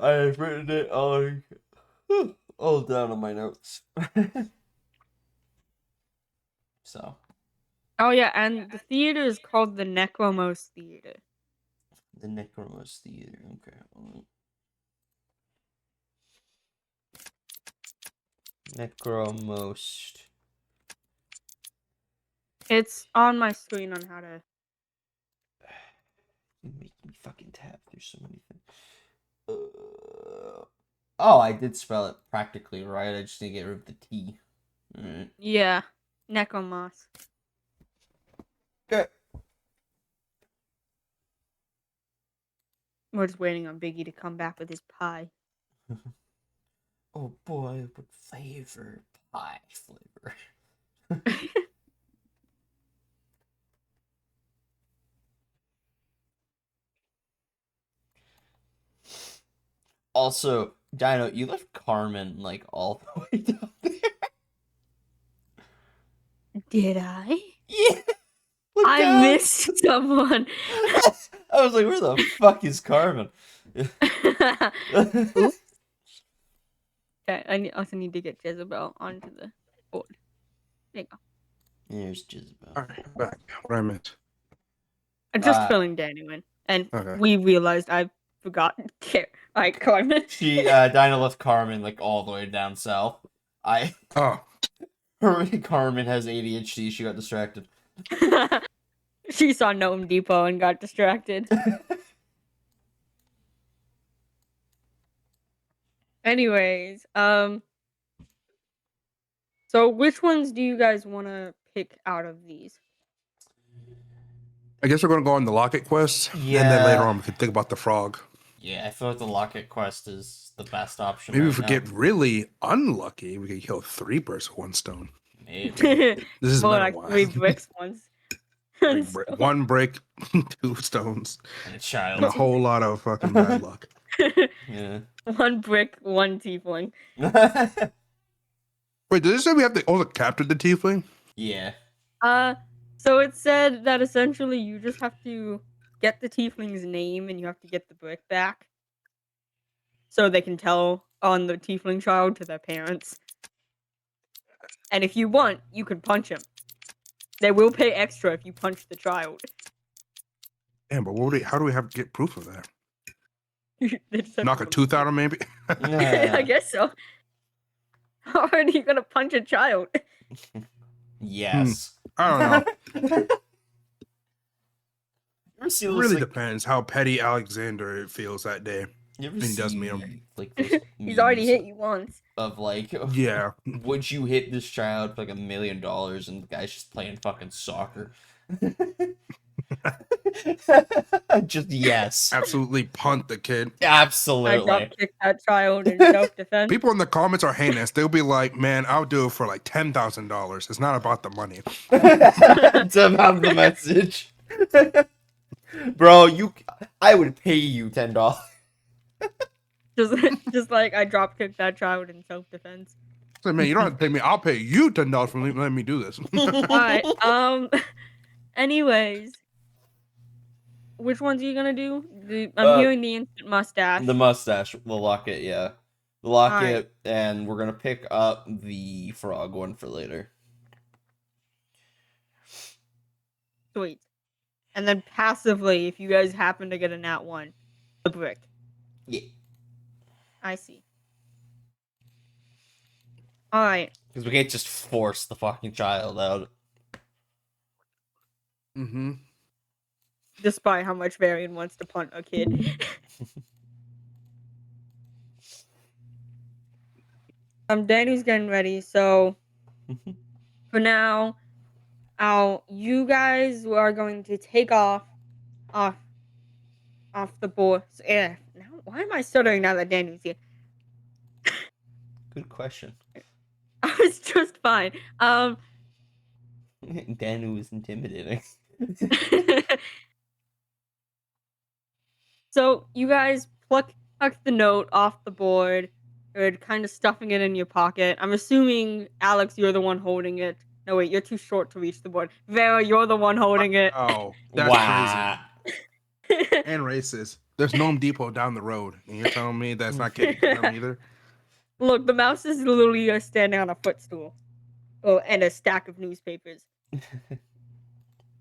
[SPEAKER 1] have written it all down on my notes. So.
[SPEAKER 2] Oh yeah, and the theater is called the Necromos Theater.
[SPEAKER 1] The Necromos Theater. Okay. Necromost.
[SPEAKER 2] It's on my screen on how to.
[SPEAKER 1] You make me fucking tab through so many things. Oh, I did spell it practically right. I just need to get rid of the T. Alright.
[SPEAKER 2] Yeah, Necromos.
[SPEAKER 1] Okay.
[SPEAKER 2] We're just waiting on Biggie to come back with his pie.
[SPEAKER 1] Oh boy, what flavor? Pie flavor. Also, Dino, you left Carmen like all the way down there.
[SPEAKER 2] Did I?
[SPEAKER 1] Yeah. Look
[SPEAKER 2] I
[SPEAKER 1] down.
[SPEAKER 2] missed someone.
[SPEAKER 1] I was like, where the fuck is Carmen?
[SPEAKER 2] Oops. Okay, I also need to get Jezebel onto the board. There you go.
[SPEAKER 1] Here's Jezebel.
[SPEAKER 3] All right, back. What I missed.
[SPEAKER 2] I'm just filling Danny in. And
[SPEAKER 3] Okay.
[SPEAKER 2] we realized I forgot. Alright, Carmen.
[SPEAKER 1] Dinah left Carmen like all the way down south.
[SPEAKER 3] Oh,
[SPEAKER 1] Carmen has ADHD. She got distracted.
[SPEAKER 2] She saw Gnome Depot and got distracted. Anyways, so which ones do you guys want to pick out of these?
[SPEAKER 3] I guess we're gonna go on the locket quest, and then later on we can think about the frog.
[SPEAKER 1] Yeah, I feel like the locket quest is the best option.
[SPEAKER 3] Maybe
[SPEAKER 1] right
[SPEAKER 3] if we
[SPEAKER 1] now.
[SPEAKER 3] get really unlucky, we can kill 3 birds with 1 stone.
[SPEAKER 1] Maybe.
[SPEAKER 3] This is
[SPEAKER 2] More
[SPEAKER 3] been a
[SPEAKER 2] like
[SPEAKER 3] while.
[SPEAKER 2] 3 bricks once.
[SPEAKER 3] Like 1 brick, 2 stones,
[SPEAKER 1] And a
[SPEAKER 3] and a
[SPEAKER 1] child.
[SPEAKER 3] whole lot of fucking bad luck.
[SPEAKER 1] Yeah.
[SPEAKER 2] 1 brick, 1 tiefling.
[SPEAKER 3] Wait, did it say we have to also capture the tiefling?
[SPEAKER 1] Yeah.
[SPEAKER 2] So it said that essentially you just have to get the tiefling's name and you have to get the brick back. So they can tell on the tiefling child to their parents. And if you want, you can punch him. They will pay extra if you punch the child.
[SPEAKER 3] Damn, but how do we have to get proof of that?
[SPEAKER 2] They just have
[SPEAKER 3] Knock
[SPEAKER 2] to
[SPEAKER 3] a tooth out of him, maybe?
[SPEAKER 2] I guess so. How hard are you gonna punch a child?
[SPEAKER 1] Yes.
[SPEAKER 3] I don't know.
[SPEAKER 1] ever see
[SPEAKER 3] It
[SPEAKER 1] those,
[SPEAKER 3] really
[SPEAKER 1] like,
[SPEAKER 3] depends how petty Alexander feels that day.
[SPEAKER 1] you ever
[SPEAKER 3] He does
[SPEAKER 1] see
[SPEAKER 3] meet him.
[SPEAKER 1] like those
[SPEAKER 2] He's already
[SPEAKER 1] memes
[SPEAKER 2] hit you once.
[SPEAKER 1] of like,
[SPEAKER 3] Yeah.
[SPEAKER 1] would you hit this child for like $1 million and the guy's just playing fucking soccer? Just yes,
[SPEAKER 3] Absolutely punt the kid.
[SPEAKER 2] I
[SPEAKER 1] absolutely.
[SPEAKER 2] drop kicked that child in self-defense.
[SPEAKER 3] People in the comments are heinous. They'll be like, "Man, I'll do it for like $10,000. It's not about the money."
[SPEAKER 1] It's about the message, bro. I would pay you $10.
[SPEAKER 2] Just like I drop kicked that child in self-defense.
[SPEAKER 3] So, man, you don't have to pay me. I'll pay you $10 for letting me do this.
[SPEAKER 2] Alright, anyways. Which ones are you gonna do? I'm hearing the instant mustache.
[SPEAKER 1] The mustache, the locket, yeah, the locket, and we're gonna pick up the frog one for later.
[SPEAKER 2] Sweet. And then passively, if you guys happen to get a nat 1, the brick.
[SPEAKER 1] Yeah,
[SPEAKER 2] I see. Alright.
[SPEAKER 1] because we can't just force the fucking child out.
[SPEAKER 3] Mm-hmm.
[SPEAKER 2] Despite how much Varian wants to punt a kid. Danny's getting ready, so for now, you guys are going to take off the board. Yeah. Now, why am I stuttering now that Danny's here?
[SPEAKER 1] Good question.
[SPEAKER 2] I was just fine.
[SPEAKER 1] Danu was intimidating.
[SPEAKER 2] So you guys pluck the note off the board, and kind of stuffing it in your pocket. I'm assuming, Alex, you're the one holding it. No, wait, you're too short to reach the board. Vera, you're the one holding it.
[SPEAKER 3] Oh, that's
[SPEAKER 1] Wow.
[SPEAKER 3] crazy. And racist. There's Gnome Depot down the road, and you're telling me that's not getting to them either?
[SPEAKER 2] Look, the mouse is literally standing on a footstool. Oh, and a stack of newspapers.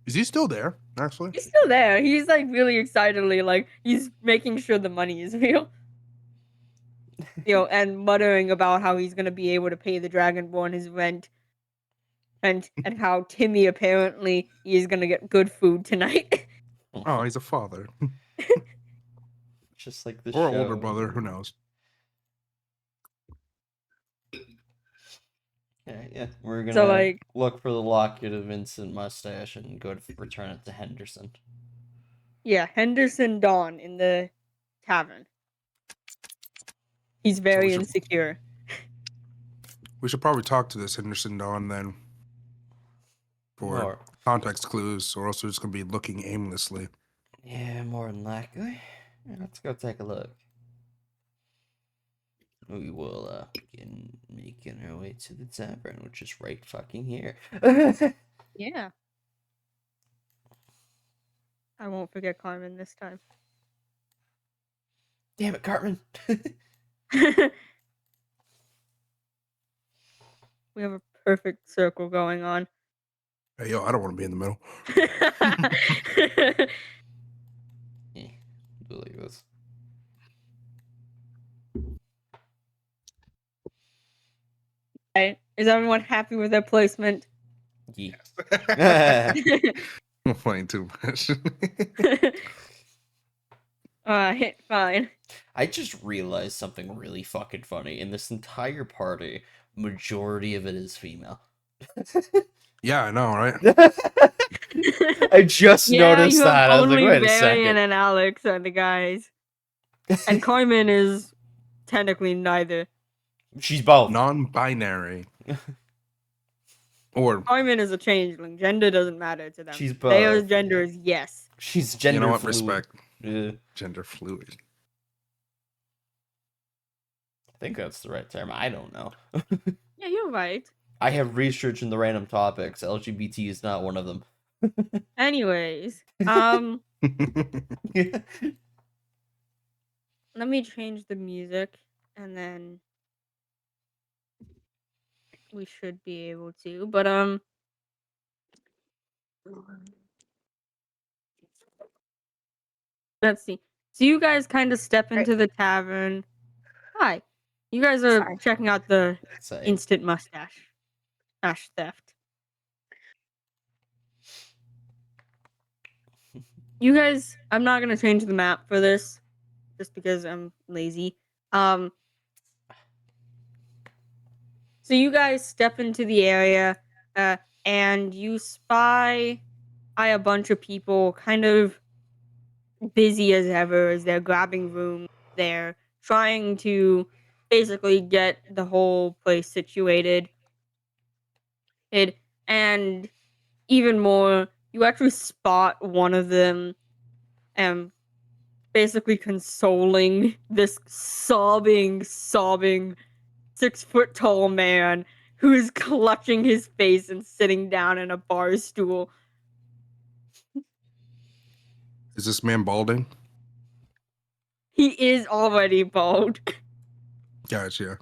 [SPEAKER 3] Is he still there, actually?
[SPEAKER 2] He's still there. He's like really excitedly, like he's making sure the money is real. And muttering about how he's gonna be able to pay the Dragonborn his rent, and how Timmy apparently is gonna get good food tonight.
[SPEAKER 3] Oh, he's a father.
[SPEAKER 1] Just like the
[SPEAKER 3] Or
[SPEAKER 1] show.
[SPEAKER 3] an older brother, who knows?
[SPEAKER 1] Yeah, we're gonna
[SPEAKER 2] So, like-
[SPEAKER 1] look for the locket of Vincent Mustache and go to return it to Henderson.
[SPEAKER 2] Yeah, Henderson Dawn in the tavern. He's very
[SPEAKER 3] should-
[SPEAKER 2] insecure.
[SPEAKER 3] We should probably talk to this Henderson Dawn then. For
[SPEAKER 1] Or,
[SPEAKER 3] context clues, or else we're just going to be looking aimlessly.
[SPEAKER 1] yeah, more than likely. Yeah, let's go take a look. We will begin making our way to the tavern, which is right fucking here.
[SPEAKER 2] Yeah. I won't forget Carmen this time.
[SPEAKER 1] Damn it, Cartman.
[SPEAKER 2] We have a perfect circle going on.
[SPEAKER 3] Hey, yo, I don't want to be in the middle.
[SPEAKER 1] Yeah, do like this.
[SPEAKER 2] Okay, is everyone happy with their placement?
[SPEAKER 1] Yeah.
[SPEAKER 3] I'm playing too much.
[SPEAKER 2] Alright, fine.
[SPEAKER 1] I just realized something really fucking funny. In this entire party, majority of it is female.
[SPEAKER 3] Yeah, I know, right?
[SPEAKER 1] I just noticed
[SPEAKER 2] you
[SPEAKER 1] that.
[SPEAKER 2] have
[SPEAKER 1] I was like,
[SPEAKER 2] only
[SPEAKER 1] wait a
[SPEAKER 2] Varian
[SPEAKER 1] second.
[SPEAKER 2] and Alex are the guys. And Carmen is technically neither.
[SPEAKER 1] She's both.
[SPEAKER 3] Non-binary. Or,
[SPEAKER 2] Carmen is a changeling. Gender doesn't matter to them.
[SPEAKER 1] She's
[SPEAKER 2] Their
[SPEAKER 1] both.
[SPEAKER 2] gender is yes.
[SPEAKER 1] She's gender
[SPEAKER 3] you know what?
[SPEAKER 1] fluid.
[SPEAKER 3] Respect.
[SPEAKER 1] Yeah,
[SPEAKER 3] Gender fluid.
[SPEAKER 1] I think that's the right term. I don't know.
[SPEAKER 2] Yeah, you're right.
[SPEAKER 1] I have research in the random topics. LGBT is not one of them.
[SPEAKER 2] Anyways, let me change the music and then we should be able to. But let's see. So you guys kind of step into the tavern. Hi. You guys are
[SPEAKER 4] Sorry.
[SPEAKER 2] checking out the
[SPEAKER 1] Say.
[SPEAKER 2] instant mustache theft. you guys, I'm not gonna change the map for this, just because I'm lazy. So you guys step into the area, and you spy a bunch of people, kind of busy as ever, as they're grabbing room. They're trying to basically get the whole place situated. And even more, you actually spot one of them, basically consoling this sobbing 6 foot tall man who is clutching his face and sitting down in a bar stool.
[SPEAKER 3] Is this man balding?
[SPEAKER 2] He is already bald.
[SPEAKER 3] Gotcha.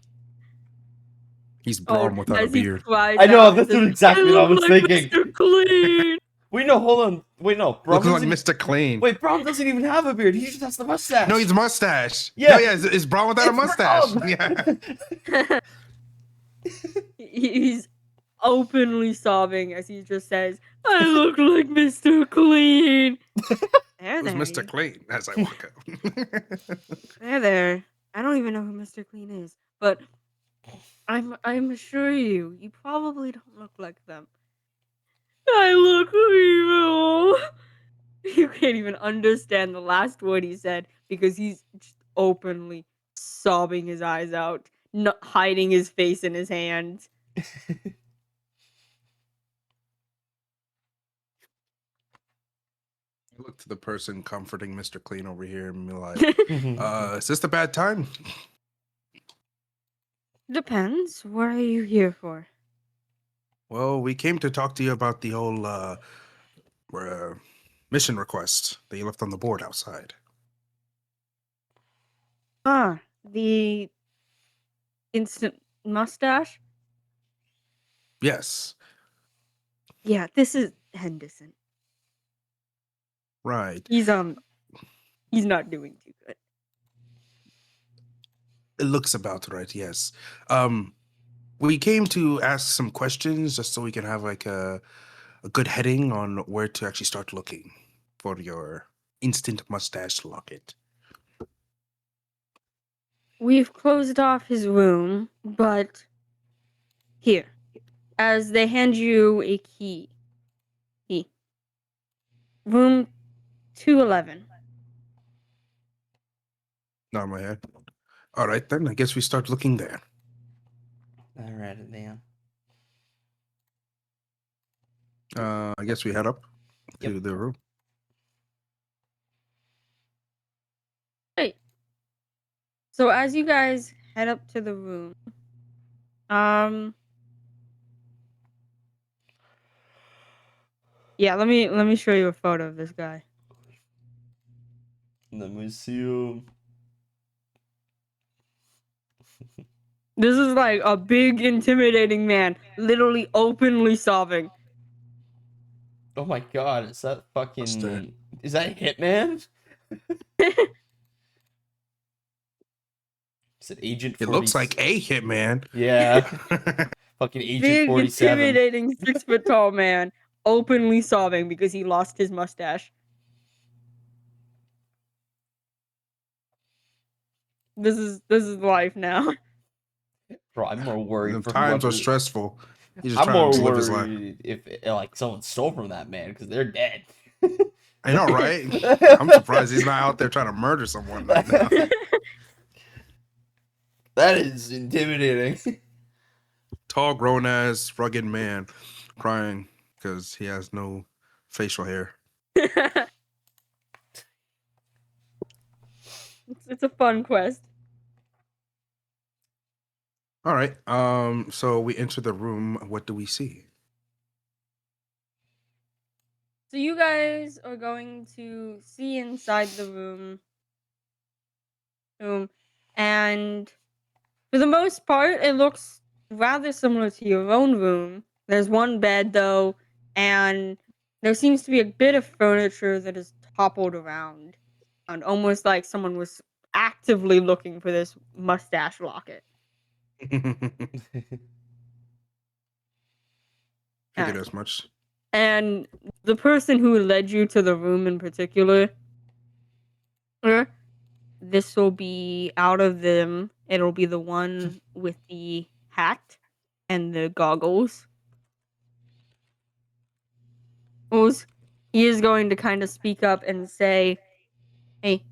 [SPEAKER 3] He's Braun
[SPEAKER 2] Oh,
[SPEAKER 3] without a
[SPEAKER 2] as he
[SPEAKER 3] beard.
[SPEAKER 2] cries
[SPEAKER 1] I know,
[SPEAKER 2] out and
[SPEAKER 1] that's
[SPEAKER 2] says,
[SPEAKER 1] exactly what I
[SPEAKER 2] look
[SPEAKER 1] was
[SPEAKER 2] like
[SPEAKER 1] thinking.
[SPEAKER 2] Mr. Clean.
[SPEAKER 1] Wait, no, hold on. Wait, no. Brom
[SPEAKER 3] Looking like
[SPEAKER 1] doesn't-
[SPEAKER 3] Mr. Clean.
[SPEAKER 1] Wait, Brom doesn't even have a beard. He just has the mustache.
[SPEAKER 3] No, he's mustache.
[SPEAKER 1] Yeah.
[SPEAKER 3] No, yeah, it's Braun without a
[SPEAKER 1] It's
[SPEAKER 3] mustache.
[SPEAKER 1] Brom.
[SPEAKER 3] Yeah.
[SPEAKER 2] He's openly sobbing as he just says, I look like Mr. Clean. There,
[SPEAKER 3] Who's
[SPEAKER 2] there.
[SPEAKER 3] Mr. Clean as I walk up.
[SPEAKER 2] There. I don't even know who Mr. Clean is, but I'm assure you probably don't look like them. I look evil. You can't even understand the last word he said because he's just openly sobbing his eyes out, not hiding his face in his hands.
[SPEAKER 3] I look to the person comforting Mr. Clean over here and be like, is this the bad time?
[SPEAKER 2] Depends. What are you here for?
[SPEAKER 3] Well, we came to talk to you about the whole mission request that you left on the board outside.
[SPEAKER 2] Ah, the instant mustache?
[SPEAKER 3] Yes,
[SPEAKER 2] Yeah, this is Henderson.
[SPEAKER 3] right.
[SPEAKER 2] He's not doing too good.
[SPEAKER 3] It looks about right, yes. We came to ask some questions just so we can have like a good heading on where to actually start looking for your instant mustache locket.
[SPEAKER 2] We've closed off his room, but here, as they hand you a key. Room 211.
[SPEAKER 3] Nod my head. All right, then I guess we start looking there.
[SPEAKER 1] I read it down.
[SPEAKER 3] I guess we head up to
[SPEAKER 1] Yep.
[SPEAKER 3] the room.
[SPEAKER 2] Great. So as you guys head up to the room, yeah, let me show you a photo of this guy.
[SPEAKER 1] Let me see you.
[SPEAKER 2] This is like a big, intimidating man, literally openly sobbing.
[SPEAKER 1] Oh my god, is that fucking...
[SPEAKER 3] Buster.
[SPEAKER 1] Is that Hitman? Is it Agent 40?
[SPEAKER 3] It looks like a hitman.
[SPEAKER 1] Yeah. Fucking Agent
[SPEAKER 2] Big,
[SPEAKER 1] 47.
[SPEAKER 2] intimidating 6 foot tall man, openly sobbing because he lost his mustache. This is life now.
[SPEAKER 1] Bro, I'm more worried
[SPEAKER 3] The
[SPEAKER 1] for
[SPEAKER 3] times are
[SPEAKER 1] whoever...
[SPEAKER 3] stressful. He's just
[SPEAKER 1] I'm
[SPEAKER 3] trying
[SPEAKER 1] more
[SPEAKER 3] to live his life.
[SPEAKER 1] worried if like someone stole from that man because they're dead.
[SPEAKER 3] I know, right? I'm surprised he's not out there trying to murder someone right now.
[SPEAKER 1] That is intimidating.
[SPEAKER 3] Tall, grown-ass, rugged man crying because he has no facial hair.
[SPEAKER 2] It's a fun quest.
[SPEAKER 3] All right. So we enter the room. What do we see?
[SPEAKER 2] So you guys are going to see inside the room. And for the most part, it looks rather similar to your own room. There's one bed, though, and there seems to be a bit of furniture that is toppled around. And almost like someone was actively looking for this mustache locket.
[SPEAKER 3] Figured as much.
[SPEAKER 2] And the person who led you to the room in particular, this will be out of them. It'll be the one with the hat and the goggles. He is going to kind of speak up and say, "Hey,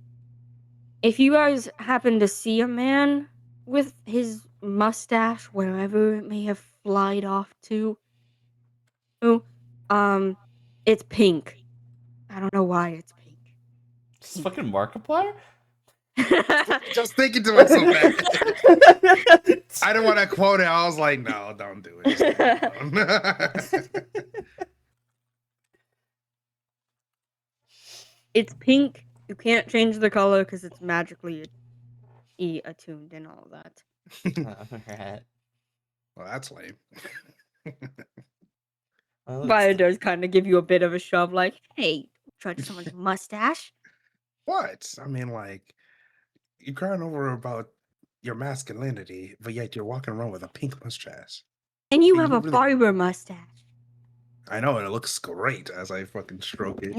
[SPEAKER 2] if you guys happen to see a man with his mustache wherever it may have flied off to, it's pink. I don't know why it's pink."
[SPEAKER 1] It's fucking Markiplier?
[SPEAKER 3] Just thinking to myself, man. I didn't want to quote it. I was like, no, don't do it. Just leave it alone.
[SPEAKER 2] It's pink. You can't change the color because it's magically attuned and all that.
[SPEAKER 1] Alright.
[SPEAKER 3] Well, that's lame.
[SPEAKER 1] Well,
[SPEAKER 2] But it does kind of give you a bit of a shove, like, "Hey, judge someone's mustache."
[SPEAKER 3] What? I mean, like, you're crying over about your masculinity, but yet you're walking around with a pink mustache.
[SPEAKER 2] And you
[SPEAKER 3] And
[SPEAKER 2] have
[SPEAKER 3] you
[SPEAKER 2] a
[SPEAKER 3] really-
[SPEAKER 2] barber mustache.
[SPEAKER 3] I know, and it looks great as I fucking stroke it.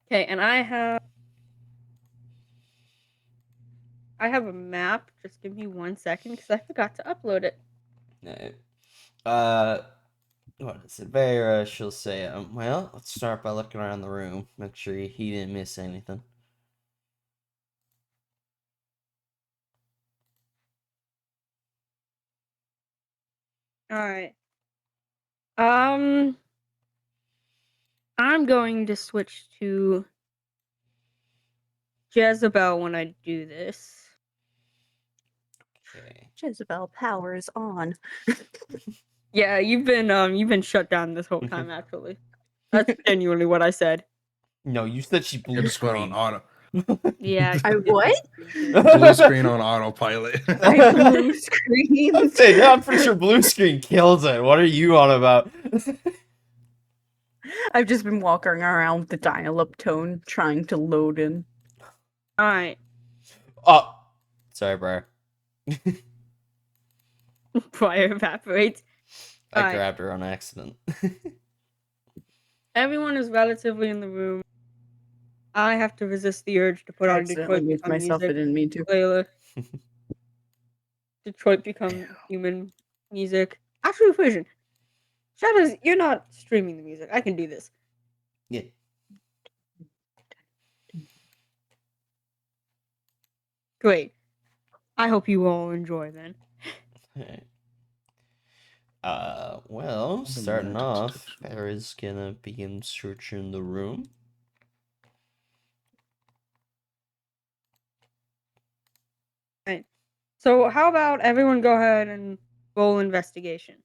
[SPEAKER 2] Okay, and I have a map. Just give me 1 second because I forgot to upload it.
[SPEAKER 1] Alright. What is it? Vera, she'll say, well, let's start by looking around the room. Make sure he didn't miss anything.
[SPEAKER 2] All right. I'm going to switch to Jezebel when I do this.
[SPEAKER 1] Okay.
[SPEAKER 5] Jezebel powers on.
[SPEAKER 2] Yeah, you've been shut down this whole time. Actually, that's genuinely what I said.
[SPEAKER 1] No, you said she
[SPEAKER 3] You
[SPEAKER 1] blue
[SPEAKER 3] just went on
[SPEAKER 1] screen.
[SPEAKER 3] auto
[SPEAKER 2] Yeah.
[SPEAKER 5] I what?
[SPEAKER 3] blue screen on autopilot.
[SPEAKER 5] I blue screen.
[SPEAKER 1] I'm saying, yeah, I'm pretty sure blue screen kills it. What are you on about?
[SPEAKER 5] I've just been walking around with the dial-up tone, trying to load in.
[SPEAKER 2] All right.
[SPEAKER 1] Oh, sorry, bro.
[SPEAKER 2] Fire evaporates.
[SPEAKER 1] I
[SPEAKER 2] Alright.
[SPEAKER 1] grabbed her on accident.
[SPEAKER 2] Everyone is relatively in the room. I have to resist the urge to put
[SPEAKER 5] I
[SPEAKER 2] on
[SPEAKER 5] accidentally
[SPEAKER 2] Detroit
[SPEAKER 5] muted
[SPEAKER 2] Become
[SPEAKER 5] myself. I
[SPEAKER 2] music.
[SPEAKER 5] didn't mean to.
[SPEAKER 2] Layla. Detroit Become Human music. Actually, Fusion. Shadows, you're not streaming the music. I can do this.
[SPEAKER 1] Yeah.
[SPEAKER 2] Great. I hope you all enjoy then.
[SPEAKER 1] Alright. Well, starting off, Farrah's gonna begin searching the room.
[SPEAKER 2] So how about everyone go ahead and roll investigation?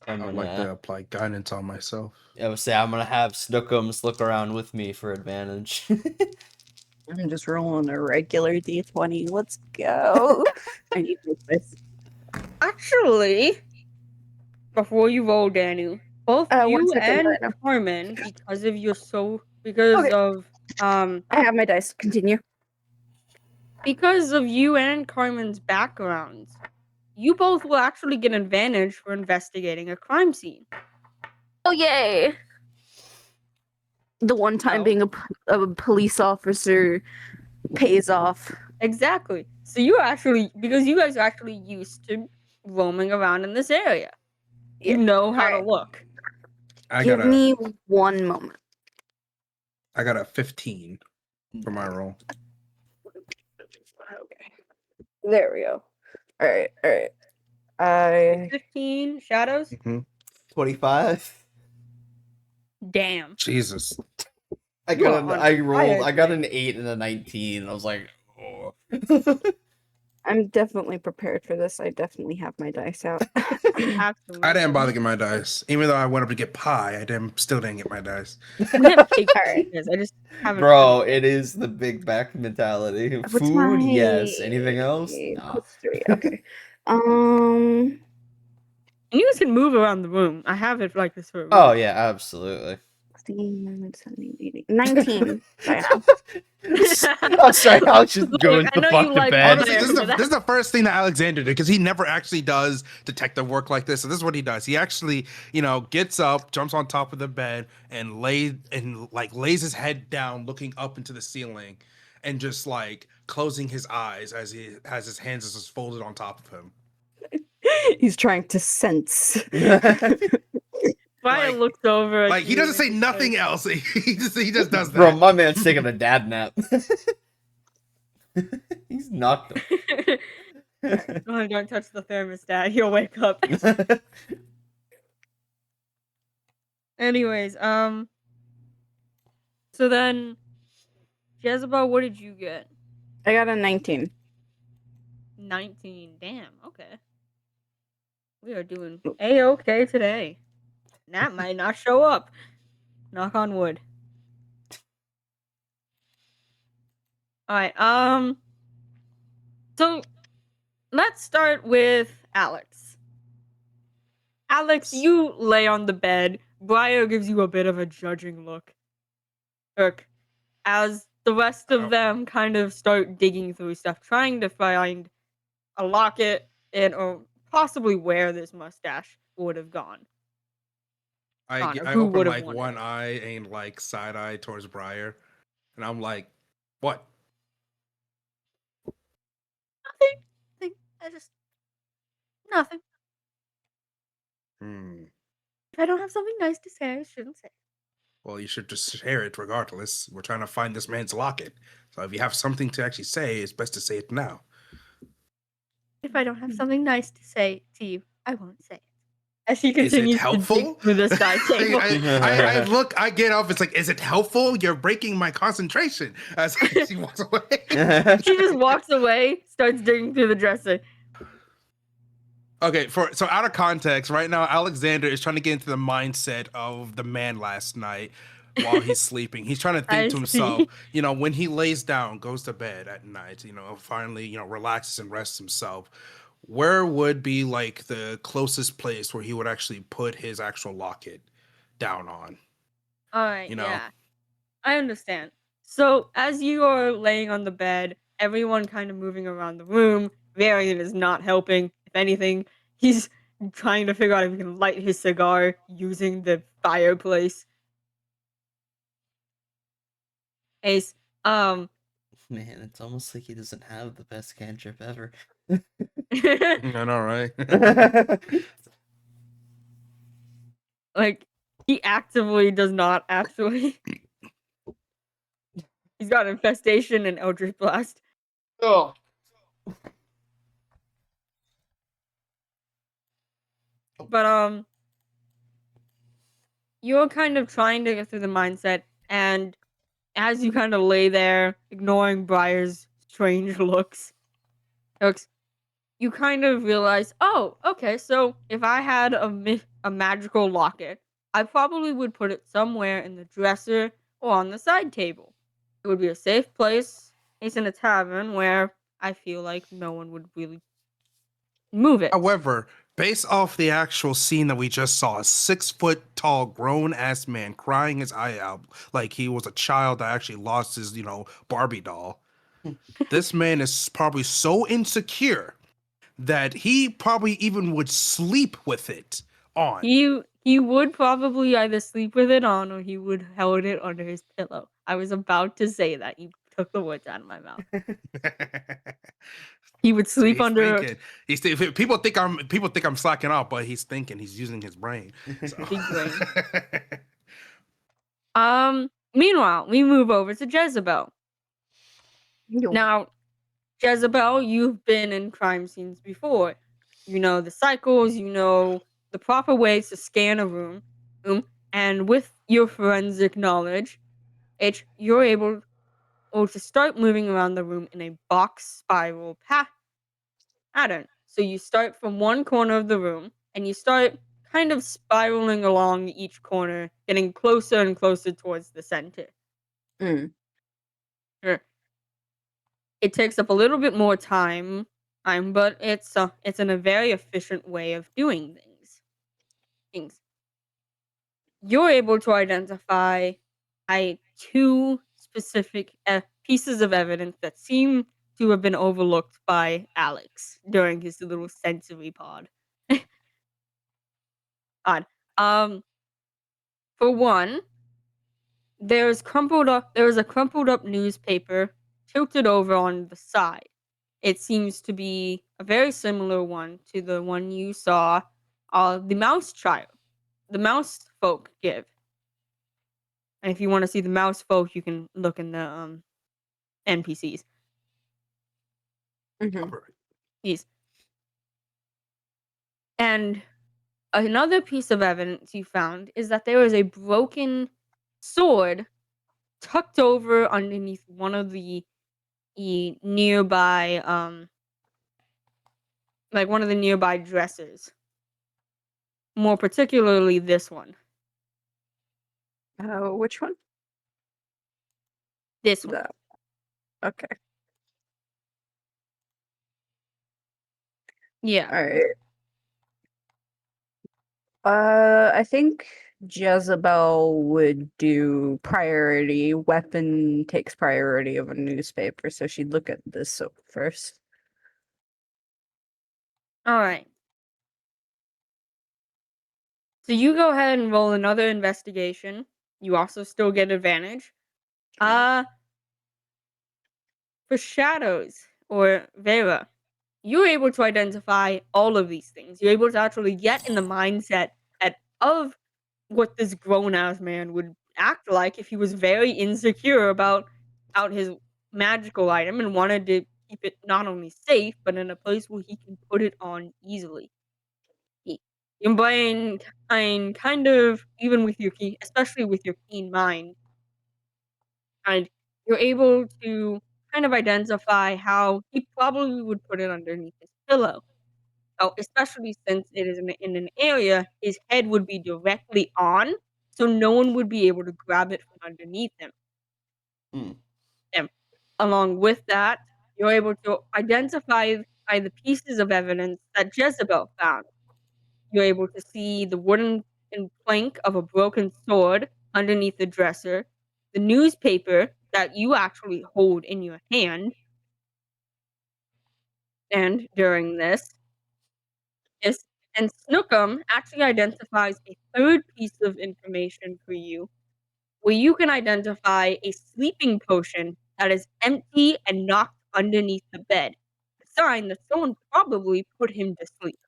[SPEAKER 1] I'm
[SPEAKER 3] I'd
[SPEAKER 1] gonna,
[SPEAKER 3] like to apply guidance on myself.
[SPEAKER 1] I would say I'm gonna have Snookums look around with me for advantage.
[SPEAKER 5] I'm just rolling a regular d20. Let's go. I need this.
[SPEAKER 2] Actually, before you roll, Danu, both
[SPEAKER 5] 1
[SPEAKER 2] you
[SPEAKER 5] second,
[SPEAKER 2] and
[SPEAKER 5] Dino.
[SPEAKER 2] Carmen, because
[SPEAKER 5] Okay.
[SPEAKER 2] of
[SPEAKER 5] I have my dice. Continue.
[SPEAKER 2] because of you and Carmen's backgrounds, you both will actually get advantage for investigating a crime scene.
[SPEAKER 5] Oh, yay! The one time
[SPEAKER 2] Oh.
[SPEAKER 5] being a police officer pays off.
[SPEAKER 2] Exactly. So because you guys are actually used to roaming around in this area. You
[SPEAKER 5] Yeah.
[SPEAKER 2] know how to
[SPEAKER 5] Alright.
[SPEAKER 2] look.
[SPEAKER 5] Give me 1 moment.
[SPEAKER 3] I got a 15 for my roll.
[SPEAKER 5] Okay. There we go. Alright. I
[SPEAKER 2] 15 shadows?
[SPEAKER 1] 25.
[SPEAKER 2] Damn.
[SPEAKER 3] Jesus.
[SPEAKER 1] I
[SPEAKER 2] You
[SPEAKER 1] got
[SPEAKER 2] are on
[SPEAKER 1] I rolled. I
[SPEAKER 2] fire
[SPEAKER 1] got
[SPEAKER 2] today.
[SPEAKER 1] an 8 and a 19. I was like, oh.
[SPEAKER 5] I'm definitely prepared for this. I definitely have my dice out.
[SPEAKER 2] Absolutely.
[SPEAKER 3] I didn't bother getting my dice. Even though I went up to get pie, still didn't get my dice.
[SPEAKER 2] We have cake
[SPEAKER 5] Alright.
[SPEAKER 2] pieces. I just haven't.
[SPEAKER 1] Bro, it is the big back mentality.
[SPEAKER 5] What's
[SPEAKER 1] Food,
[SPEAKER 5] my
[SPEAKER 1] yes. Anything else? No.
[SPEAKER 5] +3? Okay.
[SPEAKER 2] And you guys can move around the room. I have it like this for a reason.
[SPEAKER 1] Oh yeah, absolutely.
[SPEAKER 5] 16, 17, 18, 19 by now.
[SPEAKER 1] I'm sorry, Alex just
[SPEAKER 2] Look,
[SPEAKER 1] goes
[SPEAKER 2] I
[SPEAKER 1] the
[SPEAKER 2] know
[SPEAKER 1] fuck
[SPEAKER 2] you
[SPEAKER 1] to
[SPEAKER 2] like
[SPEAKER 1] bed.
[SPEAKER 3] Honestly,
[SPEAKER 2] Blair for
[SPEAKER 3] this is the first thing that Alexander did because he never actually does detective work like this. So this is what he does. He actually, gets up, jumps on top of the bed, and lays his head down, looking up into the ceiling, and just like closing his eyes as he has his hands just folded on top of him.
[SPEAKER 5] He's trying to sense.
[SPEAKER 2] Briar
[SPEAKER 3] Like-
[SPEAKER 2] looks over at
[SPEAKER 3] Like he
[SPEAKER 2] you
[SPEAKER 3] doesn't
[SPEAKER 2] and
[SPEAKER 3] say
[SPEAKER 2] he's
[SPEAKER 3] nothing
[SPEAKER 2] like,
[SPEAKER 3] else. He just does that.
[SPEAKER 1] Bro, my man's taking a dad nap. He's knocked him.
[SPEAKER 2] Oh, don't touch the thermostat. He'll wake up. Anyways, so then, Jezebel, what did you get?
[SPEAKER 5] I got a 19.
[SPEAKER 2] 19. Damn. Okay. We are doing A-okay today. Nat might not show up. Knock on wood. Alright, so let's start with Alex. Alex, you lay on the bed. Briar gives you a bit of a judging look. As the rest of them kind of start digging through stuff, trying to find a locket or possibly where this mustache would have gone.
[SPEAKER 3] I
[SPEAKER 2] Who
[SPEAKER 3] open
[SPEAKER 2] would've
[SPEAKER 3] like
[SPEAKER 2] won
[SPEAKER 3] one
[SPEAKER 2] it?
[SPEAKER 3] eye and like side eye towards Briar, and I'm like, "What?"
[SPEAKER 2] Nothing. I just nothing.
[SPEAKER 3] Hmm.
[SPEAKER 2] If I don't have something nice to say, I shouldn't say.
[SPEAKER 3] Well, you should just share it regardless. We're trying to find this man's locket. So if you have something to actually say, it's best to say it now.
[SPEAKER 2] If I don't have something nice to say to you, I won't say it. As she
[SPEAKER 3] Is it
[SPEAKER 2] continues to dig
[SPEAKER 3] helpful?
[SPEAKER 2] through the side table.
[SPEAKER 3] I get up. It's like, is it helpful? You're breaking my concentration. As she walks away.
[SPEAKER 2] She just walks away, starts digging through the dresser.
[SPEAKER 3] Okay, so out of context, right now Alexander is trying to get into the mindset of the man last night while he's sleeping. He's trying to think
[SPEAKER 2] I
[SPEAKER 3] to himself,
[SPEAKER 2] see.
[SPEAKER 3] when he lays down, goes to bed at night, finally, relaxes and rests himself. Where would be like the closest place where he would actually put his actual locket down on?
[SPEAKER 2] Alright,
[SPEAKER 3] You know?
[SPEAKER 2] yeah. I understand. So, as you are laying on the bed, everyone kind of moving around the room, Varian is not helping. If anything, he's trying to figure out if he can light his cigar using the fireplace. Ace,
[SPEAKER 1] Man, it's almost like he doesn't have the best cantrip ever.
[SPEAKER 3] I know, right?
[SPEAKER 2] like, he actively does not actually. He's got Infestation and Eldritch Blast.
[SPEAKER 1] Oh.
[SPEAKER 2] But, you're kind of trying to get through the mindset, and as you kind of lay there, ignoring Briar's strange looks, you kind of realize, oh, okay, so if I had a magical locket, I probably would put it somewhere in the dresser or on the side table. It would be a safe place. It's in a tavern where I feel like no one would really move it.
[SPEAKER 3] However, based off the actual scene that we just saw, a 6-foot tall grown ass man crying his eye out like he was a child that actually lost his, Barbie doll. This man is probably so insecure that he probably even would sleep with it on.
[SPEAKER 2] He would probably either sleep with it on or he would held it under his pillow. I was about to say that. You took the words out of my mouth. He would
[SPEAKER 3] So
[SPEAKER 2] sleep
[SPEAKER 3] he's
[SPEAKER 2] under.
[SPEAKER 3] thinking. People think I'm slacking off, but he's thinking. He's using his brain. So.
[SPEAKER 2] Big brain. Meanwhile, we move over to Jezebel. Now, Jezebel, you've been in crime scenes before. You know the cycles, you know the proper ways to scan a room. And with your forensic knowledge, you're able to start moving around the room in a box spiral pattern. So you start from one corner of the room and you start kind of spiraling along each corner, getting closer and closer towards the center. Sure. It takes up a little bit more time, but it's in a very efficient way of doing things. you're able to identify two specific pieces of evidence that seem to have been overlooked by Alex during his little sensory pod. Odd. For one, there was a crumpled up newspaper tilted over on the side. It seems to be a very similar one to the one you saw the mouse folk give. And if you want to see the mouse folk, you can look in the NPCs.
[SPEAKER 5] Mhm.
[SPEAKER 2] Yes. And another piece of evidence you found is that there is a broken sword tucked over underneath one of the nearby one of the nearby dressers. More particularly this one.
[SPEAKER 5] Which one?
[SPEAKER 2] This one.
[SPEAKER 5] The okay.
[SPEAKER 2] Yeah.
[SPEAKER 5] All right. I think Jezebel would do priority. Weapon takes priority of a newspaper, so she'd look at this soap first.
[SPEAKER 2] All right. So you go ahead and roll another investigation. You also still get advantage. For Shadows or Vera, you're able to identify all of these things. You're able to actually get in the mindset of what this grown ass man would act like if he was very insecure about out his magical item and wanted to keep it not only safe but in a place where he can put it on easily. Your brain and kind of even with your key, especially with your keen mind, and you're able to kind of identify how he probably would put it underneath his pillow. Oh, especially since it is in an area his head would be directly on, so no one would be able to grab it from underneath him.
[SPEAKER 1] Hmm.
[SPEAKER 2] And along with that, you're able to identify by the pieces of evidence that Jezebel found. You're able to see the wooden plank of a broken sword underneath the dresser, the newspaper that you actually hold in your hand, and during this, is and Snookum actually identifies a third piece of information for you, where you can identify a sleeping potion that is empty and knocked underneath the bed, a sign that someone probably put him to sleep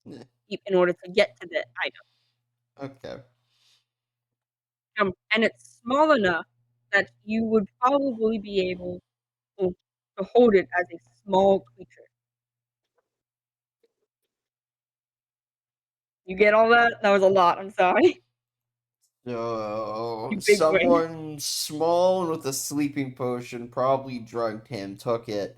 [SPEAKER 1] Yeah.
[SPEAKER 2] in order to get to the item.
[SPEAKER 1] Okay.
[SPEAKER 2] And it's small enough that you would probably be able to hold it as a small creature. You get all that? That was a lot. I'm sorry.
[SPEAKER 1] So
[SPEAKER 2] You big brain.
[SPEAKER 1] someone small with a sleeping potion probably drugged him, took it.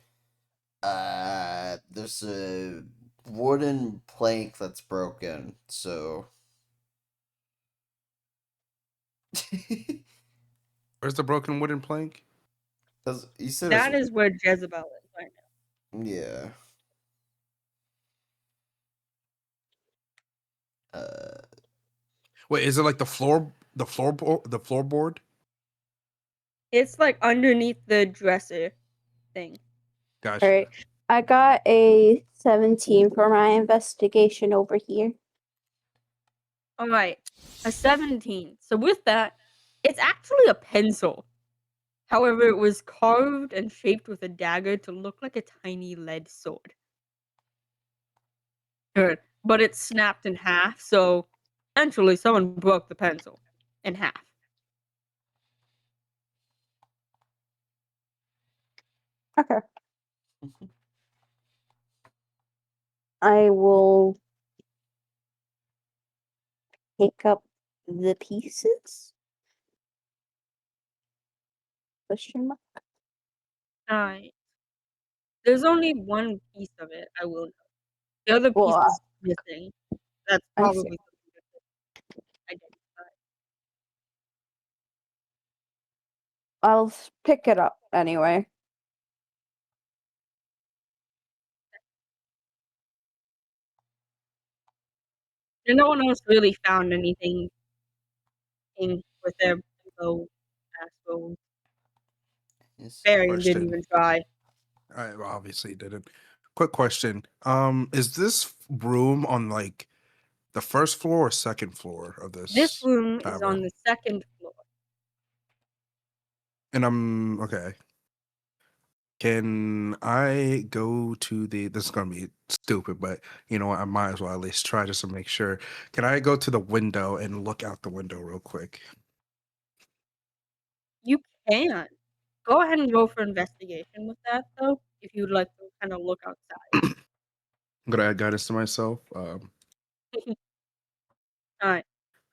[SPEAKER 1] There's a wooden plank that's broken, so
[SPEAKER 3] Where's the broken wooden plank?
[SPEAKER 1] Cause you said it's
[SPEAKER 2] That is where Jezebel is right now.
[SPEAKER 1] yeah. Uh,
[SPEAKER 3] Wait, is it like the floorboard?
[SPEAKER 2] It's like underneath the dresser thing.
[SPEAKER 3] Gotcha.
[SPEAKER 5] All right. I got a 17 for my investigation over here.
[SPEAKER 2] All right, a 17. So with that, it's actually a pencil. However, it was carved and shaped with a dagger to look like a tiny lead sword. Good. But it's snapped in half, so essentially someone broke the pencil in half.
[SPEAKER 5] Okay. I will pick up the pieces. Question mark.
[SPEAKER 2] Alright. There's only one piece of it, I will note. The other piece
[SPEAKER 5] Well,
[SPEAKER 2] is missing. That's
[SPEAKER 5] I see.
[SPEAKER 2] probably something to identify.
[SPEAKER 5] I'll pick it up anyway.
[SPEAKER 2] And no one else really found anything talking with their low assholes.
[SPEAKER 1] Is
[SPEAKER 2] Varian didn't
[SPEAKER 3] Question.
[SPEAKER 2] even try.
[SPEAKER 3] I obviously didn't. Quick question. Is this room on like the first floor or second floor of
[SPEAKER 2] This
[SPEAKER 3] this
[SPEAKER 2] room is on
[SPEAKER 3] tavern?
[SPEAKER 2] the second floor.
[SPEAKER 3] And I'm okay. Can I go to the? This is gonna be stupid, but you know what? I might as well at least try just to make sure. Can I go to the window and look out the window real quick?
[SPEAKER 2] You can. Go ahead and roll for investigation with that, though, if you'd like to kind of look outside.
[SPEAKER 3] I'm gonna add guidance to myself.
[SPEAKER 2] Alright.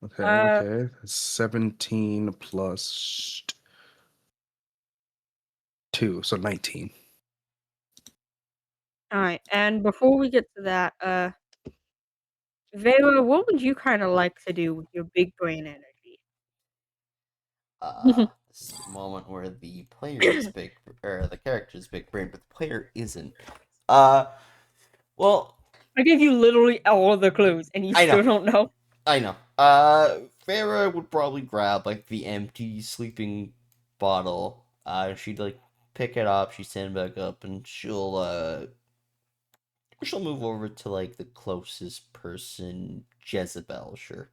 [SPEAKER 3] Okay,
[SPEAKER 2] Uh,
[SPEAKER 3] okay. 17 plus 2, so 19.
[SPEAKER 2] Alright. And before we get to that, Vera, what would you kind of like to do with your big brain energy?
[SPEAKER 1] This is the moment where the player is big, or the character is big brain, but the player isn't. Well,
[SPEAKER 2] I gave you literally all the clues, and you
[SPEAKER 1] I
[SPEAKER 2] still
[SPEAKER 1] know.
[SPEAKER 2] don't know.
[SPEAKER 1] I know. Farah would probably grab like the empty sleeping bottle. She'd like pick it up, she'd stand back up, and she'll move over to like the closest person, Jezebel, sure.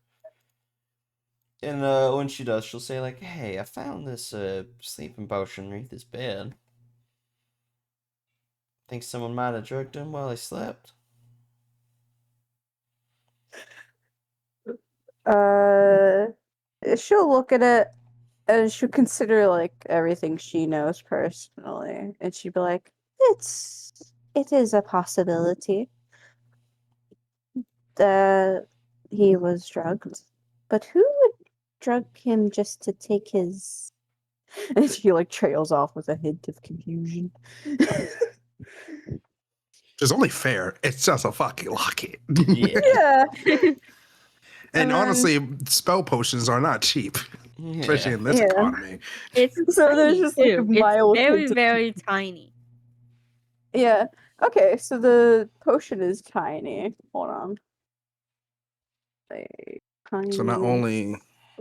[SPEAKER 1] And when she does, she'll say like, "Hey, I found this sleeping potion underneath this bed. Think someone might have drugged him while he slept."
[SPEAKER 5] She'll look at it and she'll consider like everything she knows personally, and she'd be like, it is a possibility that he was drugged, but who would drug him just to take his?" And she like trails off with a hint of confusion.
[SPEAKER 3] It's only fair. It's just a fucking locket.
[SPEAKER 1] Yeah.
[SPEAKER 5] Yeah.
[SPEAKER 3] And honestly, spell potions are not cheap, especially
[SPEAKER 1] Yeah.
[SPEAKER 3] in this
[SPEAKER 5] Yeah.
[SPEAKER 3] economy.
[SPEAKER 2] It's
[SPEAKER 5] So there's
[SPEAKER 2] tiny,
[SPEAKER 5] just like a
[SPEAKER 2] too.
[SPEAKER 5] mild
[SPEAKER 2] It's very,
[SPEAKER 5] hint of
[SPEAKER 2] very tiny.
[SPEAKER 5] Yeah. Okay, so the potion is tiny. Hold on. A tiny
[SPEAKER 3] So not only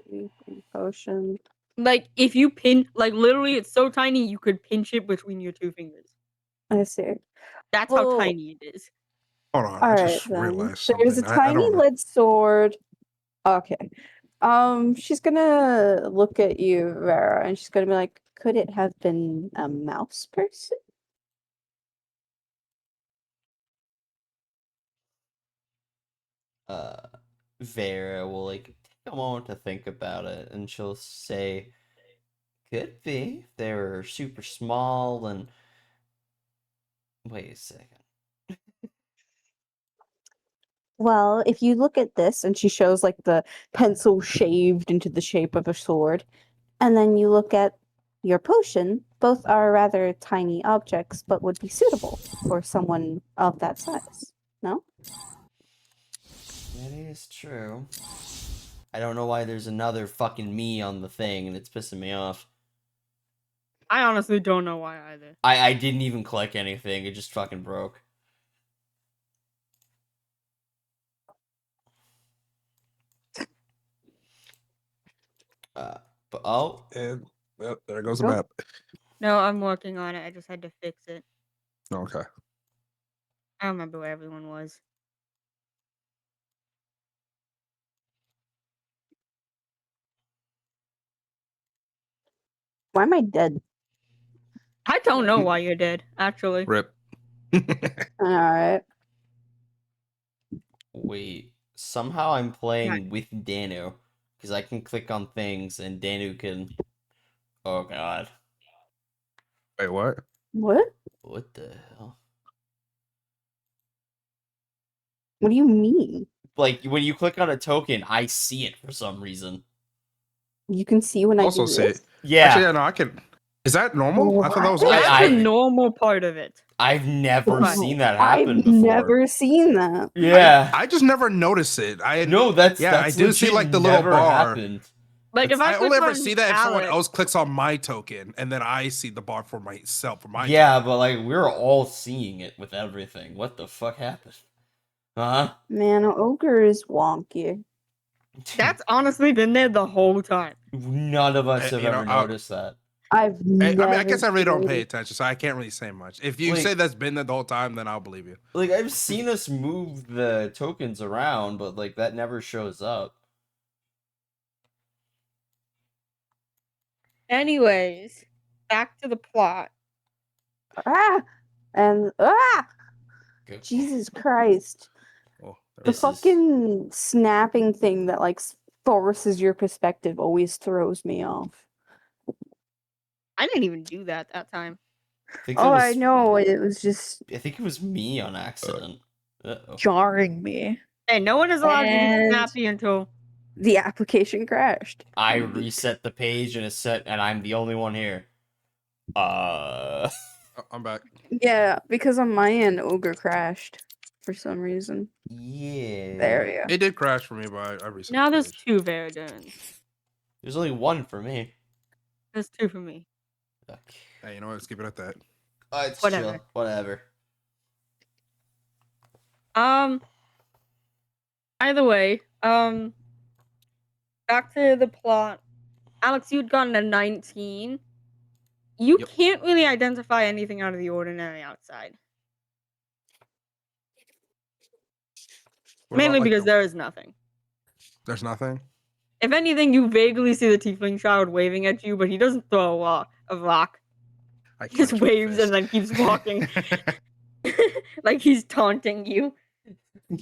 [SPEAKER 5] sleeping potion.
[SPEAKER 2] Like, if you pinch, like, literally, it's so tiny you could pinch it between your two fingers.
[SPEAKER 5] I see.
[SPEAKER 2] That's how
[SPEAKER 5] Well,
[SPEAKER 2] tiny it is.
[SPEAKER 3] hold on, I
[SPEAKER 5] All right
[SPEAKER 3] just
[SPEAKER 5] then.
[SPEAKER 3] realized
[SPEAKER 5] There's a
[SPEAKER 3] something. I
[SPEAKER 5] tiny
[SPEAKER 3] don't know.
[SPEAKER 5] lead sword. Okay. She's gonna look at you, Vera, and she's gonna be like, "Could it have been a mouse person?"
[SPEAKER 1] Vera will like take a moment to think about it, and she'll say, "Could be. If they were super small and wait a second."
[SPEAKER 5] Well, if you look at this, and she shows like the pencil shaved into the shape of a sword, and then you look at your potion, both are rather tiny objects, but would be suitable for someone of that size. No?
[SPEAKER 1] That is true. I don't know why there's another fucking me on the thing, and it's pissing me off.
[SPEAKER 2] I honestly don't know why either.
[SPEAKER 1] I didn't even click anything. It just fucking broke. But oh,
[SPEAKER 3] And well, there goes the
[SPEAKER 5] Go.
[SPEAKER 3] map.
[SPEAKER 2] No, I'm working on it. I just had to fix it.
[SPEAKER 3] Okay.
[SPEAKER 2] I don't remember where everyone was.
[SPEAKER 5] Why am I dead?
[SPEAKER 2] I don't know why you're dead, actually.
[SPEAKER 3] Rip.
[SPEAKER 5] Alright.
[SPEAKER 1] wait. Somehow I'm playing with Danu because I can click on things and Danu can. Oh god.
[SPEAKER 3] Wait, what?
[SPEAKER 5] What?
[SPEAKER 1] What the hell?
[SPEAKER 5] What do you mean?
[SPEAKER 1] Like when you click on a token, I see it for some reason.
[SPEAKER 5] You can see when I
[SPEAKER 3] Also
[SPEAKER 5] do
[SPEAKER 3] see
[SPEAKER 5] this?
[SPEAKER 3] it.
[SPEAKER 1] Yeah.
[SPEAKER 3] Actually, yeah, no, I can. Is that normal? I thought that was
[SPEAKER 5] What?
[SPEAKER 2] That's
[SPEAKER 1] I-
[SPEAKER 2] the normal part of it.
[SPEAKER 1] I've never
[SPEAKER 2] Why?
[SPEAKER 1] seen that happen
[SPEAKER 5] I've
[SPEAKER 1] before.
[SPEAKER 5] never seen that.
[SPEAKER 1] Yeah.
[SPEAKER 3] I just never notice it.
[SPEAKER 1] No, that's
[SPEAKER 3] yeah, I do
[SPEAKER 1] legit
[SPEAKER 3] see like the little
[SPEAKER 1] never
[SPEAKER 3] bar.
[SPEAKER 1] happened.
[SPEAKER 2] Like, if I
[SPEAKER 3] I only
[SPEAKER 2] click
[SPEAKER 3] ever
[SPEAKER 2] on
[SPEAKER 3] see that if someone
[SPEAKER 2] Alex,
[SPEAKER 3] else clicks on my token, and then I see the bar for myself for my
[SPEAKER 1] Yeah,
[SPEAKER 3] token.
[SPEAKER 1] but like we're all seeing it with everything. What the fuck happened? Huh?
[SPEAKER 5] Man, ogre is wonky.
[SPEAKER 2] That's honestly been there the whole time.
[SPEAKER 1] None of us have
[SPEAKER 3] You know,
[SPEAKER 1] ever noticed that.
[SPEAKER 5] I've never
[SPEAKER 3] I mean, I guess I really don't pay
[SPEAKER 5] seen-
[SPEAKER 3] attention, so I can't really say much. If you
[SPEAKER 1] Like-
[SPEAKER 3] say that's been there the whole time, then I'll believe you.
[SPEAKER 1] Like, I've seen us move the tokens around, but, like, that never shows up.
[SPEAKER 2] Anyways, back to the plot.
[SPEAKER 5] Ah! And ah!
[SPEAKER 1] Good.
[SPEAKER 5] Jesus Christ.
[SPEAKER 3] Oh, there
[SPEAKER 5] The
[SPEAKER 1] This is-
[SPEAKER 5] fucking snapping thing that like forces your perspective always throws me off.
[SPEAKER 2] I didn't even do that time.
[SPEAKER 1] I think
[SPEAKER 5] Oh,
[SPEAKER 1] that
[SPEAKER 5] I
[SPEAKER 1] was,
[SPEAKER 5] know. It was just
[SPEAKER 1] I think it was me on accident. Uh-oh.
[SPEAKER 5] jarring me.
[SPEAKER 2] Hey, no one is allowed to be
[SPEAKER 5] And-
[SPEAKER 2] snappy until
[SPEAKER 5] The application crashed.
[SPEAKER 1] I reset the page and and I'm the only one here.
[SPEAKER 3] Oh, I'm back.
[SPEAKER 5] Yeah, because on my end, Ogre crashed for some reason.
[SPEAKER 1] Yeah.
[SPEAKER 5] There we go.
[SPEAKER 3] It did crash for me, but I reset.
[SPEAKER 2] now
[SPEAKER 3] the
[SPEAKER 2] there's
[SPEAKER 3] page.
[SPEAKER 2] 2 Veridurns.
[SPEAKER 1] There's only one for me.
[SPEAKER 2] There's 2 for me.
[SPEAKER 1] Okay.
[SPEAKER 3] Hey, you know what? Let's keep it at that.
[SPEAKER 1] Oh, it's
[SPEAKER 2] Whatever.
[SPEAKER 1] chill. Whatever.
[SPEAKER 2] Either way, back to the plot. Alex, you'd gotten a 19. You
[SPEAKER 3] Yep.
[SPEAKER 2] can't really identify anything out of the ordinary outside.
[SPEAKER 3] What
[SPEAKER 2] Mainly
[SPEAKER 3] about, like,
[SPEAKER 2] because there is nothing.
[SPEAKER 3] there's nothing.
[SPEAKER 2] If anything, you vaguely see the tiefling child waving at you, but he doesn't throw a rock.
[SPEAKER 3] I
[SPEAKER 2] He just
[SPEAKER 3] clench my
[SPEAKER 2] waves
[SPEAKER 3] fist.
[SPEAKER 2] and then keeps walking. Like he's taunting you.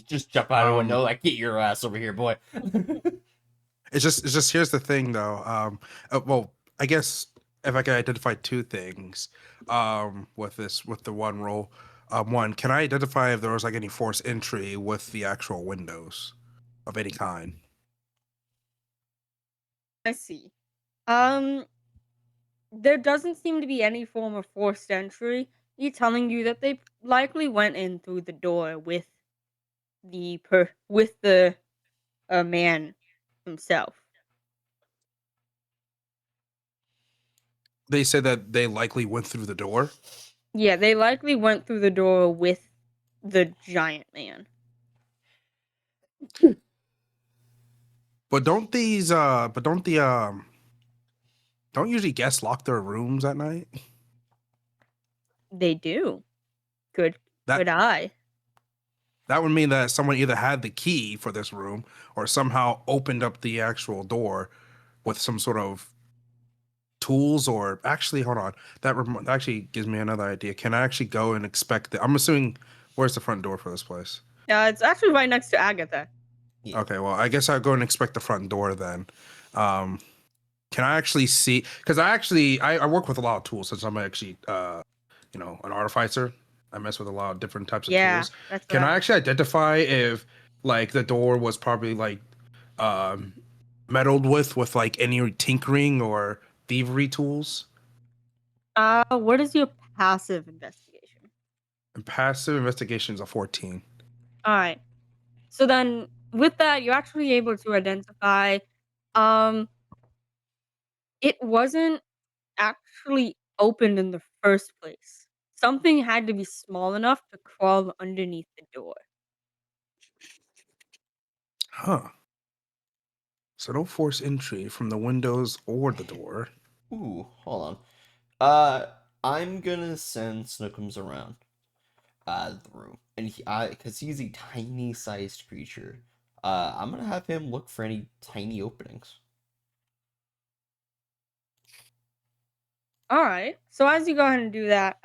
[SPEAKER 1] Just jump out of the
[SPEAKER 3] Um,
[SPEAKER 1] window, like, get your ass over here, boy.
[SPEAKER 3] It's just here's the thing though. Well, I guess if I can identify 2 things, with the one roll, one, can I identify if there was like any forced entry with the actual windows of any kind?
[SPEAKER 2] I see. There doesn't seem to be any form of forced entry. He's telling you that they likely went in through the door with the man himself.
[SPEAKER 3] They said that they likely went through the door.
[SPEAKER 2] Yeah, they likely went through the door with the giant man.
[SPEAKER 3] But don't don't usually guests lock their rooms at night?
[SPEAKER 2] They do. Good
[SPEAKER 3] That
[SPEAKER 2] eye.
[SPEAKER 3] that would mean that someone either had the key for this room or somehow opened up the actual door with some sort of tools. Or actually, hold on, that actually gives me another idea. Can I actually go and inspect I'm assuming, where's the front door for this place?
[SPEAKER 2] It's actually right next to Agatha.
[SPEAKER 1] Yeah.
[SPEAKER 3] Okay, well, I guess I'll go and inspect the front door then. Can I actually see? Because I work with a lot of tools since I'm actually an artificer. I mess with a lot of different types of
[SPEAKER 2] Yeah,
[SPEAKER 3] tools.
[SPEAKER 2] that's
[SPEAKER 3] Can
[SPEAKER 2] right.
[SPEAKER 3] I actually identify if like the door was probably like meddled with like any tinkering or thievery tools?
[SPEAKER 2] What is your passive investigation?
[SPEAKER 3] And passive investigation is a 14.
[SPEAKER 2] All right. So then, with that, you're actually able to identify. It wasn't actually opened in the first place. Something had to be small enough to crawl underneath the door.
[SPEAKER 3] Huh. So no force entry from the windows or the door.
[SPEAKER 1] Ooh, hold on. I'm gonna send Snookums around the room, and because he's a tiny-sized creature, I'm gonna have him look for any tiny openings.
[SPEAKER 2] All right. So as you go ahead and do that,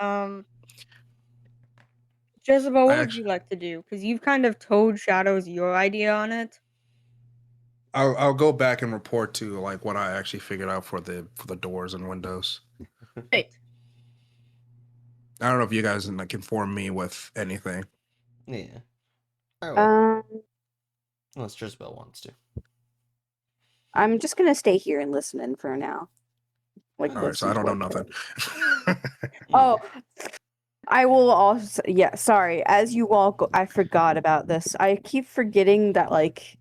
[SPEAKER 2] Jezebel, what would you like to do? Because you've kind of told Shadows your idea on it.
[SPEAKER 3] I'll go back and report to like what I actually figured out for the doors and windows.
[SPEAKER 2] Great.
[SPEAKER 3] I don't know if you guys can like inform me with anything.
[SPEAKER 1] Yeah. All right. Unless Jezebel wants to.
[SPEAKER 5] I'm just gonna stay here and listen in for now. Like,
[SPEAKER 3] All right, so I
[SPEAKER 5] listen
[SPEAKER 3] don't
[SPEAKER 5] to
[SPEAKER 3] know
[SPEAKER 5] what-
[SPEAKER 3] nothing.
[SPEAKER 5] Oh, I will also. Yeah, sorry. As you all go, I forgot about this. I keep forgetting that, like,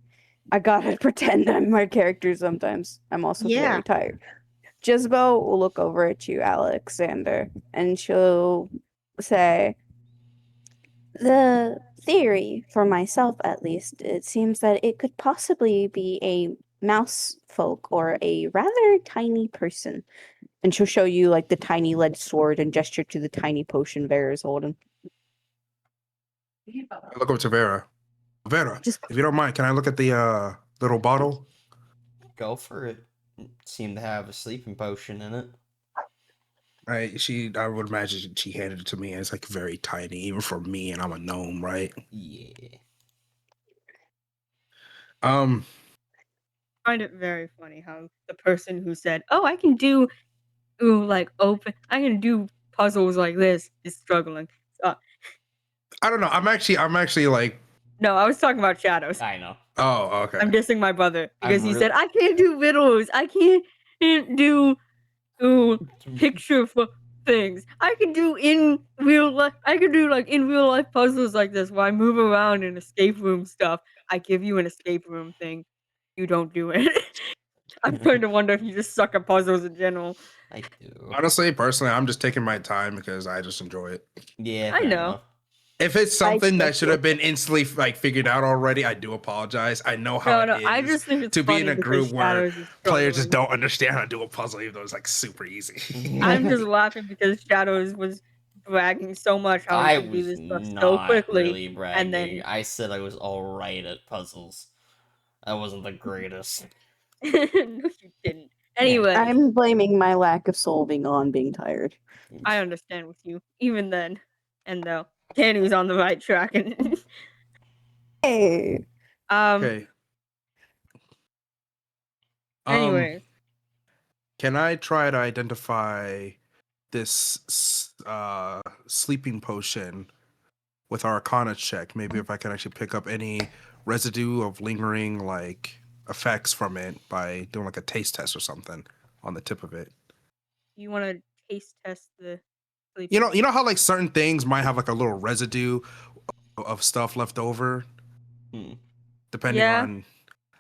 [SPEAKER 5] I gotta pretend I'm my character sometimes. I'm also
[SPEAKER 2] Yeah.
[SPEAKER 5] very tired. Jezebel will look over at you, Alexander, and she'll say, "The theory, for myself at least, it seems that it could possibly be a mouse folk or a rather tiny person. And she'll show you like the tiny lead sword and gesture to the tiny potion Vera's holding.
[SPEAKER 3] I look up to Vera. Vera,
[SPEAKER 5] Just
[SPEAKER 3] if you don't mind, can I look at the little bottle?
[SPEAKER 1] Go for it. Seemed to have a sleeping potion in it.
[SPEAKER 3] I would imagine she handed it to me, and it's like very tiny, even for me, and I'm a gnome, right?
[SPEAKER 1] Yeah.
[SPEAKER 3] Um,
[SPEAKER 2] I find it very funny how the person who said, "Oh, I can do, I can do puzzles like this," is struggling.
[SPEAKER 3] I don't know. I'm actually like,
[SPEAKER 2] No, I was talking about shadows.
[SPEAKER 1] I know.
[SPEAKER 3] oh, okay.
[SPEAKER 2] I'm dissing my brother because he
[SPEAKER 1] really-
[SPEAKER 2] said, "I can't do riddles. I can't do picture for things. I can do in real life. I can do like in real life puzzles like this where I move around in escape room stuff. I give you an escape room thing, you don't do it." I'm starting to wonder if you just suck at puzzles in general.
[SPEAKER 1] I do.
[SPEAKER 3] Honestly, personally, I'm just taking my time because I just enjoy it.
[SPEAKER 1] Yeah,
[SPEAKER 2] I
[SPEAKER 1] fair
[SPEAKER 2] know.
[SPEAKER 1] enough.
[SPEAKER 3] If it's something that
[SPEAKER 5] trust
[SPEAKER 3] should
[SPEAKER 5] you.
[SPEAKER 3] have been instantly like figured out already, I do apologize. I know how
[SPEAKER 2] No,
[SPEAKER 3] it
[SPEAKER 2] I
[SPEAKER 3] is
[SPEAKER 2] just think it's
[SPEAKER 3] to be
[SPEAKER 2] funny
[SPEAKER 3] in a
[SPEAKER 2] because
[SPEAKER 3] group where
[SPEAKER 2] Shadows is
[SPEAKER 3] players just
[SPEAKER 2] struggling.
[SPEAKER 3] don't understand how to do a puzzle, even though it's like super easy.
[SPEAKER 2] I'm just laughing because Shadows was bragging so much how he
[SPEAKER 1] I
[SPEAKER 2] could do
[SPEAKER 1] was
[SPEAKER 2] this stuff so
[SPEAKER 1] not
[SPEAKER 2] quickly,
[SPEAKER 1] really
[SPEAKER 2] and
[SPEAKER 1] bragging.
[SPEAKER 2] then
[SPEAKER 1] I said I was alright at puzzles. I wasn't the greatest.
[SPEAKER 2] no, you didn't. Anyway,
[SPEAKER 5] I'm blaming my lack of solving on being tired.
[SPEAKER 2] I understand with you. Even then, and though Danny was on the right track, and
[SPEAKER 5] Hey,
[SPEAKER 3] Okay.
[SPEAKER 2] anyways,
[SPEAKER 3] Can I try to identify this sleeping potion with our Arcana check? Maybe if I can actually pick up any residue of lingering like effects from it by doing like a taste test or something on the tip of it.
[SPEAKER 2] you want to taste test the sleep.
[SPEAKER 3] You know how like certain things might have like a little residue of stuff left over,
[SPEAKER 1] Hmm.
[SPEAKER 3] depending
[SPEAKER 2] Yeah.
[SPEAKER 3] on.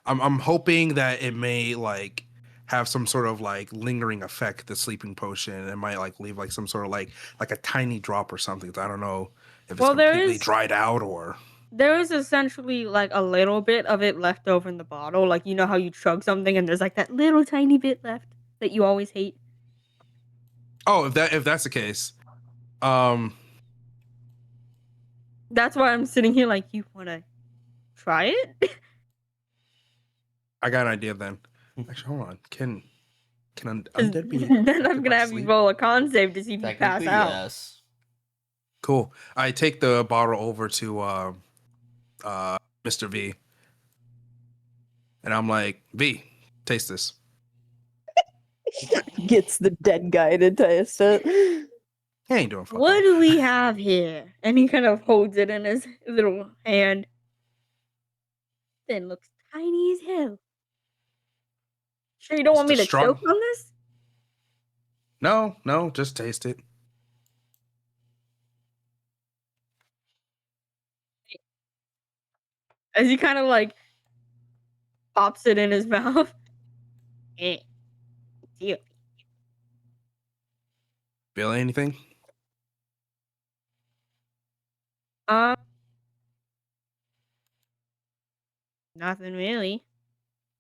[SPEAKER 3] I'm hoping that it may like have some sort of like lingering effect. The sleeping potion, it might like leave like some sort of like a tiny drop or something. I don't know if it's
[SPEAKER 2] Well, there
[SPEAKER 3] completely
[SPEAKER 2] is-
[SPEAKER 3] dried out or.
[SPEAKER 2] There is essentially like a little bit of it left over in the bottle. Like, you know how you chug something and there's like that little tiny bit left that you always hate.
[SPEAKER 3] Oh, if that's the case, um,
[SPEAKER 2] That's why I'm sitting here like, you want to try it?
[SPEAKER 3] I got an idea then. Actually, hold on. Can
[SPEAKER 2] 'Cause
[SPEAKER 3] undead be?
[SPEAKER 2] then I'm
[SPEAKER 3] affected by
[SPEAKER 2] gonna have you
[SPEAKER 3] sleep?
[SPEAKER 2] roll a con save to see if you pass
[SPEAKER 1] Technically,
[SPEAKER 2] out.
[SPEAKER 1] yes.
[SPEAKER 3] Cool. I take the bottle over to Mr. V, and I'm like, V, taste this.
[SPEAKER 5] gets the dead guy to taste it.
[SPEAKER 3] He ain't doing fuck
[SPEAKER 2] What
[SPEAKER 3] all.
[SPEAKER 2] do we have here? And he kind of holds it in his little hand. Then looks tiny as hell. Sure you don't
[SPEAKER 3] It's
[SPEAKER 2] want me
[SPEAKER 3] the
[SPEAKER 2] to
[SPEAKER 3] strong-
[SPEAKER 2] choke on this?
[SPEAKER 3] No, just taste it.
[SPEAKER 2] As he kind of like pops it in his mouth. Eh. Deal.
[SPEAKER 3] Feel anything?
[SPEAKER 2] Nothing really.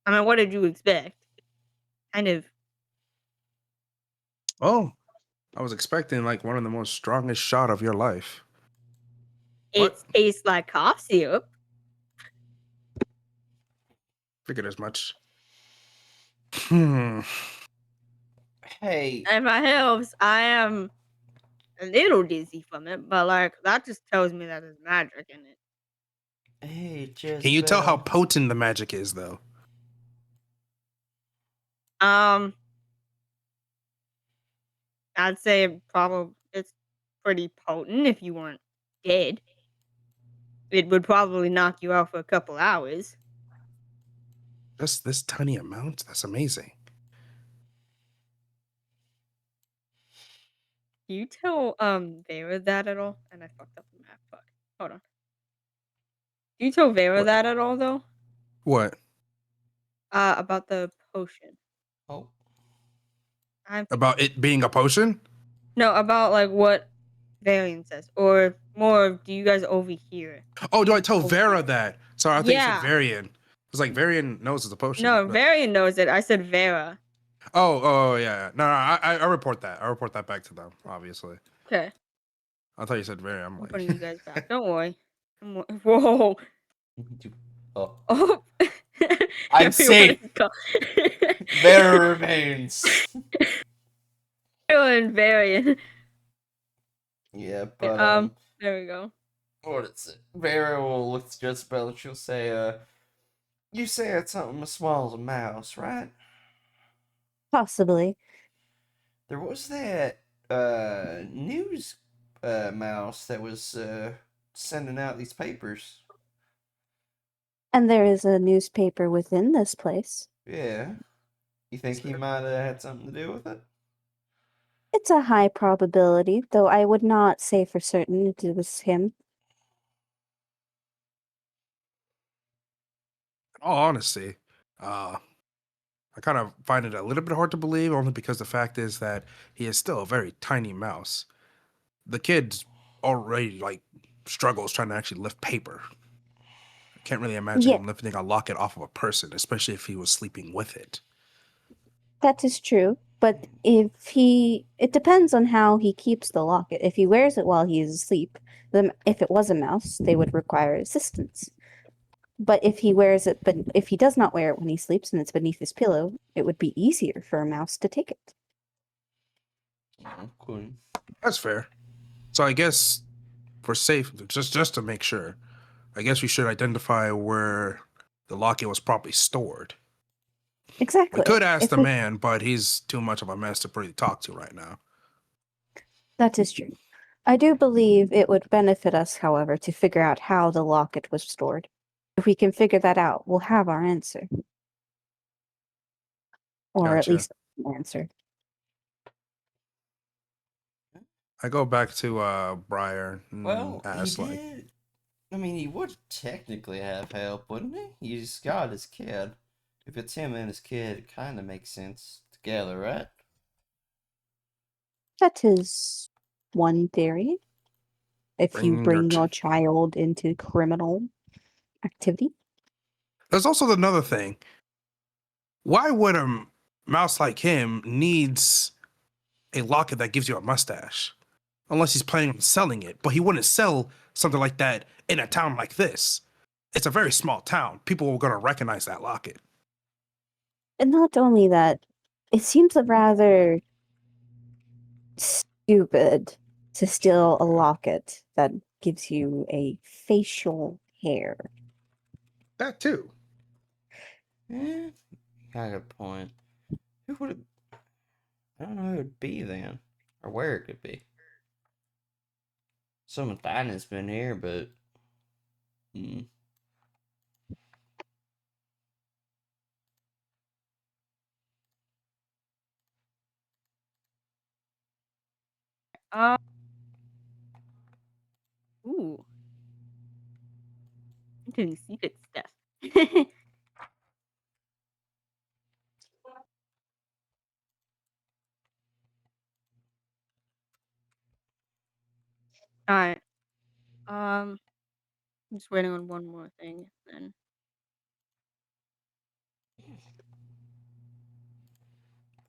[SPEAKER 2] I mean, what did you expect? Kind of.
[SPEAKER 3] Oh, I was expecting like one of the most strongest shot of your life.
[SPEAKER 2] It
[SPEAKER 3] What?
[SPEAKER 2] tastes like cough syrup.
[SPEAKER 3] Figured as much. Hmm.
[SPEAKER 1] Hey,
[SPEAKER 2] If it helps, I am a little dizzy from it, but like that just tells me that there's magic in it.
[SPEAKER 1] hey, Jezebel.
[SPEAKER 3] Can you tell how potent the magic is, though?
[SPEAKER 2] I'd say probably it's pretty potent if you weren't dead. It would probably knock you out for a couple hours.
[SPEAKER 3] Just this tiny amount? That's amazing.
[SPEAKER 2] Do you tell Vera that at all? And I fucked up the map. Fuck. Hold on. Do you tell Vera
[SPEAKER 3] What?
[SPEAKER 2] that at all though?
[SPEAKER 3] What?
[SPEAKER 2] About the potion.
[SPEAKER 1] Oh,
[SPEAKER 2] I'm
[SPEAKER 3] About it being a potion?
[SPEAKER 2] No, about like what Varian says, or more of, do you guys overhear?
[SPEAKER 3] Oh, do I tell Vera
[SPEAKER 2] Overhear.
[SPEAKER 3] that? Sorry, I thought you said
[SPEAKER 2] Yeah.
[SPEAKER 3] Varian. It's like Varian knows it's a potion.
[SPEAKER 2] No,
[SPEAKER 3] but-
[SPEAKER 2] Varian knows it. I said Vera.
[SPEAKER 3] Oh, yeah. No, I report that. I report that back to them, obviously.
[SPEAKER 2] Okay,
[SPEAKER 3] I thought you said Varian. I'm
[SPEAKER 2] I'm
[SPEAKER 3] like,
[SPEAKER 2] putting you guys back. Don't worry. Whoa.
[SPEAKER 1] Oh,
[SPEAKER 2] Oh.
[SPEAKER 1] I'm
[SPEAKER 2] Everyone
[SPEAKER 1] safe.
[SPEAKER 2] is gone.
[SPEAKER 1] there remains.
[SPEAKER 2] Everyone Varian.
[SPEAKER 1] Yeah, but
[SPEAKER 2] There we go.
[SPEAKER 1] what is it? Vera will look to Jezebel and she'll say, you say it's something as small as a mouse, right?
[SPEAKER 5] Possibly.
[SPEAKER 1] There was that news mouse that was sending out these papers.
[SPEAKER 5] And there is a newspaper within this place.
[SPEAKER 1] Yeah. You think he might have had something to do with it?
[SPEAKER 5] It's a high probability, though I would not say for certain it was him.
[SPEAKER 3] in all honesty, I kind of find it a little bit hard to believe, only because the fact is that he is still a very tiny mouse. The kid's already like struggles trying to actually lift paper. I can't really imagine
[SPEAKER 5] Yeah.
[SPEAKER 3] him lifting a locket off of a person, especially if he was sleeping with it.
[SPEAKER 5] That is true, but it depends on how he keeps the locket. If he wears it while he is asleep, then if it was a mouse, they would require assistance. But if he wears it, but if he does not wear it when he sleeps and it's beneath his pillow, it would be easier for a mouse to take it.
[SPEAKER 1] Cool.
[SPEAKER 3] That's fair. So I guess for safe, just to make sure, I guess we should identify where the locket was probably stored.
[SPEAKER 5] Exactly.
[SPEAKER 3] We could ask
[SPEAKER 5] If
[SPEAKER 3] the
[SPEAKER 5] we-
[SPEAKER 3] man, but he's too much of a mess to really talk to right now.
[SPEAKER 5] That is true. I do believe it would benefit us, however, to figure out how the locket was stored. If we can figure that out, we'll have our answer. Or at
[SPEAKER 3] Gotcha.
[SPEAKER 5] least an answer.
[SPEAKER 3] I go back to Briar and
[SPEAKER 1] Well,
[SPEAKER 3] ask
[SPEAKER 1] he
[SPEAKER 3] like,
[SPEAKER 1] did. I mean, he would technically have help, wouldn't he? He's got his kid. If it's him and his kid, it kind of makes sense together, right?
[SPEAKER 5] That is one theory. If you
[SPEAKER 3] Bring your
[SPEAKER 5] bring your child into criminal activity.
[SPEAKER 3] there's also another thing. Why would a mouse like him needs a locket that gives you a mustache? Unless he's planning on selling it. But he wouldn't sell something like that in a town like this. It's a very small town. People are going to recognize that locket.
[SPEAKER 5] And not only that, it seems a rather stupid to steal a locket that gives you a facial hair.
[SPEAKER 3] That too.
[SPEAKER 1] Eh, got a good point. Who would it? I don't know who it'd be then, or where it could be. Some of has been here, but
[SPEAKER 2] Uh, ooh. I'm doing secret stuff. Alright. I'm just waiting on one more thing, then.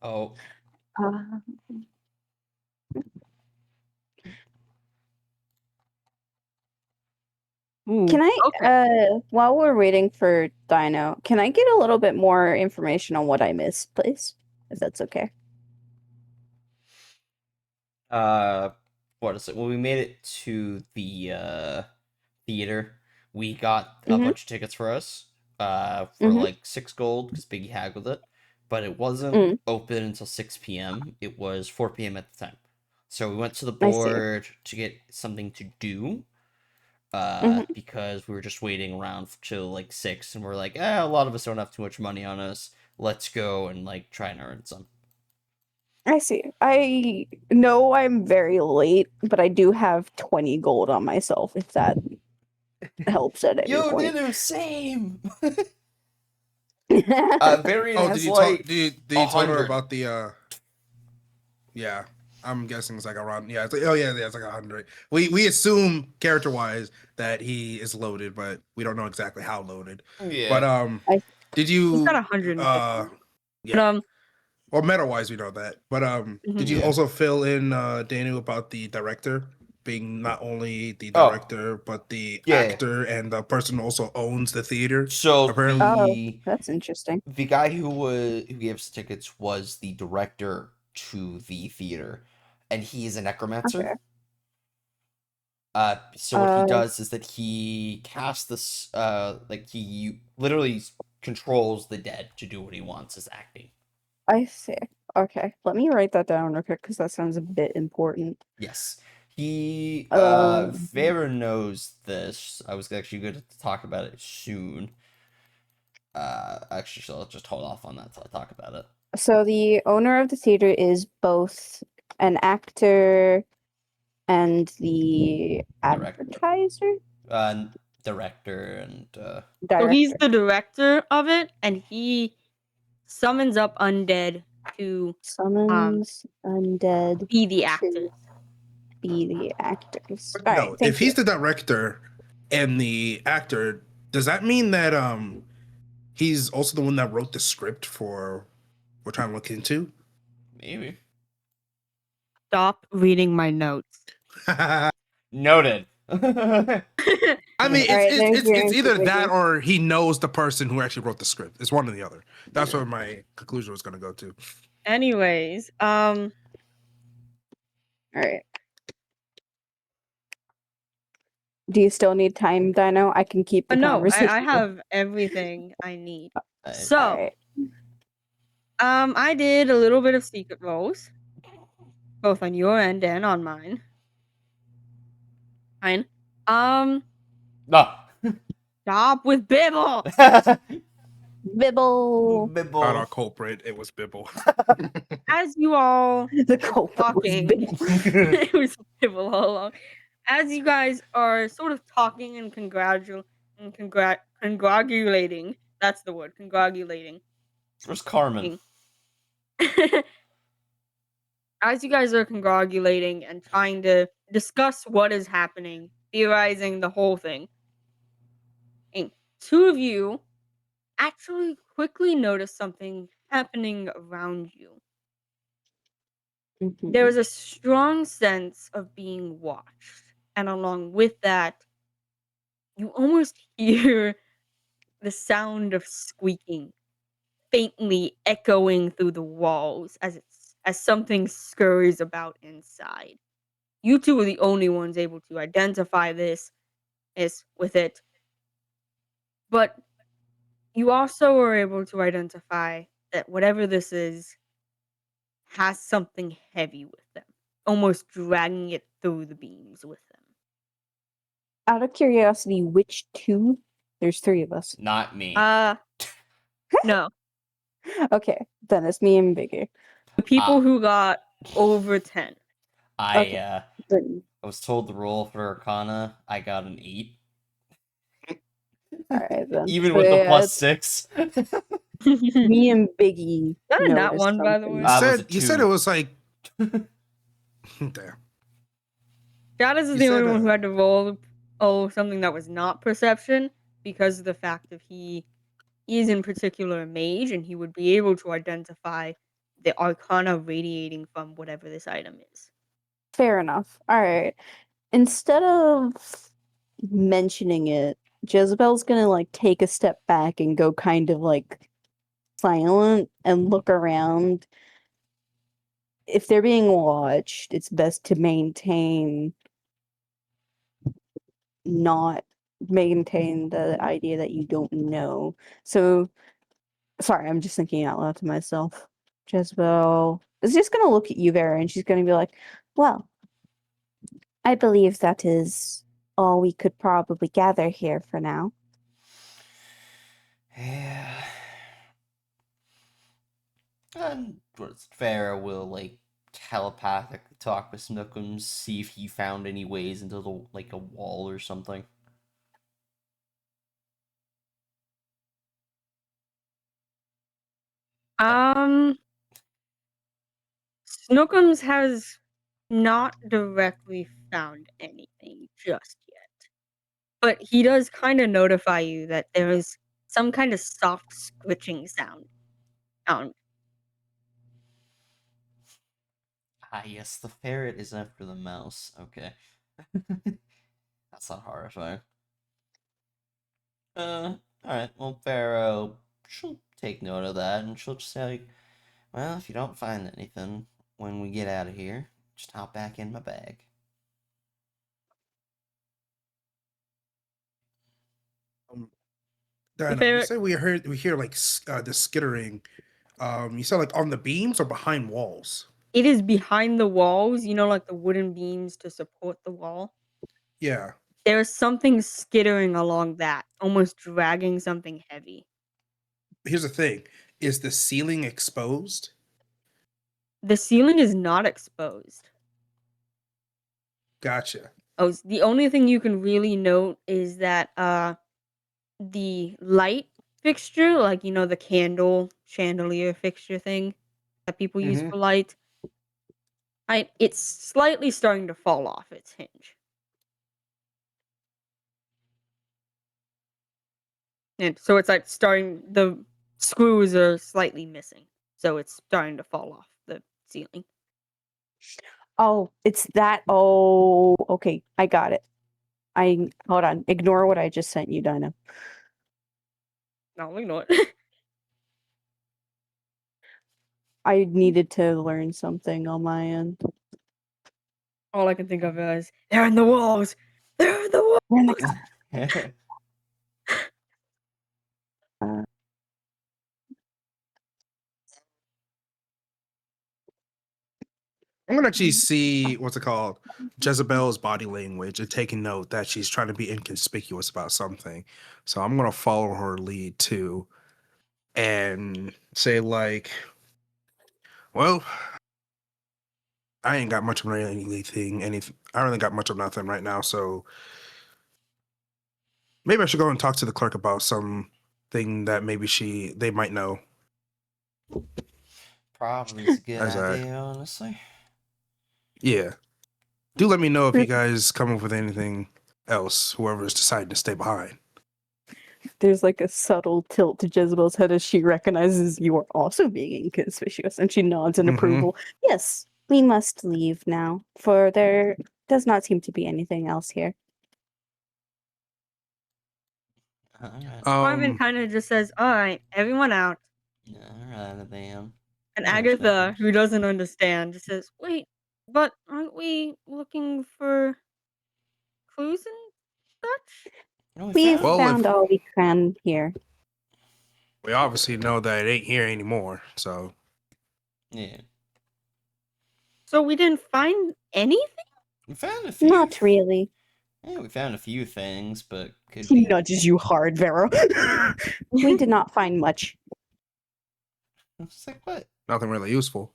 [SPEAKER 1] oh,
[SPEAKER 5] Uh,
[SPEAKER 2] Ooh.
[SPEAKER 5] Can I,
[SPEAKER 2] Okay.
[SPEAKER 5] while we're waiting for Dino, can I get a little bit more information on what I missed, please? If that's okay.
[SPEAKER 1] what is it? When we made it to the theater, we got a
[SPEAKER 5] Mhm.
[SPEAKER 1] bunch of tickets for us, for
[SPEAKER 5] Mhm.
[SPEAKER 1] like 6 gold because Biggie haggled it, but it wasn't
[SPEAKER 5] Mm.
[SPEAKER 1] open until 6 p.m. It was 4 p.m. at the time, so we went to the
[SPEAKER 5] I see.
[SPEAKER 1] board to get something to do.
[SPEAKER 5] Mhm.
[SPEAKER 1] Because we were just waiting around till like 6, and we're like, a lot of us don't have too much money on us. Let's go and like try and earn some.
[SPEAKER 5] I see. I know I'm very late, but I do have 20 gold on myself, if that helps at any
[SPEAKER 1] Yo,
[SPEAKER 5] point.
[SPEAKER 1] Nino, same. Varian
[SPEAKER 3] Oh,
[SPEAKER 1] has
[SPEAKER 3] did you
[SPEAKER 1] like
[SPEAKER 3] did you tell her
[SPEAKER 1] 100.
[SPEAKER 3] about the yeah. I'm guessing it's like around. Yeah, it's like, oh yeah, it's like 100. We assume character wise that he is loaded, but we don't know exactly how loaded.
[SPEAKER 1] Yeah.
[SPEAKER 3] But
[SPEAKER 5] I-
[SPEAKER 3] did
[SPEAKER 2] He's
[SPEAKER 3] you
[SPEAKER 2] got 150.
[SPEAKER 3] yeah.
[SPEAKER 2] But,
[SPEAKER 3] Well, meta wise, we know that. But did you
[SPEAKER 1] Yeah.
[SPEAKER 3] also fill in Daniel about the director being not only the
[SPEAKER 1] Oh.
[SPEAKER 3] director but the
[SPEAKER 1] Yeah.
[SPEAKER 3] actor and the person who also owns the theater?
[SPEAKER 1] So
[SPEAKER 3] Apparently.
[SPEAKER 5] That's interesting.
[SPEAKER 1] the guy who gave us tickets was the director to the theater, and he is a necromancer.
[SPEAKER 5] Okay.
[SPEAKER 1] So what he
[SPEAKER 5] Uh,
[SPEAKER 1] does is that he casts this, like he literally controls the dead to do what he wants as acting.
[SPEAKER 5] I see. Okay, let me write that down real quick because that sounds a bit important.
[SPEAKER 1] Yes. He
[SPEAKER 5] Um,
[SPEAKER 1] Vera knows this. I was actually going to talk about it soon. Actually, so I'll just hold off on that till I talk about it.
[SPEAKER 5] So the owner of the theater is both an actor and the
[SPEAKER 1] Director.
[SPEAKER 5] advertiser?
[SPEAKER 1] Director and
[SPEAKER 2] so
[SPEAKER 5] Director.
[SPEAKER 2] he's the director of it, and he summons up undead to
[SPEAKER 5] Summons undead
[SPEAKER 2] be the
[SPEAKER 5] to
[SPEAKER 2] actors.
[SPEAKER 5] be the actors.
[SPEAKER 3] But
[SPEAKER 5] All
[SPEAKER 3] no,
[SPEAKER 5] right, thank
[SPEAKER 3] if he's
[SPEAKER 5] you.
[SPEAKER 3] the director and the actor, does that mean that he's also the one that wrote the script for we're trying to look into?
[SPEAKER 1] maybe.
[SPEAKER 2] Stop reading my notes.
[SPEAKER 1] Noted.
[SPEAKER 3] I mean,
[SPEAKER 5] All right, there's your
[SPEAKER 3] it's either
[SPEAKER 5] answer,
[SPEAKER 3] that
[SPEAKER 5] Biggie.
[SPEAKER 3] or he knows the person who actually wrote the script. It's one or the other. That's what my conclusion was going to go to.
[SPEAKER 2] Anyways,
[SPEAKER 5] All right. Do you still need time, Dino? I can keep the
[SPEAKER 2] no,
[SPEAKER 5] conversation.
[SPEAKER 2] I have everything I need.
[SPEAKER 1] Alright.
[SPEAKER 2] So,
[SPEAKER 5] All right.
[SPEAKER 2] I did a little bit of secret roles, both on your end and on mine. Fine.
[SPEAKER 1] No.
[SPEAKER 2] Stop with Bibble.
[SPEAKER 5] Bibble.
[SPEAKER 3] Not
[SPEAKER 1] Bibble.
[SPEAKER 3] our culprit. It was Bibble.
[SPEAKER 2] As you all
[SPEAKER 5] The culprit was
[SPEAKER 2] talking,
[SPEAKER 5] Bibble.
[SPEAKER 2] it was Bibble all along. As you guys are sort of talking and congratulating, that's the word, congratulating.
[SPEAKER 1] Where's Carmen?
[SPEAKER 2] As you guys are congratulating and trying to discuss what is happening, theorizing the whole thing, and two of you actually quickly notice something happening around you.
[SPEAKER 5] Mhm.
[SPEAKER 2] There is a strong sense of being watched, and along with that, you almost hear the sound of squeaking faintly echoing through the walls as something scurries about inside. You two are the only ones able to identify this is with it. But you also are able to identify that whatever this is has something heavy with them, almost dragging it through the beams with them.
[SPEAKER 5] Out of curiosity, which two? There's three of us.
[SPEAKER 1] Not me.
[SPEAKER 2] No.
[SPEAKER 5] Okay, then it's me and Biggie.
[SPEAKER 2] The people who got over 10.
[SPEAKER 1] I
[SPEAKER 5] Then,
[SPEAKER 1] I was told the roll for Arcana. I got an 8.
[SPEAKER 5] all right then.
[SPEAKER 1] Even
[SPEAKER 5] So,
[SPEAKER 1] with the
[SPEAKER 5] yeah,
[SPEAKER 1] plus
[SPEAKER 5] it's
[SPEAKER 1] 6.
[SPEAKER 5] me and Biggie
[SPEAKER 2] That a nat
[SPEAKER 5] noticed
[SPEAKER 2] one, by the
[SPEAKER 5] something.
[SPEAKER 2] way?
[SPEAKER 3] You
[SPEAKER 1] was
[SPEAKER 3] said
[SPEAKER 1] a
[SPEAKER 3] you said
[SPEAKER 1] 2.
[SPEAKER 3] it was like damn.
[SPEAKER 2] Gaddis is
[SPEAKER 3] You
[SPEAKER 2] the
[SPEAKER 3] said,
[SPEAKER 2] only one who had to roll something that was not perception because of the fact that he is in particular a mage and he would be able to identify the arcana radiating from whatever this item is.
[SPEAKER 5] Fair enough. All right. Instead of mentioning it, Jezebel's gonna like take a step back and go kind of like silent and look around. If they're being watched, it's best to not maintain the idea that you don't know. So, sorry, I'm just thinking out loud to myself. Jezebel is just gonna look at you, Vera, and she's gonna be like, well, I believe that is all we could probably gather here for now.
[SPEAKER 1] Yeah. And Farah will like telepathically talk with Snookums, see if he found any ways into the like a wall or something.
[SPEAKER 2] Snookums has not directly found anything just yet. But he does kind of notify you that there is some kind of soft squitching sound.
[SPEAKER 1] Ah, yes, the ferret is after the mouse. Okay. That's not horrifying. Alright, well, Pharaoh, she'll take note of that, and she'll just say, well, if you don't find anything when we get out of here, just hop back in my bag.
[SPEAKER 3] Dino, you
[SPEAKER 2] ferret-
[SPEAKER 3] said we hear like the skittering. You said like on the beams or behind walls?
[SPEAKER 2] It is behind the walls, like the wooden beams to support the wall.
[SPEAKER 3] Yeah.
[SPEAKER 2] There's something skittering along that, almost dragging something heavy.
[SPEAKER 3] Here's the thing: is the ceiling exposed?
[SPEAKER 2] The ceiling is not exposed.
[SPEAKER 3] Gotcha.
[SPEAKER 2] Oh, the only thing you can really note is that the light fixture, like the candle chandelier fixture thing that people use for light, it's slightly starting to fall off its hinge. And so it's like the screws are slightly missing. So it's starting to fall off the ceiling.
[SPEAKER 5] Oh, it's that. Oh, okay. I got it. Hold on. Ignore what I just sent you, Dinah.
[SPEAKER 2] No, ignore it.
[SPEAKER 5] I needed to learn something on my end.
[SPEAKER 2] All I can think of is, they're in the walls! They're in the walls!
[SPEAKER 5] We're in the
[SPEAKER 3] I'm gonna actually see what's it called, Jezebel's body language, and taking note that she's trying to be inconspicuous about something. So I'm gonna follow her lead too, and say like, well, I ain't got much of anything. I don't really got much of nothing right now. So maybe I should go and talk to the clerk about something that maybe they might know.
[SPEAKER 1] Probably is a good
[SPEAKER 3] As I-
[SPEAKER 1] idea, honestly.
[SPEAKER 3] Yeah. Do let me know if you guys come up with anything else, whoever's deciding to stay behind.
[SPEAKER 5] There's like a subtle tilt to Jezebel's head as she recognizes you are also being inconspicuous, and she nods in
[SPEAKER 3] Mhm.
[SPEAKER 5] approval. Yes, we must leave now, for there does not seem to be anything else here.
[SPEAKER 1] Alright.
[SPEAKER 2] Carmen kind of just says, alright, everyone out.
[SPEAKER 1] Alright, then.
[SPEAKER 2] And
[SPEAKER 1] Thanks,
[SPEAKER 2] Agatha,
[SPEAKER 1] Becky.
[SPEAKER 2] who doesn't understand, just says, wait, but aren't we looking for clues and such?
[SPEAKER 1] No,
[SPEAKER 5] We've
[SPEAKER 3] Well,
[SPEAKER 5] found
[SPEAKER 3] if-
[SPEAKER 5] all we can here.
[SPEAKER 3] We obviously know that it ain't here anymore, so
[SPEAKER 1] Yeah.
[SPEAKER 2] So we didn't find anything?
[SPEAKER 1] We found a few.
[SPEAKER 5] Not really.
[SPEAKER 1] Yeah, we found a few things, but could
[SPEAKER 5] He
[SPEAKER 1] be.
[SPEAKER 5] nudges you hard, Vero. We did not find much.
[SPEAKER 1] It's like, what?
[SPEAKER 3] nothing really useful.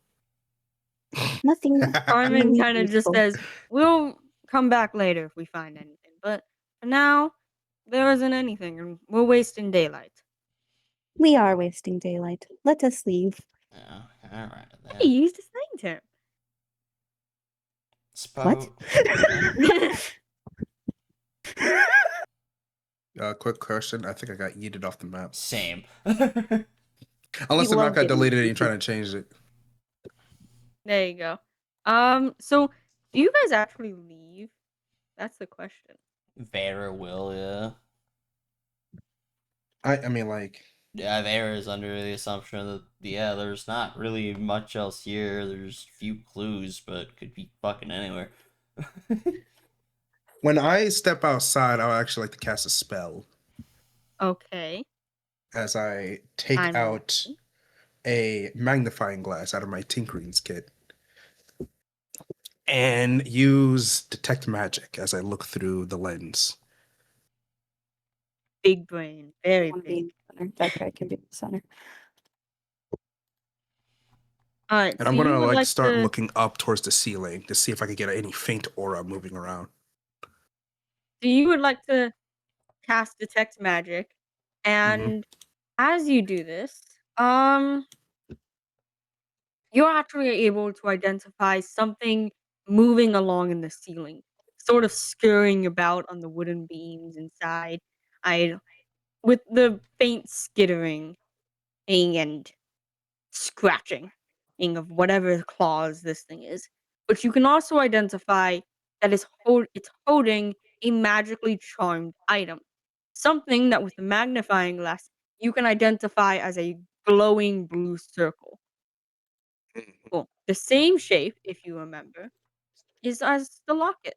[SPEAKER 5] Nothing.
[SPEAKER 2] Carmen
[SPEAKER 5] really
[SPEAKER 2] kind of just
[SPEAKER 5] useful.
[SPEAKER 2] says, we'll come back later if we find anything. But for now, there isn't anything, and we're wasting daylight.
[SPEAKER 5] We are wasting daylight. Let us leave.
[SPEAKER 1] Oh, alright,
[SPEAKER 2] He
[SPEAKER 1] then.
[SPEAKER 2] used a slang term.
[SPEAKER 1] What?
[SPEAKER 3] Quick question. I think I got yeeted off the map.
[SPEAKER 1] Same.
[SPEAKER 3] Unless the map
[SPEAKER 5] love
[SPEAKER 3] got
[SPEAKER 5] getting
[SPEAKER 3] deleted and you're
[SPEAKER 5] yeeted.
[SPEAKER 3] trying to change it.
[SPEAKER 2] There you go. So do you guys actually leave? That's the question.
[SPEAKER 1] Vera will, yeah.
[SPEAKER 3] I mean, like,
[SPEAKER 1] Yeah, Vera is under the assumption that, yeah, there's not really much else here. There's few clues, but could be fucking anywhere.
[SPEAKER 3] when I step outside, I would actually like to cast a spell
[SPEAKER 2] Okay.
[SPEAKER 3] as I take
[SPEAKER 2] I'm
[SPEAKER 3] out a magnifying glass out of my tinkerings kit and use detect magic as I look through the lens.
[SPEAKER 2] big brain. Very
[SPEAKER 5] Wanna be
[SPEAKER 2] big.
[SPEAKER 5] in the center. That guy can be in the center.
[SPEAKER 2] Alright,
[SPEAKER 3] And
[SPEAKER 2] so
[SPEAKER 3] I'm
[SPEAKER 2] you
[SPEAKER 3] gonna
[SPEAKER 2] would
[SPEAKER 3] like
[SPEAKER 2] like
[SPEAKER 3] start
[SPEAKER 2] to
[SPEAKER 3] looking up towards the ceiling to see if I could get any faint aura moving around.
[SPEAKER 2] cast detect magic,
[SPEAKER 3] Mm-hmm.
[SPEAKER 2] and as you do this, you're actually able to identify something moving along in the ceiling, sort of scurrying about on the wooden beams inside, I with the faint skittering and scratching of whatever claws this thing is. But you can also identify that it's holding a magically charmed item. Something that with the magnifying glass you can identify as a glowing blue circle. Well, the same shape, if you remember, is as the locket.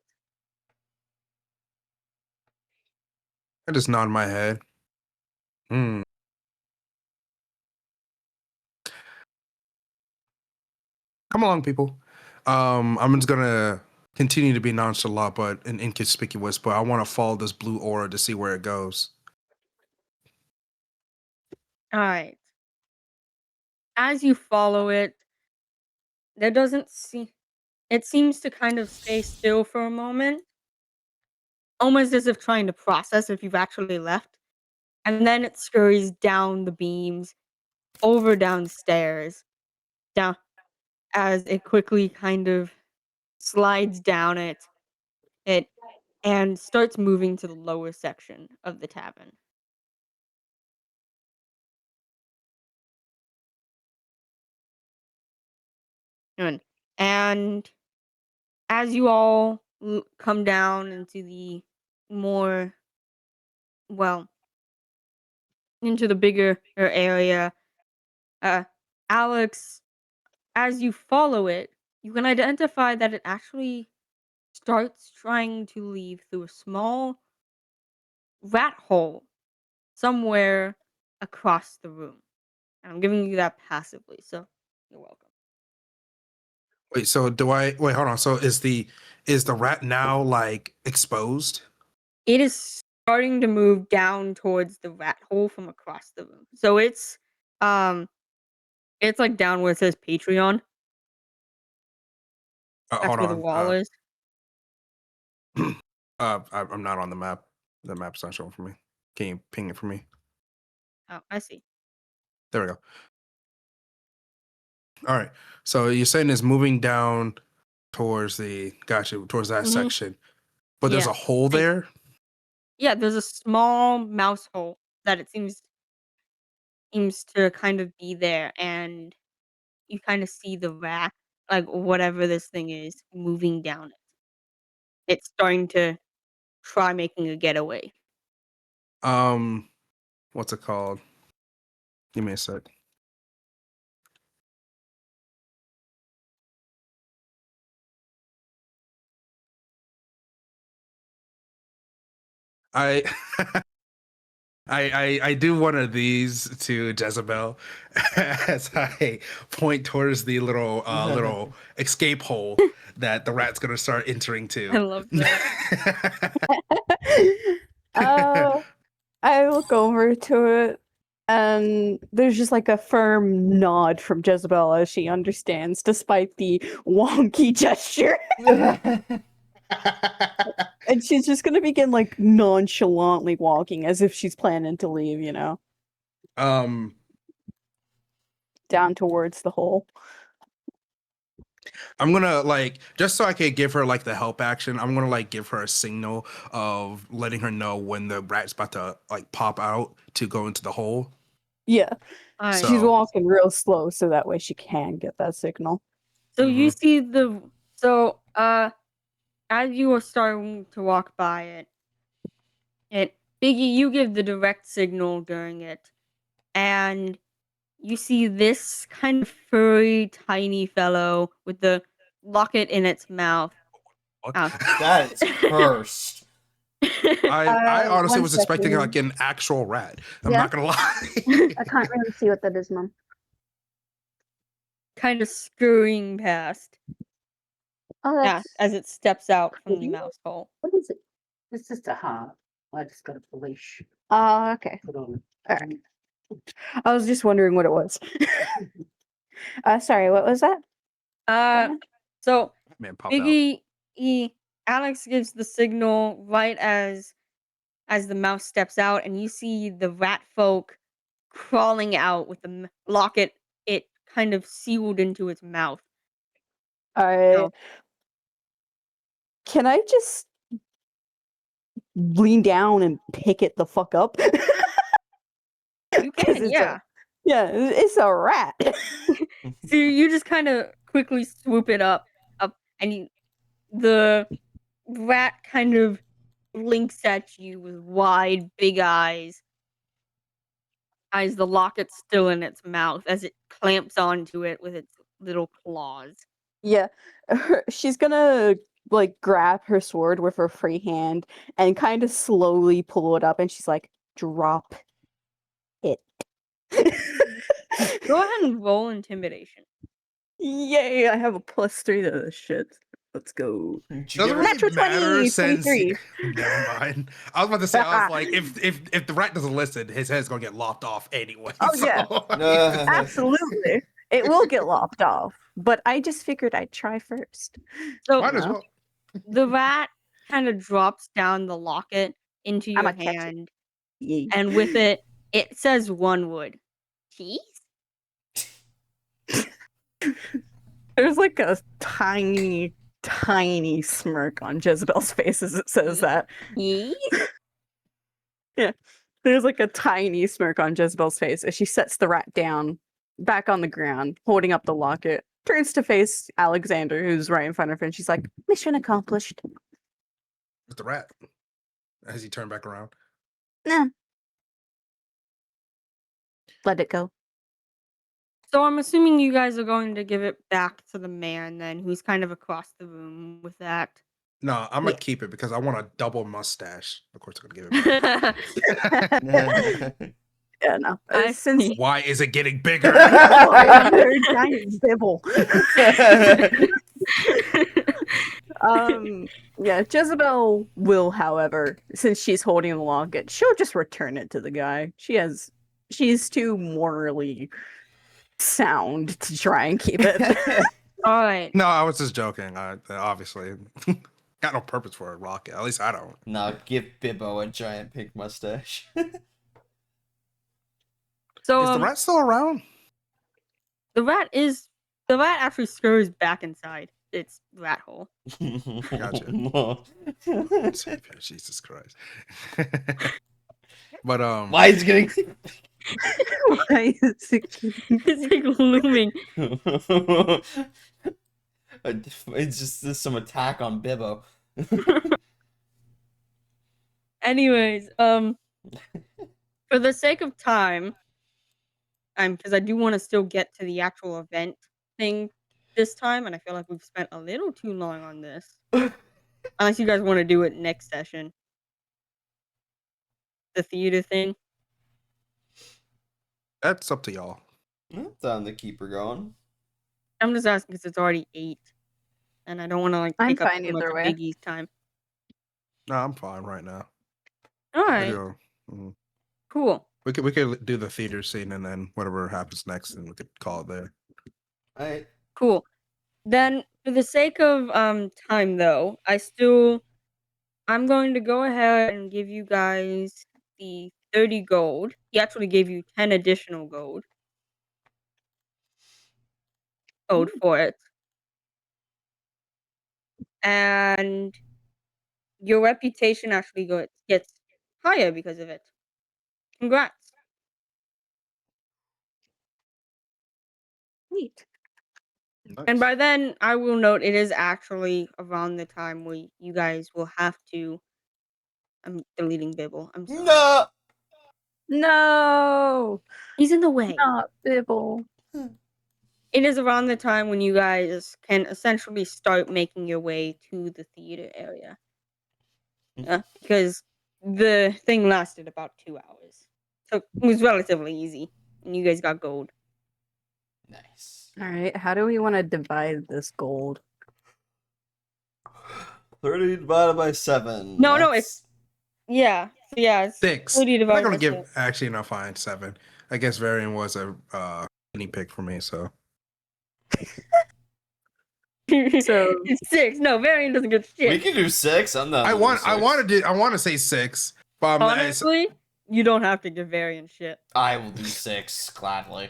[SPEAKER 3] I just nod my head. Hmm. Come along, people. I'm just gonna continue to be nonchalant but and inconspicuous, but I want to follow this blue aura to see where it goes.
[SPEAKER 2] Alright. As you follow it, there doesn't seem it seems to kind of stay still for a moment, almost as if trying to process if you've actually left. And then it scurries down the beams, over downstairs, down as it quickly kind of slides down it and starts moving to the lower section of the tavern. And, and as you all come down into the more, well, into the bigger area, uh, Alex, as you follow it, you can identify that it actually starts trying to leave through a small rat hole somewhere across the room. And I'm giving you that passively, so you're welcome.
[SPEAKER 3] Wait, so do I wait, hold on. So is the rat now like exposed?
[SPEAKER 2] It is starting to move down towards the rat hole from across the room. So um it's like down where it says Patreon. That's
[SPEAKER 3] Hold
[SPEAKER 2] where the
[SPEAKER 3] on.
[SPEAKER 2] wall is.
[SPEAKER 3] I'm not on the map. The map's not showing for me. Can you ping it for me?
[SPEAKER 2] Oh, I see.
[SPEAKER 3] There we go. All right. So you're saying it's moving down towards towards that
[SPEAKER 2] Mhm.
[SPEAKER 3] section. But there's
[SPEAKER 2] Yeah.
[SPEAKER 3] a hole
[SPEAKER 2] And
[SPEAKER 3] there?
[SPEAKER 2] yeah, there's a small mouse hole that it seems to kind of be there, and you kind of see the rat, like whatever this thing is, moving down it. It's starting to try making a getaway.
[SPEAKER 3] What's it called? Give me a sec. I I do one of these to Jezebel as I point towards the little escape hole that the rat's gonna start entering
[SPEAKER 2] I
[SPEAKER 3] to.
[SPEAKER 2] love that.
[SPEAKER 5] I look over to it, and there's just like a firm nod from Jezebel as she understands, despite the wonky gesture. And she's just gonna begin like nonchalantly walking as if she's planning to leave,
[SPEAKER 3] um
[SPEAKER 5] down towards the hole.
[SPEAKER 3] I'm gonna like just so I can give her like the help action, I'm gonna like give her a signal of letting her know when the rat's about to like pop out to go into the hole.
[SPEAKER 5] Yeah,
[SPEAKER 2] Alright.
[SPEAKER 5] she's
[SPEAKER 3] So
[SPEAKER 5] walking real slow so that way she can get that signal.
[SPEAKER 2] So you
[SPEAKER 3] Mhm.
[SPEAKER 2] see as you are starting to walk by it Biggie, you give the direct signal during it, and you see this kind of furry, tiny fellow with the locket in its mouth.
[SPEAKER 3] What?
[SPEAKER 1] That is cursed.
[SPEAKER 3] I honestly
[SPEAKER 5] One
[SPEAKER 3] was expecting like
[SPEAKER 5] second.
[SPEAKER 3] an actual rat. I'm
[SPEAKER 5] Yeah?
[SPEAKER 3] not gonna lie.
[SPEAKER 5] I can't really see what that is, Mom.
[SPEAKER 2] kind of scurrying past
[SPEAKER 5] Oh, that's
[SPEAKER 2] as it steps out from the
[SPEAKER 5] pretty.
[SPEAKER 2] mouse hole.
[SPEAKER 5] What is it?
[SPEAKER 6] It's just a heart. I just got a leash
[SPEAKER 5] Oh, okay.
[SPEAKER 6] put on it.
[SPEAKER 5] Alright. I was just wondering what it was. Sorry, what was that?
[SPEAKER 2] So
[SPEAKER 3] Man popped out.
[SPEAKER 2] Biggie, Alex gives the signal right as the mouse steps out, and you see the rat folk crawling out with the locket, it kind of sealed into its mouth.
[SPEAKER 5] I
[SPEAKER 2] So
[SPEAKER 5] can I just lean down and pick it the fuck up?
[SPEAKER 2] You
[SPEAKER 5] 'Cause
[SPEAKER 2] can,
[SPEAKER 5] it's
[SPEAKER 2] yeah.
[SPEAKER 5] it's a rat.
[SPEAKER 2] So you just kind of quickly swoop it up, and the rat kind of blinks at you with wide, big eyes. The locket's still in its mouth as it clamps onto it with its little claws.
[SPEAKER 5] Yeah, she's gonna like grab her sword with her free hand and kind of slowly pull it up, and she's like, "Drop it."
[SPEAKER 2] Go ahead and roll intimidation.
[SPEAKER 5] Yay! I have a +3 to this shit. Let's go.
[SPEAKER 1] Did you
[SPEAKER 3] Doesn't
[SPEAKER 1] give her-
[SPEAKER 3] really
[SPEAKER 5] Natural
[SPEAKER 3] matter
[SPEAKER 5] 20,
[SPEAKER 3] since
[SPEAKER 5] 23.
[SPEAKER 3] never mind. I was about to say, I was like, if the rat doesn't listen, his head's gonna get lopped off anyway.
[SPEAKER 5] Oh, yeah. Absolutely, it will get lopped off. But I just figured I'd try first.
[SPEAKER 2] So
[SPEAKER 3] Might as
[SPEAKER 5] No.
[SPEAKER 3] well.
[SPEAKER 2] the rat kind of drops down the locket into your
[SPEAKER 5] I'ma catch it.
[SPEAKER 2] hand,
[SPEAKER 5] Yay.
[SPEAKER 2] and with it, it says one word: keys.
[SPEAKER 5] There's like a tiny, tiny smirk on Jezebel's face as it says that.
[SPEAKER 2] Keys.
[SPEAKER 5] There's like a tiny smirk on Jezebel's face as she sets the rat down back on the ground, holding up the locket, turns to face Alexander, who's right in front of her, and she's like, "Mission accomplished."
[SPEAKER 3] With the rat. As he turned back around.
[SPEAKER 5] Nah. Let it go.
[SPEAKER 2] So I'm assuming you guys are going to give it back to the man then, who's kind of across the room with that.
[SPEAKER 3] No, I'm gonna
[SPEAKER 5] Yeah.
[SPEAKER 3] keep it because I want a double mustache. Of course, I'm gonna give it back.
[SPEAKER 5] Yeah, no.
[SPEAKER 2] I
[SPEAKER 5] Since
[SPEAKER 2] see.
[SPEAKER 3] Why is it getting bigger?
[SPEAKER 5] very giant bibble. Yeah, Jezebel will, however, since she's holding the locket, she'll just return it to the guy. She's too morally sound to try and keep it.
[SPEAKER 2] All right.
[SPEAKER 3] No, I was just joking. I obviously got no purpose for a rocket. At least I don't.
[SPEAKER 1] Now give Bibbo a giant pink mustache.
[SPEAKER 2] So
[SPEAKER 3] Is the rat still around?
[SPEAKER 2] the rat actually scurries back inside its rat hole.
[SPEAKER 3] Gotcha. Jesus Christ. But
[SPEAKER 1] Why is it getting?
[SPEAKER 5] Why is it
[SPEAKER 2] It's like looming.
[SPEAKER 1] It's just there's some attack on Bibbo.
[SPEAKER 2] Anyways, for the sake of time, because I do want to still get to the actual event thing this time, and I feel like we've spent a little too long on this. Unless you guys want to do it next session. The theater thing.
[SPEAKER 3] that's up to y'all.
[SPEAKER 1] Time to keep her going.
[SPEAKER 2] I'm just asking because it's already 8. And I don't want to like
[SPEAKER 5] I'm
[SPEAKER 2] take up
[SPEAKER 5] fine
[SPEAKER 2] too much
[SPEAKER 5] either
[SPEAKER 2] of
[SPEAKER 5] way.
[SPEAKER 2] Biggie's time.
[SPEAKER 3] No, I'm fine right now.
[SPEAKER 2] Alright,
[SPEAKER 3] Mhm.
[SPEAKER 2] cool.
[SPEAKER 3] We could do the theater scene and then whatever happens next, and we could call it there.
[SPEAKER 1] Alright.
[SPEAKER 2] Cool. Then for the sake of time though, I'm going to go ahead and give you guys the 30 gold. He actually gave you 10 additional gold for it. And your reputation actually gets higher because of it. Congrats.
[SPEAKER 5] Neat.
[SPEAKER 2] And
[SPEAKER 3] Nice.
[SPEAKER 2] by then, I will note it is actually around the time where you guys will have to. I'm deleting Bibble. I'm sorry.
[SPEAKER 1] No.
[SPEAKER 5] No,
[SPEAKER 2] He's in the way.
[SPEAKER 5] not Bibble.
[SPEAKER 2] It is around the time when you guys can essentially start making your way to the theater area. Because the thing lasted about 2 hours. So it was relatively easy. And you guys got gold.
[SPEAKER 1] Nice.
[SPEAKER 5] All right, how do we want to divide this gold?
[SPEAKER 1] 30 divided by 7.
[SPEAKER 2] No,
[SPEAKER 1] That's-
[SPEAKER 2] Yeah. So yeah, it's
[SPEAKER 3] 6.
[SPEAKER 2] 30
[SPEAKER 3] I'm not
[SPEAKER 2] divided
[SPEAKER 3] gonna
[SPEAKER 2] by
[SPEAKER 3] give.
[SPEAKER 2] 6.
[SPEAKER 3] Actually, no, fine. 7. I guess Varian was a guinea pig for me. So
[SPEAKER 5] So
[SPEAKER 2] It's 6. No, Varian doesn't get shit.
[SPEAKER 1] We can do 6. I'm not.
[SPEAKER 3] I want to say 6, but
[SPEAKER 2] Honestly, you don't have to give Varian shit.
[SPEAKER 1] I will do 6 gladly.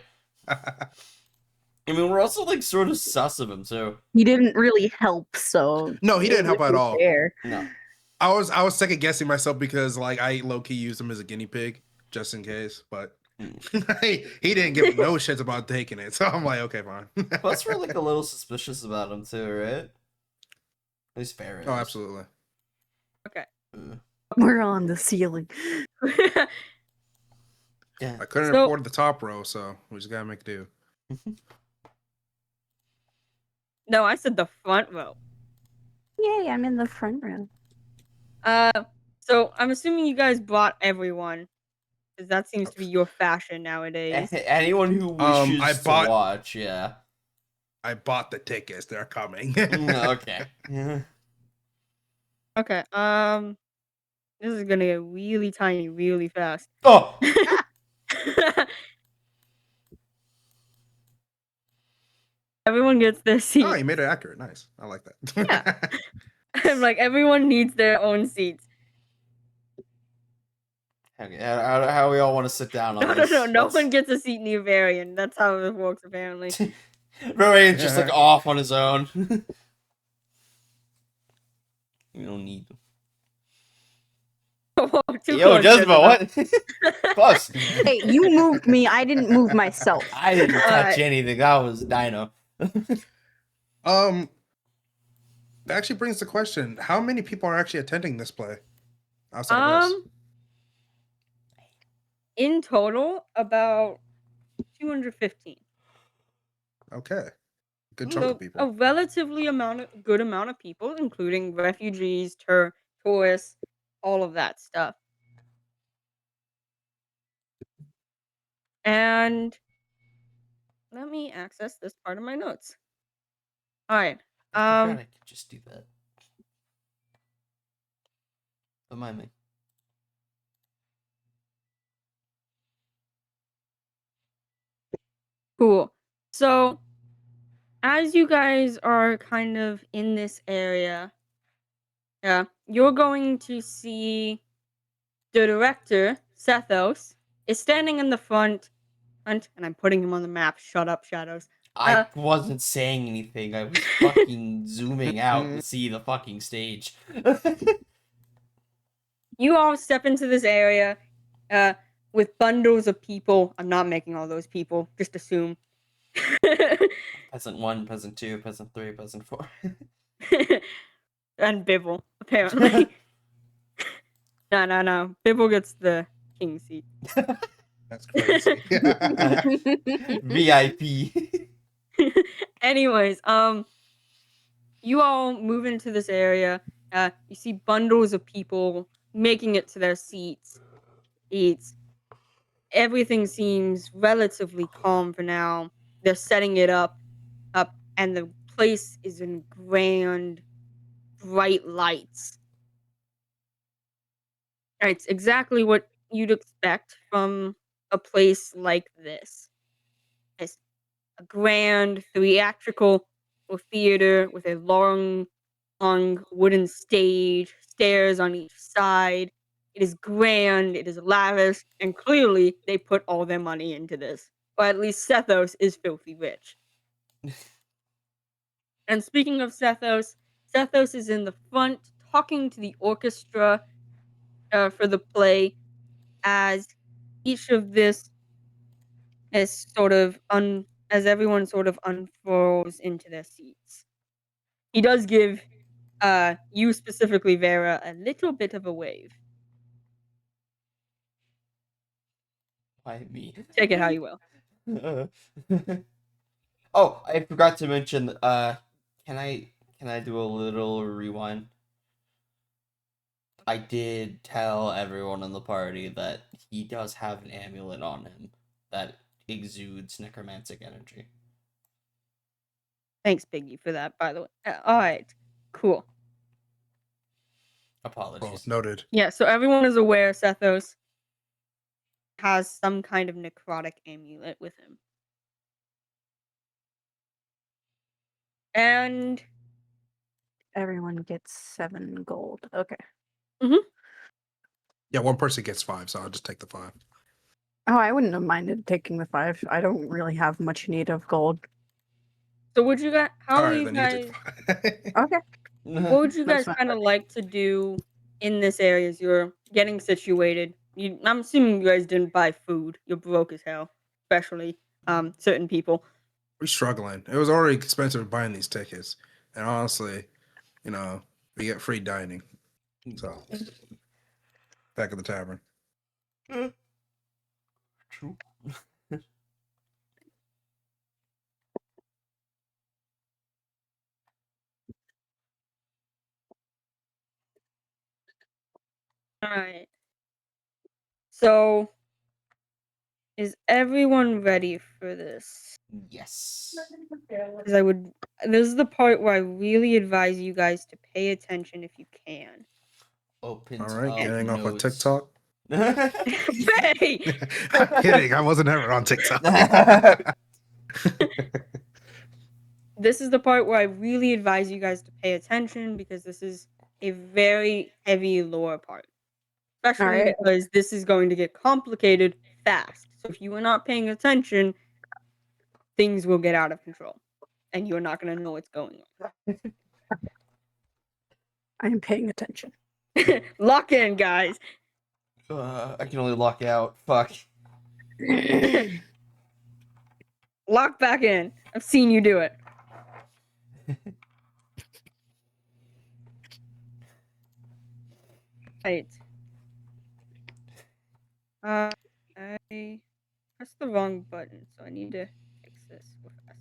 [SPEAKER 1] I mean, we're also like sort of sus of him too.
[SPEAKER 5] He didn't really help, so
[SPEAKER 3] No, he didn't help at all.
[SPEAKER 5] Fair.
[SPEAKER 1] No.
[SPEAKER 3] I was second guessing myself because like I low key used him as a guinea pig just in case, but he didn't give no shits about taking it. So I'm like, okay, fine.
[SPEAKER 1] Plus, we're like a little suspicious about him too, right? At least Farrah.
[SPEAKER 3] Oh, absolutely.
[SPEAKER 2] Okay.
[SPEAKER 5] We're on the ceiling.
[SPEAKER 1] Yeah.
[SPEAKER 3] I couldn't
[SPEAKER 2] So-
[SPEAKER 3] afford the top row, so we just gotta make do.
[SPEAKER 2] No, I said the front row.
[SPEAKER 5] Yay, I'm in the front row.
[SPEAKER 2] So I'm assuming you guys brought everyone, because that seems to be your fashion nowadays.
[SPEAKER 1] Anyone who wishes
[SPEAKER 3] I
[SPEAKER 1] to
[SPEAKER 3] bought-
[SPEAKER 1] watch, yeah.
[SPEAKER 3] I bought the tickets. They're coming.
[SPEAKER 1] Okay. Yeah.
[SPEAKER 2] Okay. This is gonna get really tiny, really fast.
[SPEAKER 1] Oh.
[SPEAKER 2] Everyone gets their seat.
[SPEAKER 3] Oh, you made it accurate. Nice. I like that.
[SPEAKER 2] Yeah. I'm like, everyone needs their own seats.
[SPEAKER 1] Okay. How we all want to sit down on
[SPEAKER 2] No,
[SPEAKER 1] this?
[SPEAKER 2] no one gets a seat near Varian. That's how it works, apparently.
[SPEAKER 1] Rorian's just like off on his own. You don't need them.
[SPEAKER 2] Whoa, too
[SPEAKER 1] Yo,
[SPEAKER 2] close,
[SPEAKER 1] Jezebel, what? Close.
[SPEAKER 5] Hey, you moved me. I didn't move myself.
[SPEAKER 1] I didn't touch
[SPEAKER 2] Alright.
[SPEAKER 1] anything. That was Dino.
[SPEAKER 3] That actually brings the question: how many people are actually attending this play outside of us?
[SPEAKER 2] In total, about 215.
[SPEAKER 3] Okay, good chunk
[SPEAKER 2] So
[SPEAKER 3] of people.
[SPEAKER 2] a relatively good amount of people, including refugees, tourists, all of that stuff. And let me access this part of my notes. All right.
[SPEAKER 1] I forgot I could just do that. Don't mind me.
[SPEAKER 2] Cool. So, as you guys are kind of in this area, yeah, you're going to see the director, Sethos, is standing in the front, and I'm putting him on the map. Shut up, Shadows.
[SPEAKER 1] I wasn't saying anything. I was fucking zooming out to see the fucking stage.
[SPEAKER 2] You all step into this area with bundles of people. I'm not making all those people. Just assume.
[SPEAKER 1] Peasant 1, Peasant 2, Peasant 3, Peasant 4.
[SPEAKER 2] And Bibble, apparently. No. Bibble gets the king seat.
[SPEAKER 3] That's crazy.
[SPEAKER 1] VIP.
[SPEAKER 2] Anyways, you all move into this area. You see bundles of people making it to their seats. Everything seems relatively calm for now. They're setting it up, and the place is in grand, bright lights. It's exactly what you'd expect from a place like this. It's a grand theatrical theater with a long wooden stage, stairs on each side. It is grand, it is lavish, and clearly they put all their money into this. Or at least Sethos is filthy rich. And speaking of Sethos, Sethos is in the front talking to the orchestra for the play as each of this is sort of as everyone sort of unfurls into their seats. He does give you specifically, Vera, a little bit of a wave.
[SPEAKER 1] Why me?
[SPEAKER 2] Take it how you will.
[SPEAKER 1] Oh, I forgot to mention, can I do a little rewind? I did tell everyone in the party that he does have an amulet on him that exudes necromantic energy.
[SPEAKER 2] Thanks, Biggie, for that, by the way. Alright, cool.
[SPEAKER 1] Apologies.
[SPEAKER 3] Noted.
[SPEAKER 2] Yeah, so everyone is aware Sethos has some kind of necrotic amulet with him. And
[SPEAKER 5] Everyone gets 7 gold. Okay.
[SPEAKER 3] Yeah, one person gets 5, so I'll just take the 5.
[SPEAKER 5] Oh, I wouldn't have minded taking the 5. I don't really have much need of gold.
[SPEAKER 2] So would you guys? How
[SPEAKER 3] All
[SPEAKER 2] are
[SPEAKER 3] right,
[SPEAKER 2] you
[SPEAKER 3] then you did
[SPEAKER 2] guys?
[SPEAKER 3] fine.
[SPEAKER 5] Okay.
[SPEAKER 2] What would you
[SPEAKER 5] That's
[SPEAKER 2] guys
[SPEAKER 5] fine.
[SPEAKER 2] kind of like to do in this area as you're getting situated? I'm assuming you guys didn't buy food. You're broke as hell, especially certain people.
[SPEAKER 3] We're struggling. It was already expensive buying these tickets, and honestly, you know, we get free dining. So back at the tavern.
[SPEAKER 1] True.
[SPEAKER 2] All right. So, is everyone ready for this?
[SPEAKER 1] Yes.
[SPEAKER 2] Because I would. This is the part where I really advise you guys to pay attention if you can.
[SPEAKER 1] Open
[SPEAKER 3] All right,
[SPEAKER 1] up
[SPEAKER 3] getting off of
[SPEAKER 1] notes.
[SPEAKER 3] TikTok.
[SPEAKER 2] Hey!
[SPEAKER 3] I'm kidding. I wasn't ever on TikTok.
[SPEAKER 2] This is the part where I really advise you guys to pay attention because this is a very heavy lore part. Especially
[SPEAKER 5] Alright.
[SPEAKER 2] because this is going to get complicated fast. So if you are not paying attention, things will get out of control. And you're not going to know what's going
[SPEAKER 5] I am paying attention.
[SPEAKER 2] on. Lock in, guys.
[SPEAKER 1] I can only lock out. Fuck.
[SPEAKER 2] Lock back in. I've seen you do it. Right. I pressed the wrong button, so I need to fix this real fast.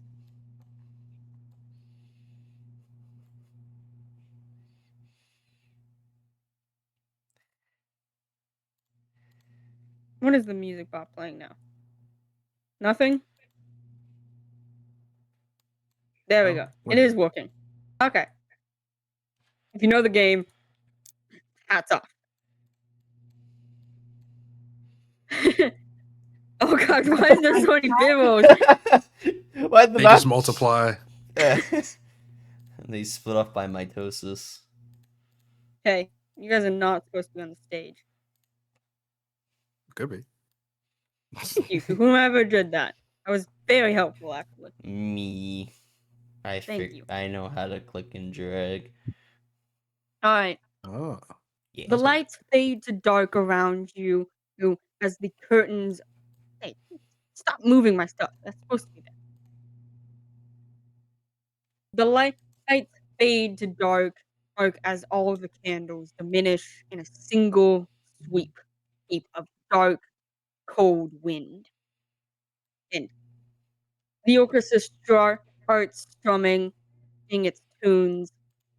[SPEAKER 2] What is the music bot playing now? Nothing? There we
[SPEAKER 3] Oh,
[SPEAKER 2] go.
[SPEAKER 3] what
[SPEAKER 2] It
[SPEAKER 3] is
[SPEAKER 2] is
[SPEAKER 3] it?
[SPEAKER 2] working. Okay. If you know the game, hats off. Oh god, why is there so many bibbles?
[SPEAKER 1] Why'd the
[SPEAKER 3] They just
[SPEAKER 1] map-
[SPEAKER 3] multiply.
[SPEAKER 1] Yeah. They split off by mitosis.
[SPEAKER 2] Hey, you guys are not supposed to be on the stage.
[SPEAKER 3] Could be.
[SPEAKER 2] Thank you to whomever did that. That was very helpful, actually.
[SPEAKER 1] Me.
[SPEAKER 2] Thank you.
[SPEAKER 1] I know how to click and drag.
[SPEAKER 2] Alright.
[SPEAKER 3] Oh.
[SPEAKER 1] Yeah.
[SPEAKER 2] The lights fade to dark around you as the curtains. Hey, stop moving my stuff. That's supposed to be there. The lights fade to dark as all of the candles diminish in a single sweep of dark, cold wind. And the orchestra starts strumming its tunes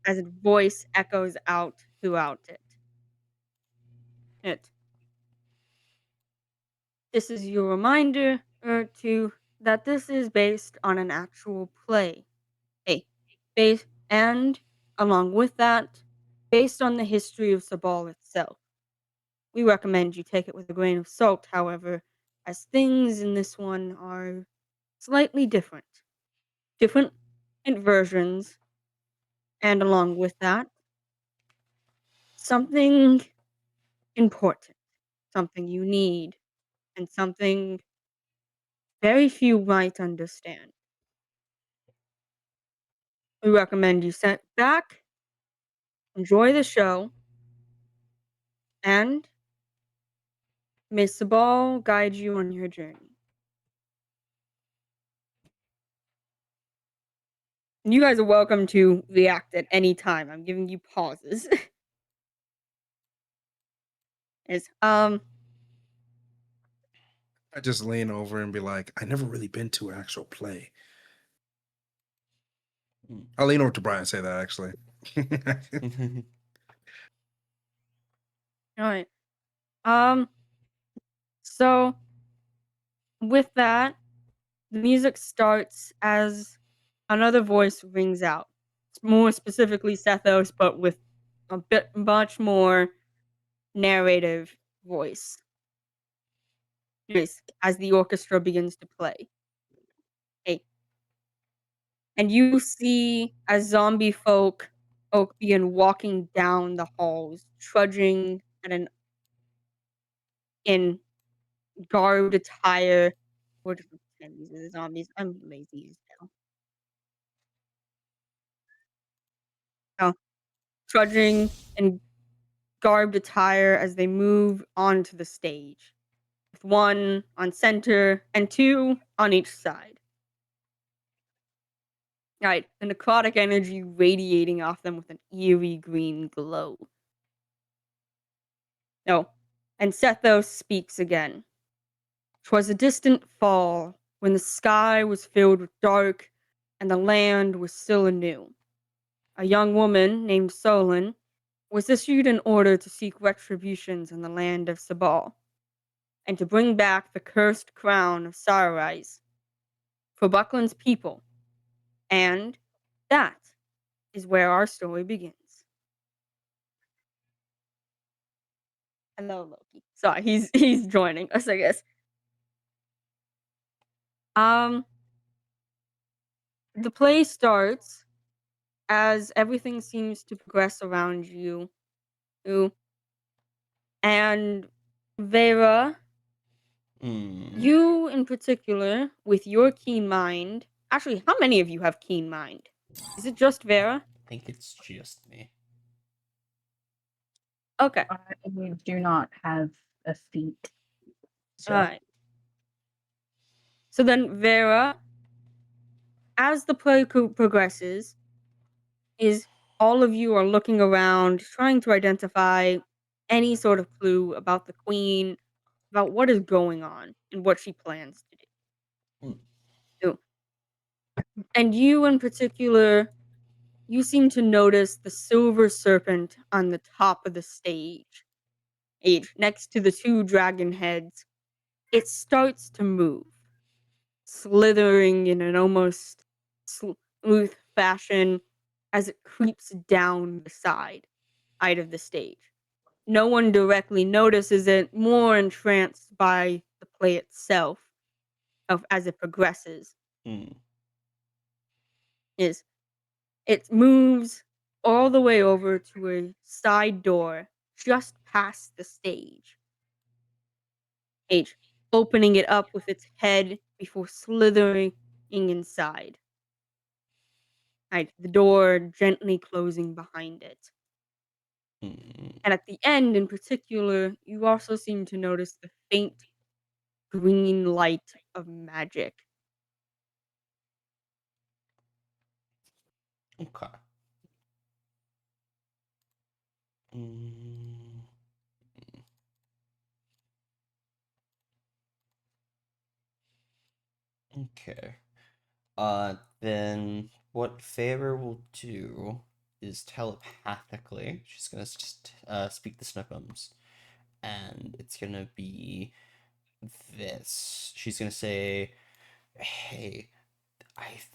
[SPEAKER 2] as its voice echoes out throughout it. This is your reminder to that this is based on an actual play. And along with that, based on the history of Sabal itself. We recommend you take it with a grain of salt, however, as things in this one are slightly different. Different versions, and along with that, something important, something you need, and something very few might understand. We recommend you sit back, enjoy the show, and may Sabal guide you on your journey. And you guys are welcome to react at any time. I'm giving you pauses.
[SPEAKER 3] I just lean over and be like, I never really been to an actual play. I'll lean over to Brian and say that actually.
[SPEAKER 2] All right. So with that, the music starts as another voice rings out. It's more specifically Sethos, but with a bit much more narrative voice. As the orchestra begins to play. Hey. And you see as zombie folk begin walking down the halls, trudging in garbed attire. What different these are the zombies? I'm lazy as hell. trudging in garbed attire as they move onto the stage, with one on center and two on each side. Right, the necrotic energy radiating off them with an eerie green glow. No, and Sethos speaks again. 'Twas a distant fall, when the sky was filled with dark, and the land was still anew. A young woman named Solon was issued an order to seek retributions in the land of Sabal, and to bring back the cursed crown of Sarais for Buckland's people. And that is where our story begins. Hello, Loki. Sorry, he's joining us, I guess. The play starts as everything seems to progress around you. And Vera, you in particular, with your keen mind. Actually, how many of you have keen mind? Is it just Vera?
[SPEAKER 1] I think it's just me.
[SPEAKER 2] Okay.
[SPEAKER 6] We do not have a feat. So
[SPEAKER 2] Alright. So then, Vera, as the play progresses, is all of you are looking around, trying to identify any sort of clue about the queen, about what is going on, and what she plans to do. And you in particular, you seem to notice the silver serpent on the top of the stage, next to the two dragon heads. It starts to move, slithering in an almost smooth fashion as it creeps down the side of the stage. No one directly notices it, more entranced by the play itself as it progresses. Is it moves all the way over to a side door just past the stage. Opening it up with its head before slithering inside. The door gently closing behind it. And at the end, in particular, you also seem to notice the faint green light of magic.
[SPEAKER 1] Okay. Okay. Then what Favor will do is telepathically, she's gonna just speak the Snookums, and it's gonna be this. She's gonna say, "Hey,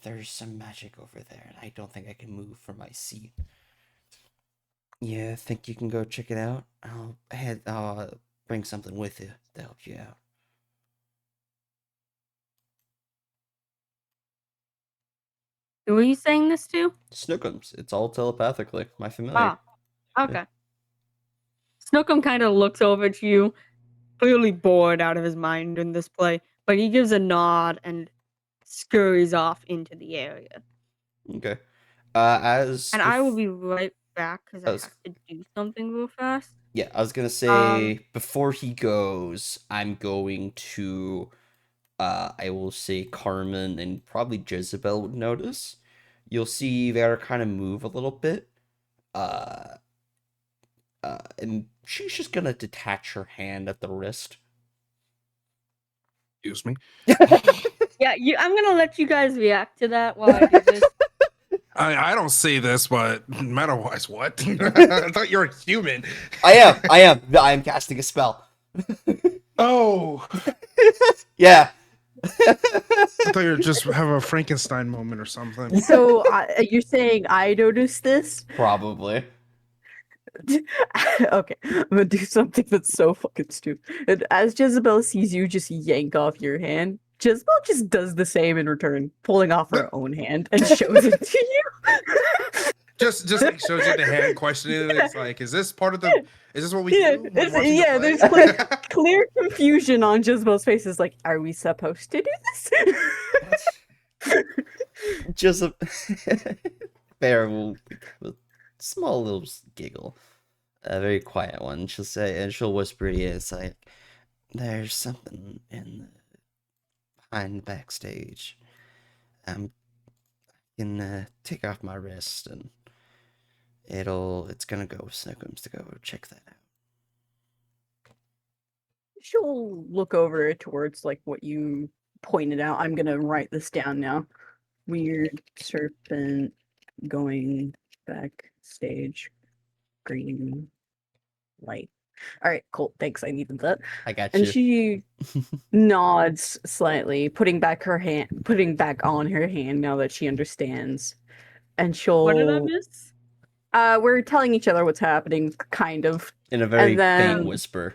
[SPEAKER 1] there's some magic over there, and I don't think I can move from my seat. Yeah, think you can go check it out? I'll bring something with you to help you out."
[SPEAKER 2] Who are you saying this to?
[SPEAKER 1] Snookums. It's all telepathically. My familiar.
[SPEAKER 2] Ah, okay. Snookum kind of looks over at you, clearly bored out of his mind in this play, but he gives a nod and scurries off into the area.
[SPEAKER 1] Okay.
[SPEAKER 2] And I will be right back because I have to do something real fast.
[SPEAKER 1] Yeah, I was gonna say before he goes, I'm going to I will say Carmen and probably Jezebel would notice. You'll see Vera kind of move a little bit. And she's just gonna detach her hand at the wrist.
[SPEAKER 3] Excuse me.
[SPEAKER 2] Yeah, I'm gonna let you guys react to that while I do this.
[SPEAKER 3] I don't see this, but meta-wise, what? I thought you were human.
[SPEAKER 1] I am. I am casting a spell.
[SPEAKER 3] Oh.
[SPEAKER 1] Yeah.
[SPEAKER 3] I thought you were just have a Frankenstein moment or something.
[SPEAKER 5] So you're saying I noticed this?
[SPEAKER 1] Probably.
[SPEAKER 5] Okay, I'm gonna do something that's so fucking stupid. As Jezebel sees you just yank off your hand, Jezebel just does the same in return, pulling off her own hand and shows it to you.
[SPEAKER 3] Just like shows you the hand questioning. Yeah. It's like, is this part of the? Is this what we do?
[SPEAKER 5] Yeah, there's clear confusion on Jezebel's face. Is like, are we supposed to do this?
[SPEAKER 1] Just Bear will small little giggle, a very quiet one. She'll say, and she'll whisper to you, it's like, there's something behind the backstage. I can take off my wrist and it's gonna go with Snookums to go check that out.
[SPEAKER 6] She'll look over towards like what you pointed out. I'm gonna write this down now. Weird serpent going backstage, green light. All right, cool. Thanks. I needed that.
[SPEAKER 1] I got
[SPEAKER 6] And
[SPEAKER 1] you.
[SPEAKER 6] she nods slightly, putting back on her hand now that she understands. And she'll.
[SPEAKER 2] What did I miss?
[SPEAKER 6] We're telling each other what's happening, kind of.
[SPEAKER 1] In a very
[SPEAKER 6] And then-
[SPEAKER 1] faint whisper.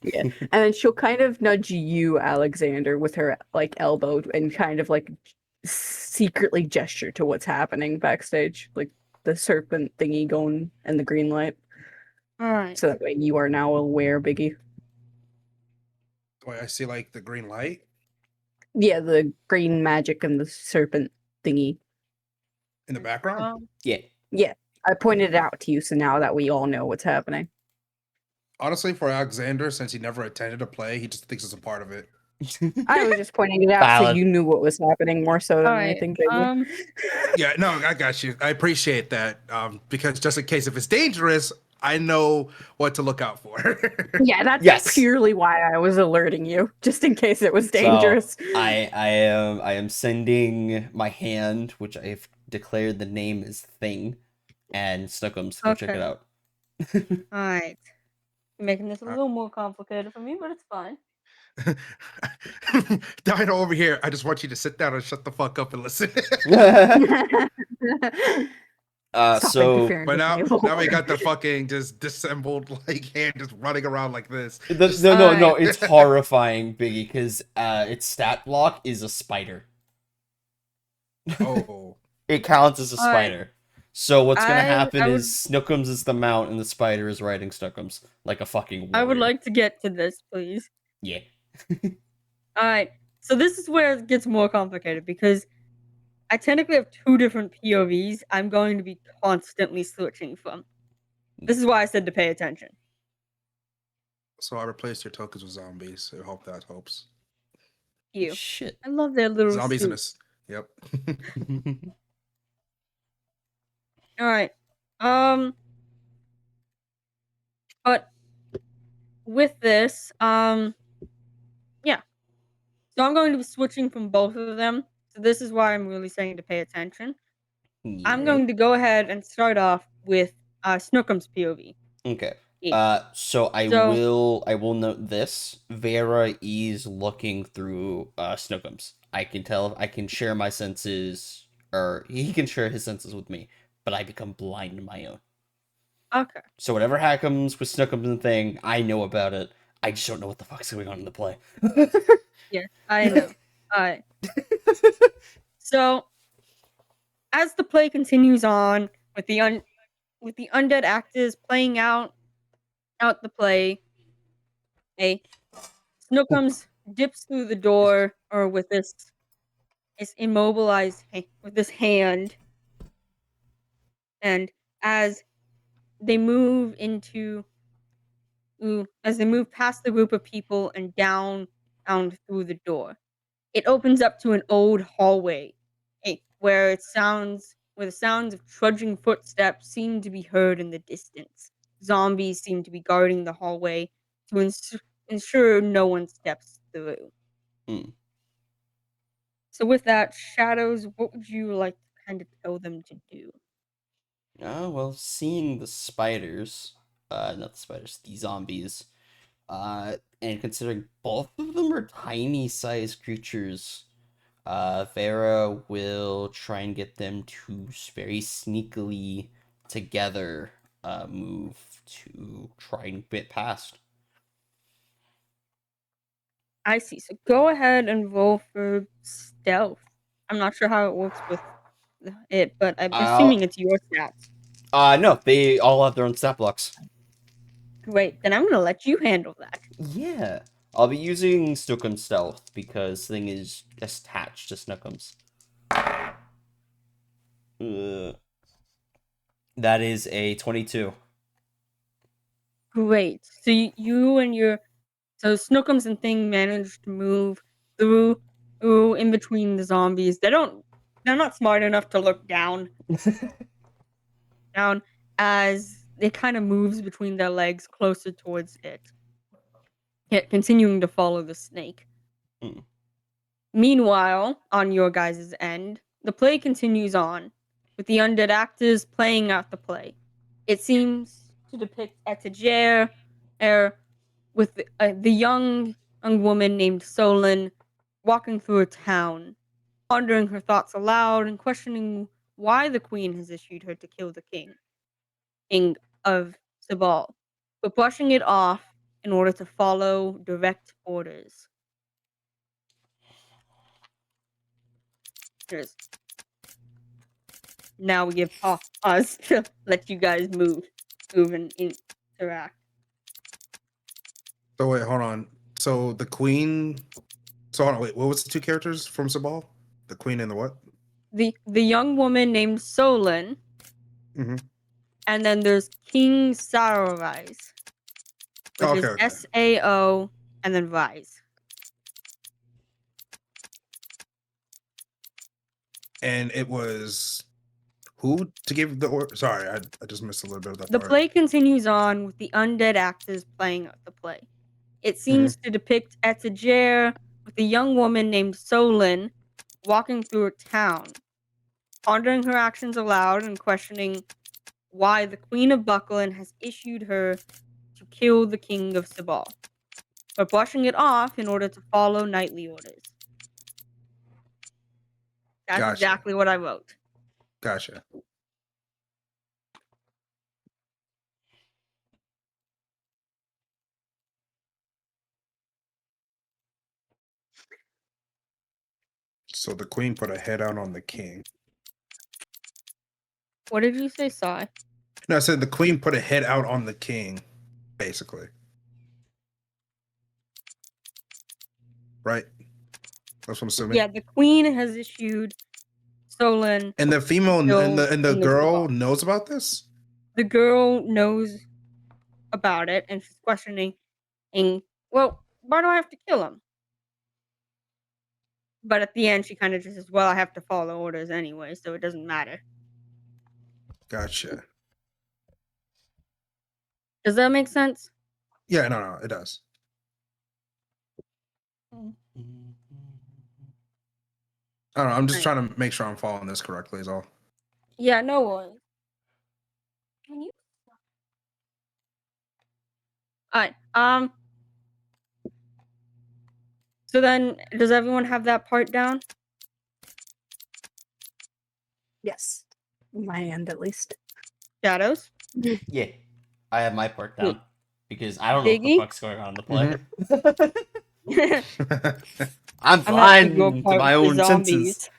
[SPEAKER 6] Yeah. And then she'll kind of nudge you, Alexander, with her like elbow and kind of like secretly gesture to what's happening backstage, like the serpent thingy going and the green light.
[SPEAKER 2] All right.
[SPEAKER 6] So that way you are now aware, Biggie.
[SPEAKER 3] Wait, I see like the green light
[SPEAKER 6] Yeah, the green magic and the serpent thingy.
[SPEAKER 3] in the background.
[SPEAKER 1] Yeah.
[SPEAKER 6] Yeah, I pointed it out to you, so now that we all know what's happening.
[SPEAKER 3] Honestly, for Alexander, since he never attended a play, he just thinks it's a part of it.
[SPEAKER 6] I was just pointing it out so
[SPEAKER 1] Valid.
[SPEAKER 6] you knew what was happening more so than
[SPEAKER 2] All right.
[SPEAKER 6] anything. Biggie.
[SPEAKER 3] Yeah, no, I got you. I appreciate that. Because just in case if it's dangerous, I know what to look out for.
[SPEAKER 6] Yeah, that's
[SPEAKER 1] Yes.
[SPEAKER 6] purely why I was alerting you, just in case it was dangerous.
[SPEAKER 1] So, I am sending my hand, which I've declared the name is Thing, and Snookums to go check it
[SPEAKER 2] Okay.
[SPEAKER 1] out.
[SPEAKER 2] All right. You're making this a little more complicated for me, but it's fine.
[SPEAKER 3] Dino over here, I just want you to sit down and shut the fuck up and listen.
[SPEAKER 6] Stop
[SPEAKER 1] So
[SPEAKER 6] interfering
[SPEAKER 3] But
[SPEAKER 6] with
[SPEAKER 3] now,
[SPEAKER 6] my
[SPEAKER 3] now we
[SPEAKER 6] lore.
[SPEAKER 3] got the fucking just disassembled like hand just running around like this.
[SPEAKER 1] no, it's horrifying, Biggie, because its stat block is a spider.
[SPEAKER 3] Oh,
[SPEAKER 1] It counts as a
[SPEAKER 2] Alright.
[SPEAKER 1] spider. So what's gonna
[SPEAKER 2] I
[SPEAKER 1] happen
[SPEAKER 2] would-
[SPEAKER 1] is Snookums is the mount and the spider is riding Snookums like a fucking warrior.
[SPEAKER 2] I would like to get to this, please.
[SPEAKER 1] Yeah.
[SPEAKER 2] All right. So this is where it gets more complicated because I technically have two different POVs I'm going to be constantly switching from. This is why I said to pay attention.
[SPEAKER 3] so I replaced your tokens with zombies. I hope that helps.
[SPEAKER 2] You.
[SPEAKER 1] Shit.
[SPEAKER 2] I love their little
[SPEAKER 3] Zombies in
[SPEAKER 2] suits.
[SPEAKER 3] this. Yep.
[SPEAKER 2] All right. But with this, yeah. So I'm going to be switching from both of them. So this is why I'm really saying to pay attention. I'm going to go ahead and start off with Snookum's POV.
[SPEAKER 1] Okay.
[SPEAKER 2] Yeah.
[SPEAKER 1] So I
[SPEAKER 2] So-
[SPEAKER 1] will note this. Vera is looking through Snookums. I can tell, I can share my senses, or he can share his senses with me, but I become blind in my own.
[SPEAKER 2] Okay.
[SPEAKER 1] So whatever happens with Snookums and Thing, I know about it. I just don't know what the fuck's going on in the play.
[SPEAKER 2] Yeah, I know. Alright. So, as the play continues on with the undead actors playing out the play, Snookums dips through the door or with this immobilized with this hand, and as they move past the group of people and down through the door, it opens up to an old hallway, where the sounds of trudging footsteps seem to be heard in the distance. Zombies seem to be guarding the hallway to ensure no one steps through.
[SPEAKER 1] Hmm.
[SPEAKER 2] So with that, Shadows, what would you like to kind of tell them to do?
[SPEAKER 1] Well, seeing the spiders, not the spiders, the zombies, and considering both of them are tiny-sized creatures, Vera will try and get them to very sneakily together move to try and get past.
[SPEAKER 2] I see. So go ahead and roll for stealth. I'm not sure how it works with it, but I'm assuming it's your stats.
[SPEAKER 1] No, they all have their own stat blocks.
[SPEAKER 2] Great, then I'm gonna let you handle that.
[SPEAKER 1] Yeah. I'll be using Snookum's stealth because Thing is attached to Snookum's. That is a 22.
[SPEAKER 2] Great. So you and your Snookums and Thing managed to move through in between the zombies. They're not smart enough to look down as it kind of moves between their legs closer towards it. Yet continuing to follow the snake.
[SPEAKER 1] Mm.
[SPEAKER 2] Meanwhile, on your guys' end, the play continues on, with the undead actors playing out the play. It seems to depict Etagere, with the young woman named Solon walking through a town, pondering her thoughts aloud and questioning why the queen has issued her to kill the king of Sabal, but brushing it off in order to follow direct orders. Here's Now we give pause to let you guys move and interact.
[SPEAKER 3] So wait, hold on. So the queen. So hold on, wait. What was the two characters from Sabal? The queen and the what?
[SPEAKER 2] The young woman named Solon,
[SPEAKER 3] Mm-hmm.
[SPEAKER 2] and then there's King Saorise, which
[SPEAKER 3] Okay,
[SPEAKER 2] is
[SPEAKER 3] okay.
[SPEAKER 2] SAO and then Rise.
[SPEAKER 3] And it was who to give the order? Sorry, I just missed a little bit of that
[SPEAKER 2] The
[SPEAKER 3] part.
[SPEAKER 2] play continues on with the undead actors playing out the play. It seems to depict Etagere with a young woman named Solon walking through a town, pondering her actions aloud and questioning why the Queen of Buckland has issued her to kill the King of Sabal, but brushing it off in order to follow knightly orders. That's
[SPEAKER 3] Gotcha.
[SPEAKER 2] exactly what I wrote.
[SPEAKER 3] Gotcha. So the queen put a head out on the king.
[SPEAKER 2] What did you say, Sai?
[SPEAKER 3] No, I said the queen put a head out on the king, basically. Right? That's what I'm assuming.
[SPEAKER 2] Yeah, the Queen has issued Solon.
[SPEAKER 3] And the female and
[SPEAKER 2] Kill
[SPEAKER 3] the
[SPEAKER 2] King of
[SPEAKER 3] girl
[SPEAKER 2] Sabal.
[SPEAKER 3] knows about this?
[SPEAKER 2] The girl knows about it and she's questioning, well, why do I have to kill him? But at the end, she kind of just says, well, I have to follow orders anyway, so it doesn't matter.
[SPEAKER 3] Gotcha.
[SPEAKER 2] Does that make sense?
[SPEAKER 3] Yeah, no, it does. I don't know. I'm just trying to make sure I'm following this correctly, is all.
[SPEAKER 2] Yeah, no worries. Can you? Alright, so then, does everyone have that part down?
[SPEAKER 6] Yes. My end, at least.
[SPEAKER 2] Shadows?
[SPEAKER 1] Yeah, I have my part down
[SPEAKER 2] Sweet.
[SPEAKER 1] because I don't know what the
[SPEAKER 2] Diggy?
[SPEAKER 1] fuck's going on in the play.
[SPEAKER 2] I
[SPEAKER 1] I'm
[SPEAKER 2] meant to
[SPEAKER 1] fine
[SPEAKER 2] go
[SPEAKER 1] to
[SPEAKER 2] part
[SPEAKER 1] my
[SPEAKER 2] with the
[SPEAKER 1] own senses.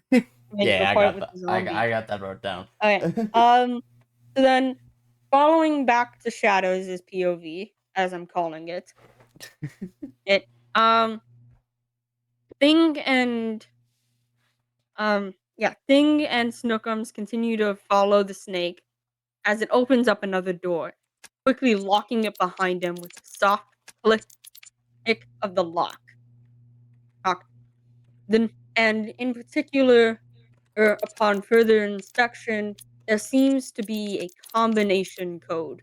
[SPEAKER 2] zombies.
[SPEAKER 1] Yeah, I got that. I
[SPEAKER 2] I
[SPEAKER 1] got that wrote down.
[SPEAKER 2] Okay. So then, following back to Shadows' POV, as I'm calling it, Thing and Thing and Snookums continue to follow the snake as it opens up another door, quickly locking it behind him with a soft click of the lock. And in particular, upon further inspection, there seems to be a combination code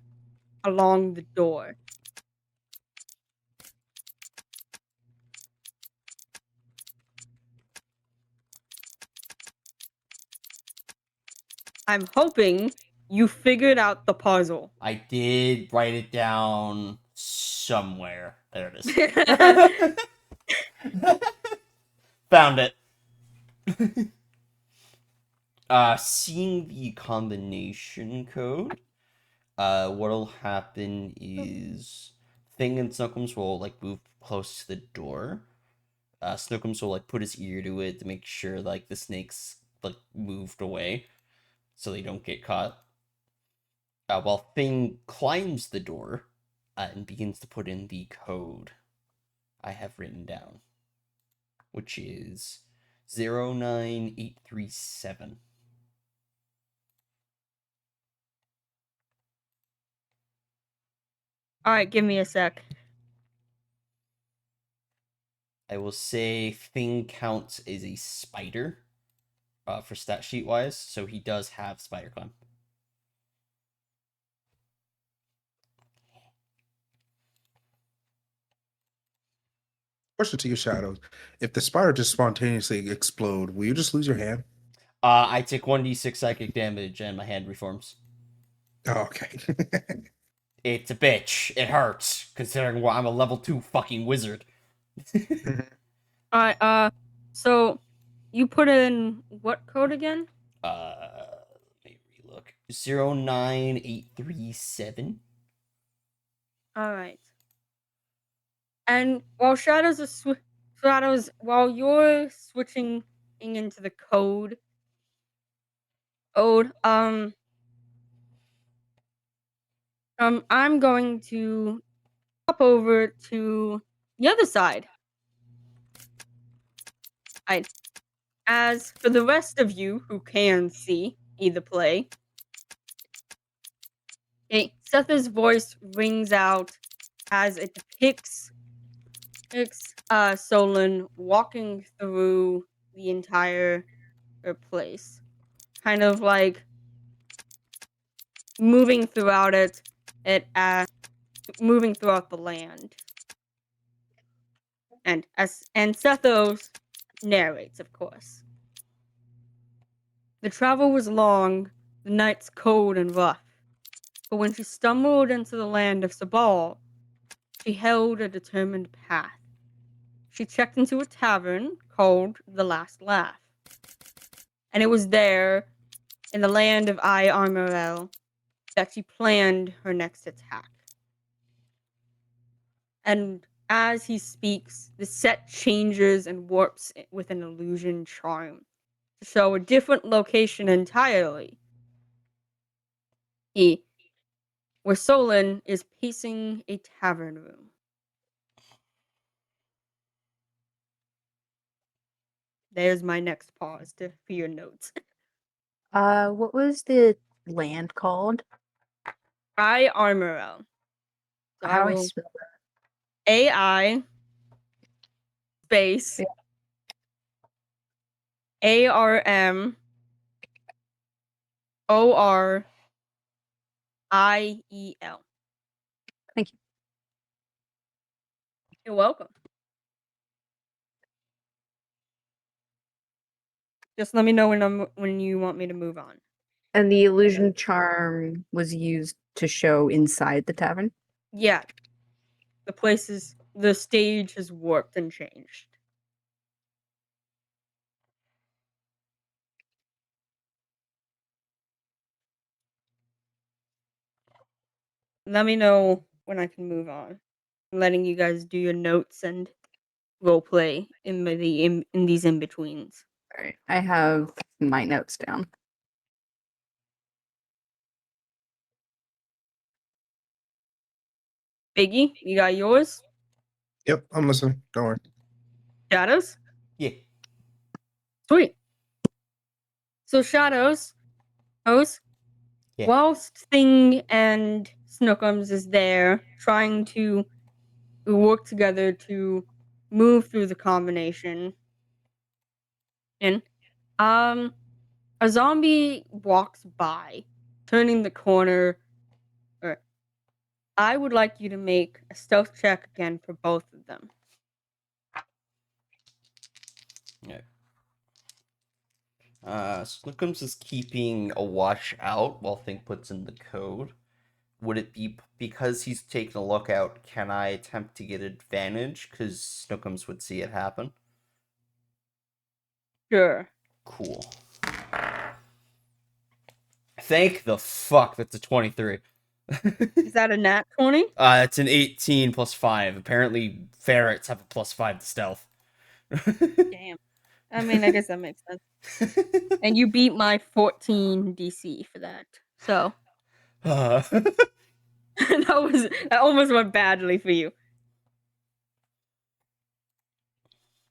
[SPEAKER 2] along the door. I'm hoping you figured out the puzzle.
[SPEAKER 1] I did write it down somewhere. There it is. Found it. Seeing the combination code, what'll happen is Thing and Snookums will like move close to the door. Snookums will like put his ear to it to make sure like the snakes like moved away so they don't get caught. While Thing climbs the door and begins to put in the code I have written down, which is 09837.
[SPEAKER 2] Alright, give me a sec.
[SPEAKER 1] I will say thing counts as a spider for stat sheet wise, so he does have spider climb.
[SPEAKER 3] Question to your shadows: if the spider just spontaneously explode, will you just lose your hand?
[SPEAKER 1] I take 1d6 psychic damage and my hand reforms.
[SPEAKER 3] Oh, okay.
[SPEAKER 1] It's a bitch. It hurts, considering I'm a level 2 fucking wizard.
[SPEAKER 2] Alright, so you put in what code again?
[SPEAKER 1] Let me relook. 09837.
[SPEAKER 2] Alright. And while while you're switching into the code, I'm going to hop over to the other side. As for the rest of you who can see either play, Setha's voice rings out as it depicts Solon walking through the entire place, kind of like moving throughout moving throughout the land. And Sethos narrates, of course. The travel was long, the nights cold and rough, but when she stumbled into the land of Sabal, she held a determined path. She checked into a tavern called The Last Laugh, and it was there, in the land of I Armorel, that she planned her next attack. And as he speaks, the set changes and warps with an illusion charm to show a different location entirely. Where Solon is pacing a tavern room. There's my next pause for your notes.
[SPEAKER 6] What was the land called?
[SPEAKER 2] I Armorel. So
[SPEAKER 6] How do I spell that?
[SPEAKER 2] AI space
[SPEAKER 6] Yeah.
[SPEAKER 2] ARMORIEL.
[SPEAKER 6] Thank you.
[SPEAKER 2] You're welcome. Just let me know when you want me to move on.
[SPEAKER 6] And the illusion charm was used to show inside the tavern?
[SPEAKER 2] Yeah. The stage has warped and changed. Let me know when I can move on. I'm letting you guys do your notes and roleplay in these in-betweens.
[SPEAKER 6] Alright, I have my notes down.
[SPEAKER 2] Biggie, you got yours?
[SPEAKER 3] Yep, I'm listening. Don't worry.
[SPEAKER 2] Shadows?
[SPEAKER 1] Yeah.
[SPEAKER 2] Sweet. So Shadows,
[SPEAKER 1] Yeah.
[SPEAKER 2] whilst Thing and Snookums is there trying to work together to move through the combination, and a zombie walks by, turning the corner. I would like you to make a stealth check again for both of them.
[SPEAKER 1] Yeah. Snookums is keeping a watch out while Think puts in the code. Would it be because he's taking a look out? Can I attempt to get advantage? Because Snookums would see it happen.
[SPEAKER 2] Sure.
[SPEAKER 1] Cool. Thank the fuck that's a 23.
[SPEAKER 2] Is that a nat 20?
[SPEAKER 1] It's an 18 plus 5. Apparently, ferrets have a plus 5 to stealth.
[SPEAKER 2] Damn. I mean, I guess that makes sense. And you beat my 14 DC for that. So that almost went badly for you.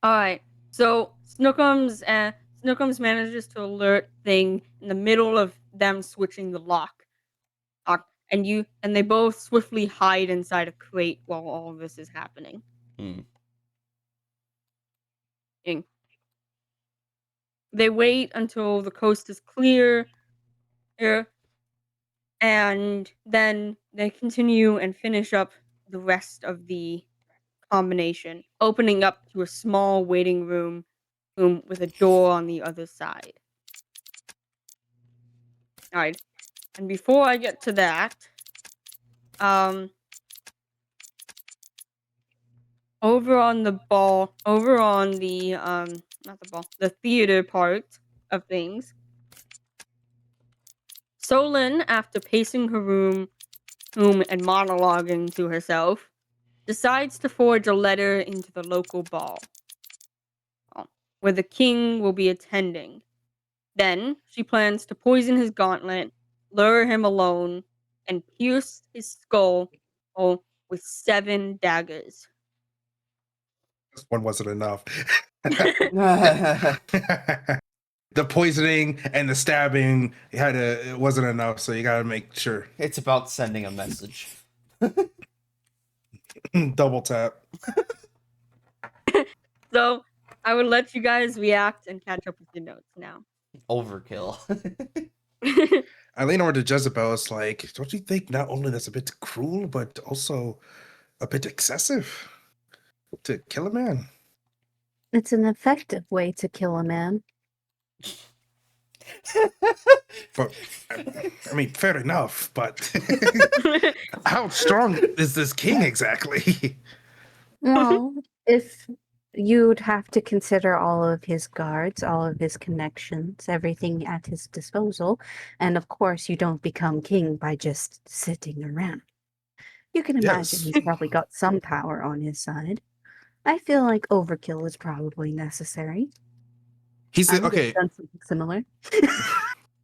[SPEAKER 2] Alright. So Snookums manages to alert Thing in the middle of them switching the lock. and they both swiftly hide inside a crate while all of this is happening.
[SPEAKER 1] Hmm.
[SPEAKER 2] They wait until the coast is clear, and then they continue and finish up the rest of the combination, opening up to a small waiting room with a door on the other side. All right, and before I get to that, over on the the theater part of things, Solon, after pacing her room and monologuing to herself, decides to forge a letter into the local ball, where the king will be attending. Then she plans to poison his gauntlet, lure him alone, and pierce his skull with 7 daggers.
[SPEAKER 3] This one wasn't enough. The poisoning and the stabbing it wasn't enough, so you gotta make sure.
[SPEAKER 1] It's about sending a message.
[SPEAKER 3] Double tap.
[SPEAKER 2] So I would let you guys react and catch up with your notes now.
[SPEAKER 1] Overkill.
[SPEAKER 3] I lean over to Jezebel. It's like, don't you think not only that's a bit cruel, but also a bit excessive to kill a man?
[SPEAKER 5] It's an effective way to kill a man.
[SPEAKER 3] But I mean, fair enough. But how strong is this king exactly?
[SPEAKER 5] Well, if you'd have to consider all of his guards, all of his connections, everything at his disposal, and of course, you don't become king by just sitting around. You can imagine
[SPEAKER 3] Yes.
[SPEAKER 5] he's probably got some power on his side. I feel like overkill is probably necessary.
[SPEAKER 3] He's
[SPEAKER 5] I would have
[SPEAKER 3] okay.
[SPEAKER 5] done something similar.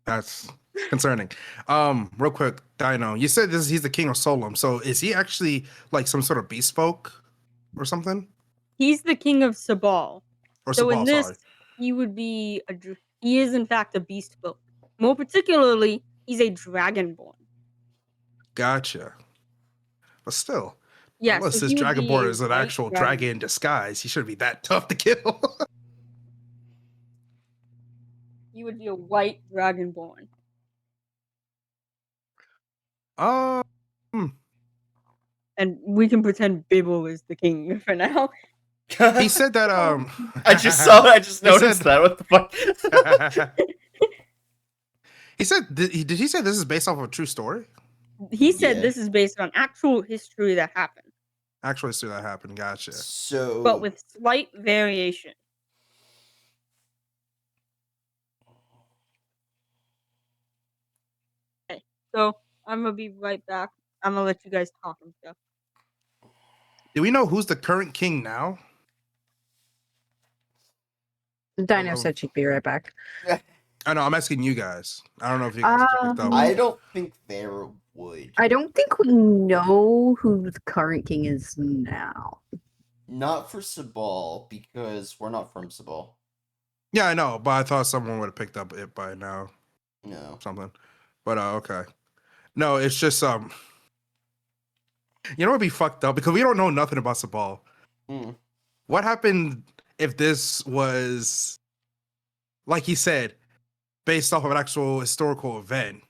[SPEAKER 3] That's concerning. Real quick, Dino, you said he's the king of Solom. So is he actually like some sort of beast folk or something?
[SPEAKER 2] He's the king of Sabal.
[SPEAKER 3] Or
[SPEAKER 2] So in
[SPEAKER 3] Sabal,
[SPEAKER 2] this,
[SPEAKER 3] sorry.
[SPEAKER 2] he would be he is in fact a beast folk. More particularly, he's a dragonborn.
[SPEAKER 3] Gotcha. But still,
[SPEAKER 2] Yeah,
[SPEAKER 3] unless
[SPEAKER 2] so
[SPEAKER 3] this
[SPEAKER 2] he would be
[SPEAKER 3] dragonborn
[SPEAKER 2] a
[SPEAKER 3] is an
[SPEAKER 2] white
[SPEAKER 3] actual dragon in disguise, he shouldn't be that tough to kill.
[SPEAKER 2] He would be a white dragonborn. And we can pretend Bibble is the king for now.
[SPEAKER 3] He said that
[SPEAKER 1] I just
[SPEAKER 3] He
[SPEAKER 1] noticed
[SPEAKER 3] said-
[SPEAKER 1] that. What the fuck?
[SPEAKER 3] He said did he say this is based off of a true story?
[SPEAKER 2] He said
[SPEAKER 1] Yeah.
[SPEAKER 2] this is based on actual history that happened,
[SPEAKER 3] Actually see that happen, gotcha.
[SPEAKER 1] So
[SPEAKER 2] but with slight variation. Okay, so I'm gonna be right back. I'm gonna let you guys talk and stuff.
[SPEAKER 3] Do we know who's the current king now?
[SPEAKER 6] Dino said she'd be right back.
[SPEAKER 3] I know, I'm asking you guys. I don't know if you guys picked up.
[SPEAKER 1] I don't think there would.
[SPEAKER 6] I don't think we know who the current king is now.
[SPEAKER 1] Not for Sabal, because we're not from Sabal.
[SPEAKER 3] Yeah, I know, but I thought someone would have picked up it by now.
[SPEAKER 1] No.
[SPEAKER 3] Something. But okay. No, it's just you know what'd be fucked up? Because we don't know nothing about Sabal.
[SPEAKER 1] Mm.
[SPEAKER 3] What happened if this was, like he said, based off of an actual historical event,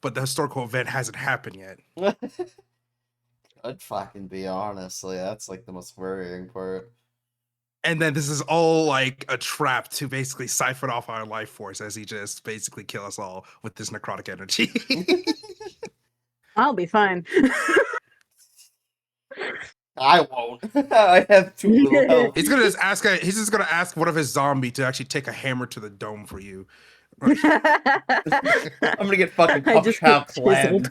[SPEAKER 3] but the historical event hasn't happened yet?
[SPEAKER 1] I'd fucking be honestly. That's like the most worrying part.
[SPEAKER 3] And then this is all like a trap to basically siphon off our life force as he just basically kill us all with this necrotic energy.
[SPEAKER 6] I'll be fine.
[SPEAKER 1] I won't. I have too little health.
[SPEAKER 3] He's just gonna ask one of his zombie to actually take a hammer to the dome for you.
[SPEAKER 1] I'm gonna get fucking
[SPEAKER 6] I just get
[SPEAKER 1] planned.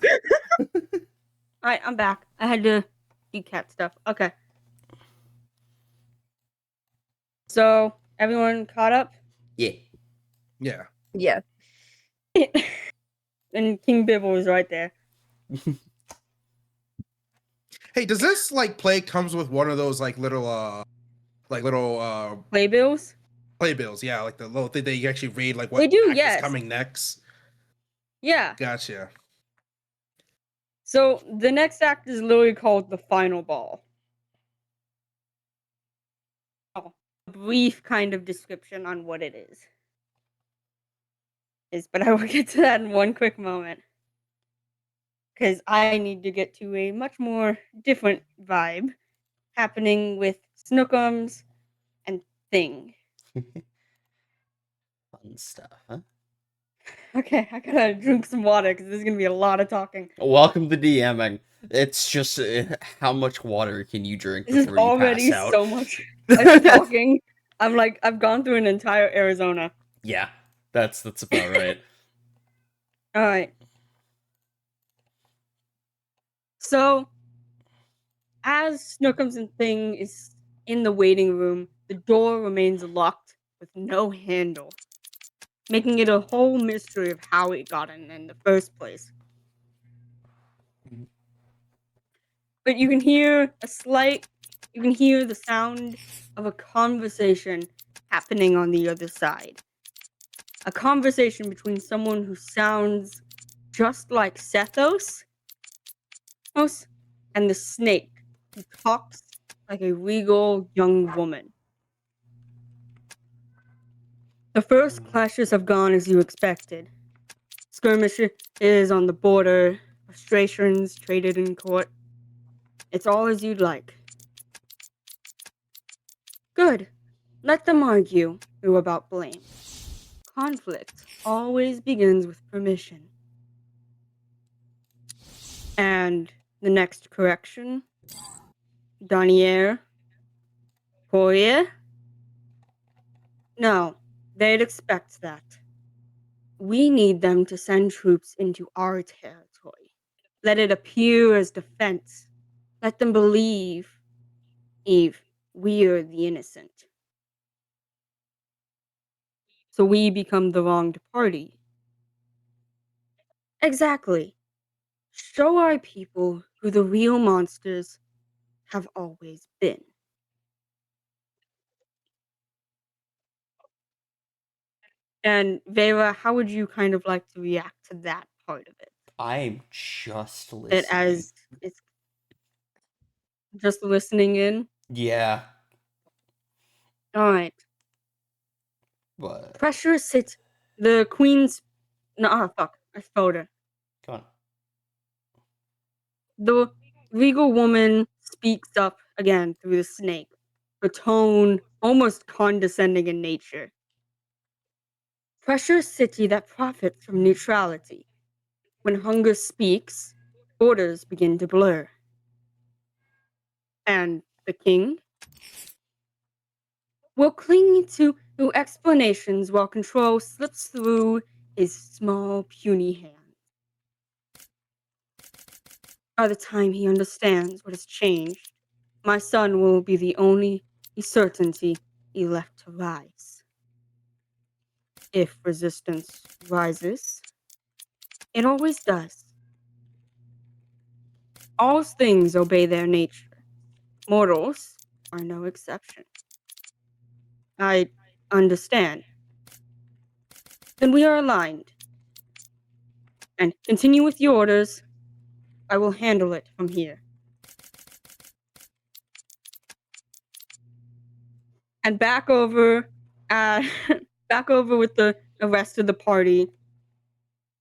[SPEAKER 2] Alright, I'm back. I had to do cat stuff. Okay. So, everyone caught up?
[SPEAKER 1] Yeah.
[SPEAKER 3] Yeah.
[SPEAKER 6] Yeah.
[SPEAKER 2] And King Bibble was right there.
[SPEAKER 3] Hey, does this like play comes with one of those like little
[SPEAKER 2] Playbills?
[SPEAKER 3] playbills? Yeah, like the little thing that you actually read like what
[SPEAKER 2] They do,
[SPEAKER 3] act
[SPEAKER 2] yes.
[SPEAKER 3] is coming next.
[SPEAKER 2] Yeah.
[SPEAKER 3] Gotcha.
[SPEAKER 2] So the next act is literally called the final ball. Oh, a brief kind of description on what it is, but I will get to that in one quick moment. Because I need to get to a much more different vibe happening with Snookums and Thing.
[SPEAKER 1] Fun stuff, huh?
[SPEAKER 2] Okay, I gotta drink some water because there's gonna be a lot of talking.
[SPEAKER 1] Welcome to DMing. It's just how much water can you drink
[SPEAKER 2] This is
[SPEAKER 1] before you pass
[SPEAKER 2] already
[SPEAKER 1] out?
[SPEAKER 2] so much talking. I'm like, I've gone through an entire Arizona.
[SPEAKER 1] Yeah, that's about right.
[SPEAKER 2] All right. So, as Snookums and Thing is in the waiting room, the door remains locked with no handle, making it a whole mystery of how it got in the first place. But you can hear the sound of a conversation happening on the other side. A conversation between someone who sounds just like Sethos and the snake, who talks like a regal young woman. The first clashes have gone as you expected. Skirmishes on the border, frustrations traded in court. It's all as you'd like. Good. Let them argue about blame. Conflict always begins with permission. And the next correction? Donier? Poirier? No, they'd expect that. We need them to send troops into our territory. Let it appear as defense. Let them believe, Eve, we're the innocent. So we become the wronged party. Exactly. Show our people who the real monsters have always been. And Vera, how would you kind of like to react to that part of it?
[SPEAKER 1] I'm just
[SPEAKER 2] It
[SPEAKER 1] listening.
[SPEAKER 2] as it's just listening in.
[SPEAKER 1] Yeah,
[SPEAKER 2] All right.
[SPEAKER 1] but
[SPEAKER 2] Pressure sits. The queen's. No, fuck. I spelled it.
[SPEAKER 1] come on.
[SPEAKER 2] The regal woman speaks up again through the snake, her tone almost condescending in nature. Pressure a city that profits from neutrality. When hunger speaks, borders begin to blur. And the king will cling to explanations while control slips through his small, puny hands. By the time he understands what has changed, my son will be the only certainty he left to rise. If resistance rises, it always does. All things obey their nature. Mortals are no exception. I understand. Then we are aligned. And continue with your orders. I will handle it from here. And back over, back over with the rest of the party.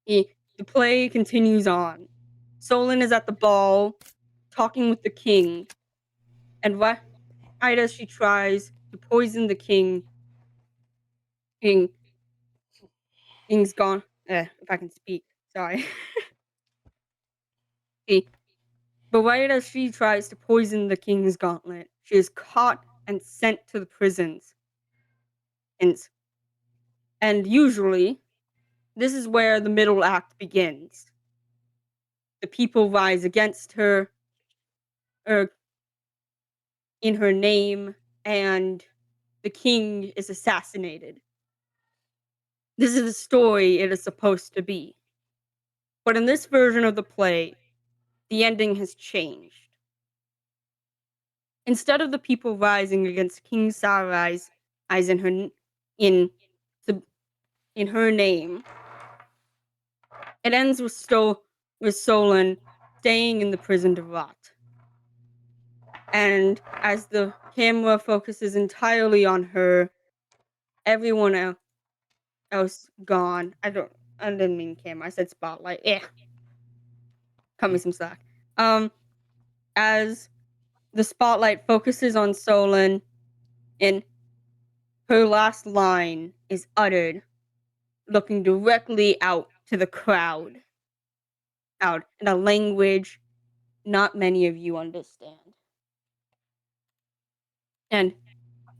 [SPEAKER 2] The play continues on. Solon is at the ball, talking with the king, and right as she tries to poison the king, King's gone. If I can speak, sorry. But right as she tries to poison the king's gauntlet, she is caught and sent to the prisons. And usually, this is where the middle act begins. The people rise against her, in her name, and the king is assassinated. This is the story it is supposed to be. But in this version of the play, the ending has changed. Instead of the people rising against King Sarai's eyes in her name, it ends with Solon staying in the prison to rot. And as the camera focuses entirely on her, everyone else gone. I didn't mean camera. I said spotlight. Yeah. Cut me some slack. As the spotlight focuses on Solon, and her last line is uttered, looking directly out to the crowd, out in a language not many of you understand. And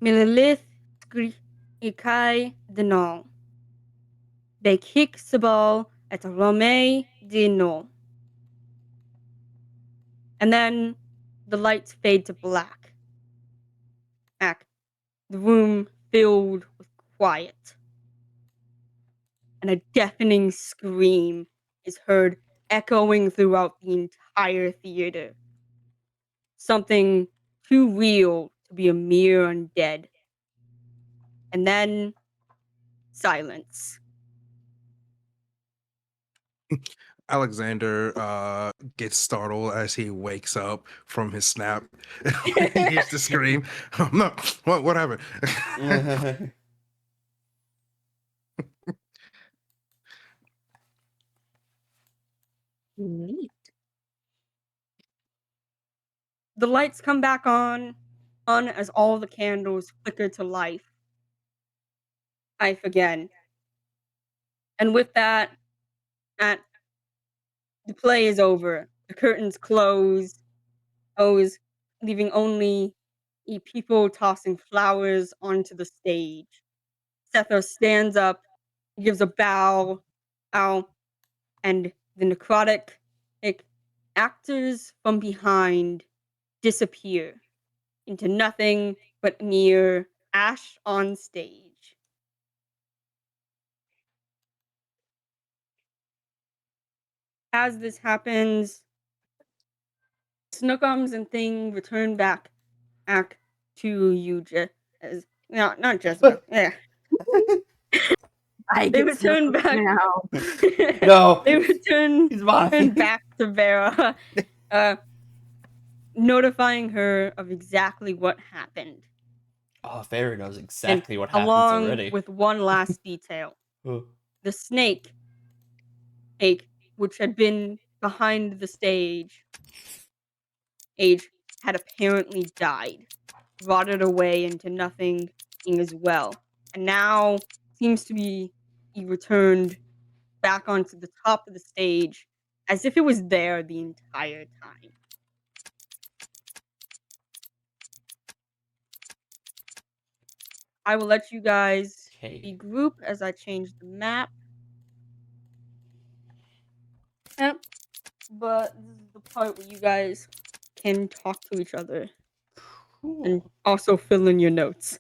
[SPEAKER 2] Mililith Ikai Denal. They kick the ball at Rome Dino. And then the lights fade to black. The room filled with quiet. And a deafening scream is heard echoing throughout the entire theater. Something too real to be a mere undead. And then silence.
[SPEAKER 3] Alexander gets startled as he wakes up from his snap. He hears the scream. Oh, no, what happened?
[SPEAKER 6] Neat.
[SPEAKER 2] The lights come back on as all the candles flicker to life again. And with that, the play is over. The curtains close, leaving only people tossing flowers onto the stage. Setho stands up, gives a bow, and the necrotic actors from behind disappear into nothing but mere ash on stage. As this happens, Snookums and Thing return back to you, not Jessica. Yeah.
[SPEAKER 6] I
[SPEAKER 2] They
[SPEAKER 6] get
[SPEAKER 2] return
[SPEAKER 6] Snookums
[SPEAKER 2] back.
[SPEAKER 6] now.
[SPEAKER 1] No,
[SPEAKER 2] They return
[SPEAKER 1] he's mine.
[SPEAKER 2] back to Vera, notifying her of exactly what happened.
[SPEAKER 1] Oh, Fairy knows exactly what happens
[SPEAKER 2] along
[SPEAKER 1] already.
[SPEAKER 2] with one last detail. The snake, which had been behind the stage, had apparently died, rotted away into nothing as well, and now seems to be returned back onto the top of the stage as if it was there the entire time. I will let you guys regroup as I change the map. Yep. But this is the part where you guys can talk to each other and also fill in your notes.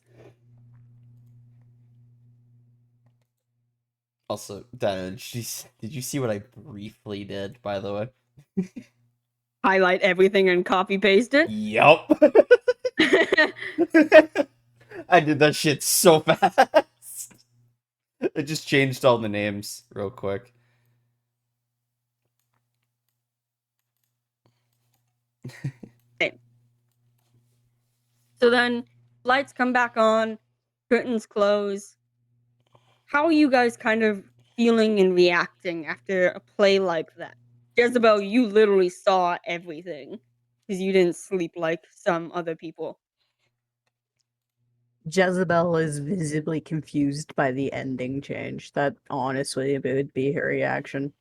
[SPEAKER 1] Also, Dana, did you see what I briefly did, by the way?
[SPEAKER 2] Highlight everything and copy paste it.
[SPEAKER 1] Yup. I did that shit so fast. I just changed all the names real quick.
[SPEAKER 2] So then lights come back on, curtains close. How are you guys kind of feeling and reacting after a play like that? Jezebel, you literally saw everything because you didn't sleep like some other people.
[SPEAKER 6] Jezebel is visibly confused by the ending change. That honestly would be her reaction.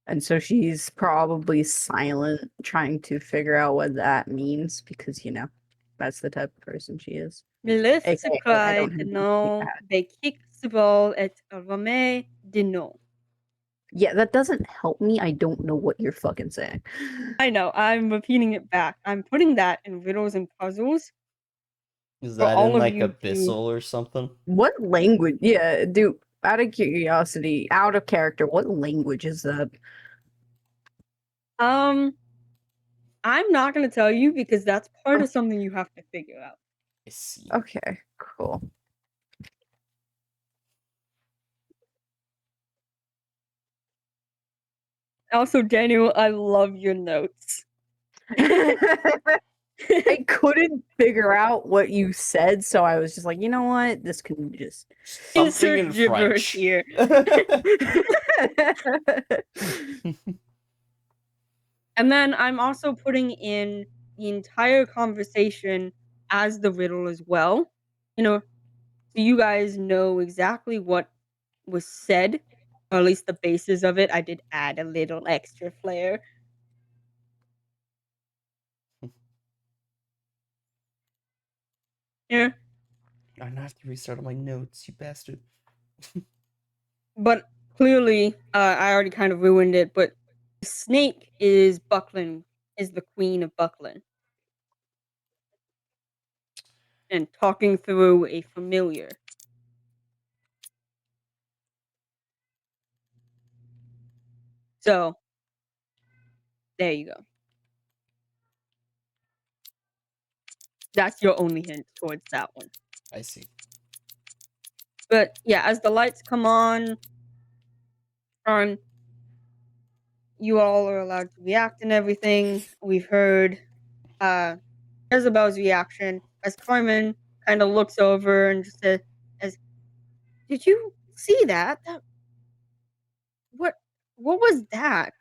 [SPEAKER 6] And so she's probably silent, trying to figure out what that means because, that's the type of person she is.
[SPEAKER 2] Melissa
[SPEAKER 6] AKA, I
[SPEAKER 2] cried,
[SPEAKER 6] don't have
[SPEAKER 2] no,
[SPEAKER 6] anything
[SPEAKER 2] they kicked the ball at Rome Dino.
[SPEAKER 6] Yeah, that doesn't help me. I don't know what you're fucking saying.
[SPEAKER 2] I know, I'm repeating it back. I'm putting that in riddles and puzzles.
[SPEAKER 1] Is
[SPEAKER 2] For
[SPEAKER 1] that
[SPEAKER 2] all
[SPEAKER 1] in
[SPEAKER 2] of
[SPEAKER 1] like
[SPEAKER 2] you
[SPEAKER 1] Abyssal or something?
[SPEAKER 6] What language? Yeah, dude, out of curiosity, out of character, what language is that?
[SPEAKER 2] I'm not gonna tell you because that's part of something you have to figure out.
[SPEAKER 1] I see.
[SPEAKER 6] Okay, cool.
[SPEAKER 2] Also, Daniel, I love your notes.
[SPEAKER 6] I couldn't figure out what you said, so I was just like, you know what? This can just.
[SPEAKER 1] Something
[SPEAKER 2] Insert
[SPEAKER 1] in
[SPEAKER 2] gibberish
[SPEAKER 1] French.
[SPEAKER 2] here. And then I'm also putting in the entire conversation as the riddle as well. So you guys know exactly what was said, or at least the basis of it. I did add a little extra flair. Yeah.
[SPEAKER 1] I'm gonna have to restart all my notes, you bastard.
[SPEAKER 2] But clearly, I already kind of ruined it, but the snake is Buckland, is the queen of Buckland. And talking through a familiar. So, there you go. That's your only hint towards that one.
[SPEAKER 1] I see.
[SPEAKER 2] But yeah, as the lights come on, you all are allowed to react and everything. We've heard Jezebel's reaction as Carmen kind of looks over and just says, "Did you see that? What was that?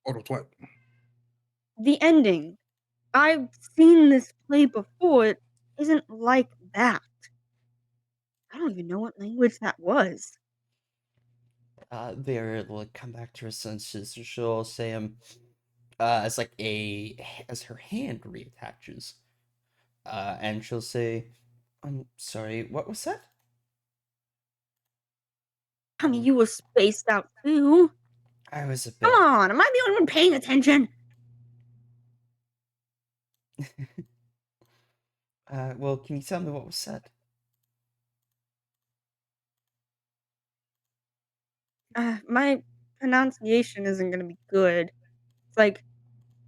[SPEAKER 3] What?
[SPEAKER 2] The ending. I've seen this play before. It isn't like that. I don't even know what language that was."
[SPEAKER 1] Vera will come back to her senses. She'll say as as her hand reattaches, and she'll say, "I'm sorry. What was that?"
[SPEAKER 2] I mean, you were spaced out too.
[SPEAKER 1] I was a bit.
[SPEAKER 2] Come on, am I the only one paying attention?
[SPEAKER 1] Well, can you tell me what was said?
[SPEAKER 2] My pronunciation isn't gonna be good. It's like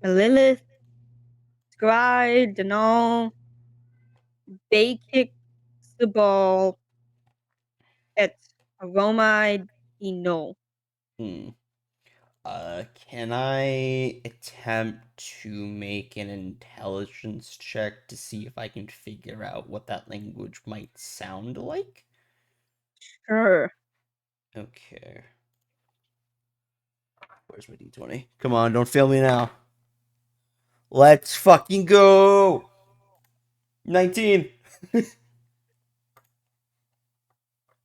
[SPEAKER 2] Lilith, Scry, Denal, they kick the ball at Aromai Dino.
[SPEAKER 1] Hmm. Can I attempt to make an intelligence check to see if I can figure out what that language might sound like?
[SPEAKER 2] Sure.
[SPEAKER 1] Okay. Where's my d20? Come on, don't fail me now. Let's fucking go! 19!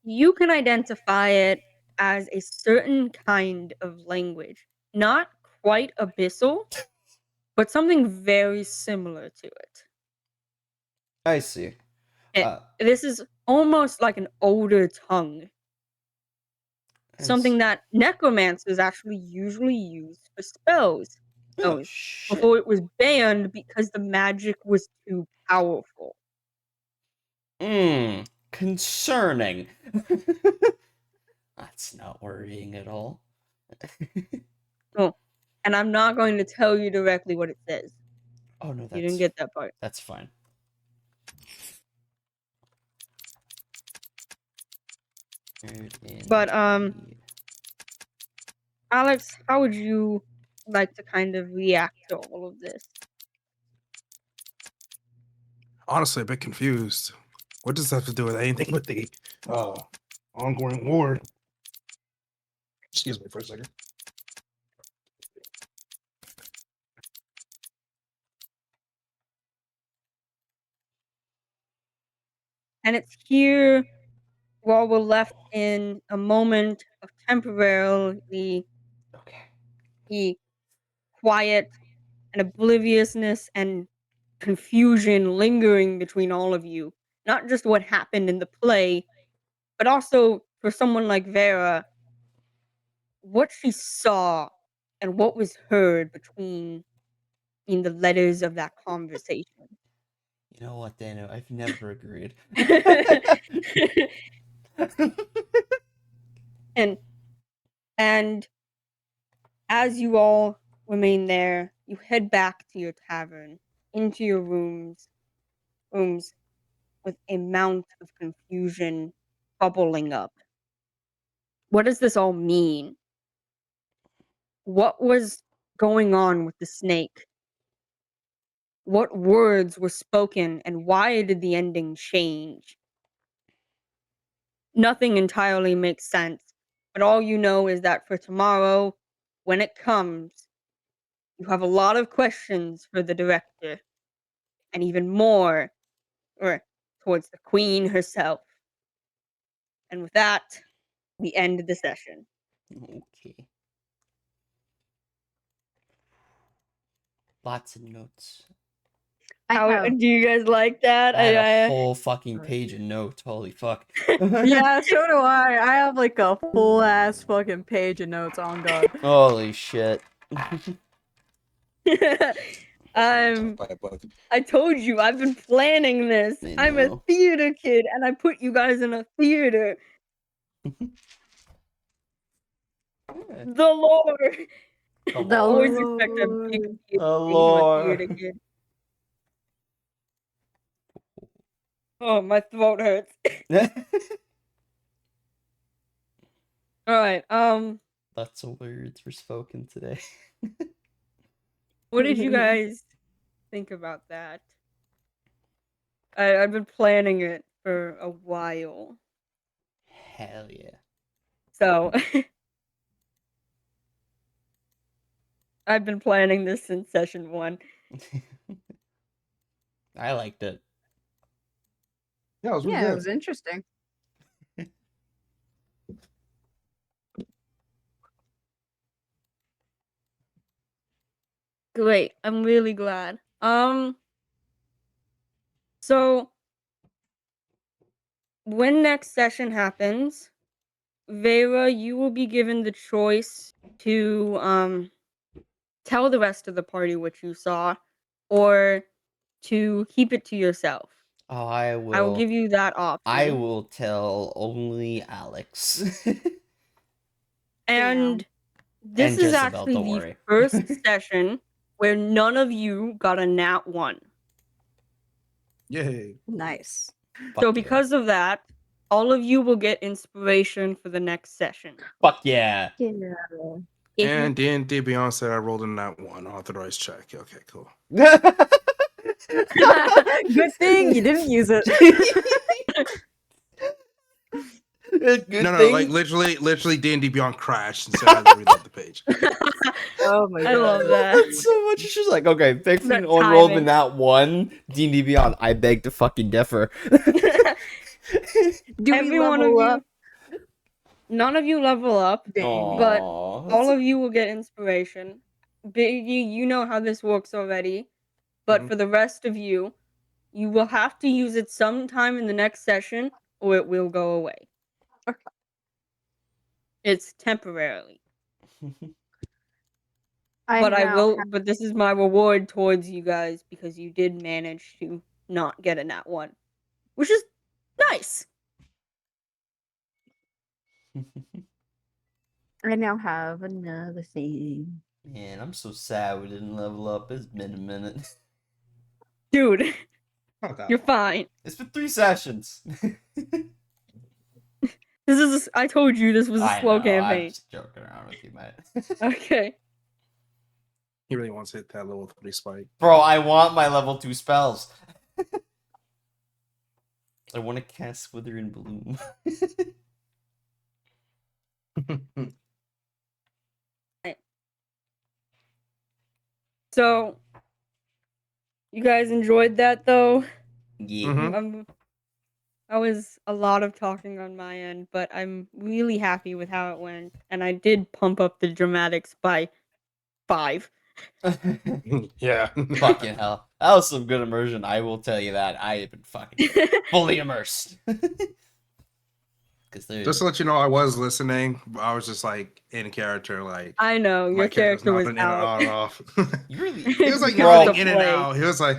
[SPEAKER 2] You can identify it as a certain kind of language. Not quite abyssal, but something very similar to it.
[SPEAKER 1] I see.
[SPEAKER 2] This is almost like an older tongue. Something that necromancers actually usually use for spells.
[SPEAKER 1] Oh, shit.
[SPEAKER 2] Before it was banned because the magic was too powerful.
[SPEAKER 1] Concerning. That's not worrying at all.
[SPEAKER 2] Oh, and I'm not going to tell you directly what it says.
[SPEAKER 1] Oh, no,
[SPEAKER 2] You didn't get that part.
[SPEAKER 1] That's fine.
[SPEAKER 2] But, Alex, how would you like to kind of react to all of this?
[SPEAKER 3] Honestly, a bit confused. What does that have to do with anything with the ongoing war? Excuse me for a second.
[SPEAKER 2] And it's here while we're left in a moment of temporarily quiet and obliviousness and confusion lingering between all of you. Not just what happened in the play, but also for someone like Vera, what she saw and what was heard between in the letters of that conversation.
[SPEAKER 1] You know what, Dano? I've never agreed.
[SPEAKER 2] and as you all remain there, you head back to your tavern, into your rooms with a mount of confusion bubbling up. What does this all mean? what was going on with the snake? What words were spoken, and why did the ending change? Nothing entirely makes sense, but all you know is that for tomorrow, when it comes, you have a lot of questions for the director, and even more, or towards the queen herself. And with that, we end the session.
[SPEAKER 1] Okay. Lots of notes.
[SPEAKER 2] Do you guys like that?
[SPEAKER 1] I had a whole fucking page of notes. Holy fuck.
[SPEAKER 6] Yeah, so do I. I have like a full ass fucking page of notes on God.
[SPEAKER 1] Holy shit.
[SPEAKER 3] By a book.
[SPEAKER 2] I told you I've been planning this.
[SPEAKER 1] I
[SPEAKER 2] I'm a
[SPEAKER 1] know.
[SPEAKER 2] theater kid, and I put you guys in a theater. The Lord.
[SPEAKER 1] The
[SPEAKER 2] Always
[SPEAKER 1] Lord.
[SPEAKER 2] expect a big
[SPEAKER 6] Lord.
[SPEAKER 2] theater
[SPEAKER 1] The
[SPEAKER 2] thing from a theater
[SPEAKER 1] Lord.
[SPEAKER 2] kid. Oh, my throat hurts. All right.
[SPEAKER 1] Lots of words were spoken today.
[SPEAKER 2] What did you guys think about that? I've been planning it for a while.
[SPEAKER 1] Hell yeah.
[SPEAKER 2] So I've been planning this since session 1.
[SPEAKER 1] I liked it.
[SPEAKER 3] Yeah, it was really
[SPEAKER 6] Yeah, it
[SPEAKER 3] good.
[SPEAKER 6] was interesting.
[SPEAKER 2] Great. I'm really glad. So when next session happens, Vera, you will be given the choice to tell the rest of the party what you saw, or to keep it to yourself.
[SPEAKER 1] Oh,
[SPEAKER 2] I will give you that option.
[SPEAKER 1] I will tell only Alex.
[SPEAKER 2] And this
[SPEAKER 1] And
[SPEAKER 2] is
[SPEAKER 1] Jezebel,
[SPEAKER 2] actually
[SPEAKER 1] don't
[SPEAKER 2] the
[SPEAKER 1] worry.
[SPEAKER 2] first session where none of you got a nat 1.
[SPEAKER 3] Yay.
[SPEAKER 6] Nice.
[SPEAKER 1] Fuck
[SPEAKER 2] So
[SPEAKER 1] yeah.
[SPEAKER 2] because of that, all of you will get inspiration for the next session.
[SPEAKER 1] Fuck yeah.
[SPEAKER 6] Yeah.
[SPEAKER 3] And D&D Beyond said I rolled in that one authorized check. Okay, cool.
[SPEAKER 6] Good thing you didn't use it.
[SPEAKER 1] Good
[SPEAKER 3] No,
[SPEAKER 1] thing.
[SPEAKER 3] like literally D&D Beyond crashed, and so I had to reload the page.
[SPEAKER 6] Oh my
[SPEAKER 2] I
[SPEAKER 6] god.
[SPEAKER 2] love that.
[SPEAKER 1] That's so much. She's like, okay, pick
[SPEAKER 2] That
[SPEAKER 1] one rolled
[SPEAKER 2] timing.
[SPEAKER 1] in that one. D&D Beyond. I beg to fucking differ.
[SPEAKER 6] Do we
[SPEAKER 2] Every one of
[SPEAKER 6] level
[SPEAKER 2] you.
[SPEAKER 6] up?
[SPEAKER 2] None of you level up,
[SPEAKER 6] Dang.
[SPEAKER 2] but
[SPEAKER 1] Aw,
[SPEAKER 2] all of you will get inspiration. Biggie, you know how this works already. But
[SPEAKER 3] Mhm.
[SPEAKER 2] for the rest of you, you will have to use it sometime in the next session, or it will go away. It's temporarily. But this is my reward towards you guys because you did manage to not get a nat 1, which is nice.
[SPEAKER 6] I now have another thing.
[SPEAKER 1] Man, I'm so sad we didn't level up. It's been a minute.
[SPEAKER 2] Dude,
[SPEAKER 3] Not that
[SPEAKER 2] you're
[SPEAKER 3] long.
[SPEAKER 2] fine.
[SPEAKER 1] It's been 3 sessions.
[SPEAKER 2] I told you this was a
[SPEAKER 1] I
[SPEAKER 2] slow
[SPEAKER 1] know, I'm
[SPEAKER 2] campaign.
[SPEAKER 1] just joking around with you, mate.
[SPEAKER 2] Okay.
[SPEAKER 3] He really wants to hit that level 3 spike.
[SPEAKER 1] Bro, I want my level 2 spells. I want to cast Wither and Bloom.
[SPEAKER 2] So, you guys enjoyed that though?
[SPEAKER 1] Yeah.
[SPEAKER 3] Mhm.
[SPEAKER 2] That was a lot of talking on my end, but I'm really happy with how it went, and I did pump up the dramatics by 5.
[SPEAKER 3] Yeah.
[SPEAKER 1] Fucking hell. That was some good immersion, I will tell you that. I have been fucking fully immersed. Because
[SPEAKER 3] Just to let you know, I was listening. But I was just like in character, like
[SPEAKER 2] I know,
[SPEAKER 3] my
[SPEAKER 2] your
[SPEAKER 3] character's
[SPEAKER 2] character was
[SPEAKER 3] nodding in and
[SPEAKER 2] out.
[SPEAKER 3] on and off.
[SPEAKER 1] you really.
[SPEAKER 3] He was like
[SPEAKER 2] Because
[SPEAKER 1] Bro.
[SPEAKER 3] nodding
[SPEAKER 2] it's a
[SPEAKER 3] in and
[SPEAKER 2] play.
[SPEAKER 3] out. He was like,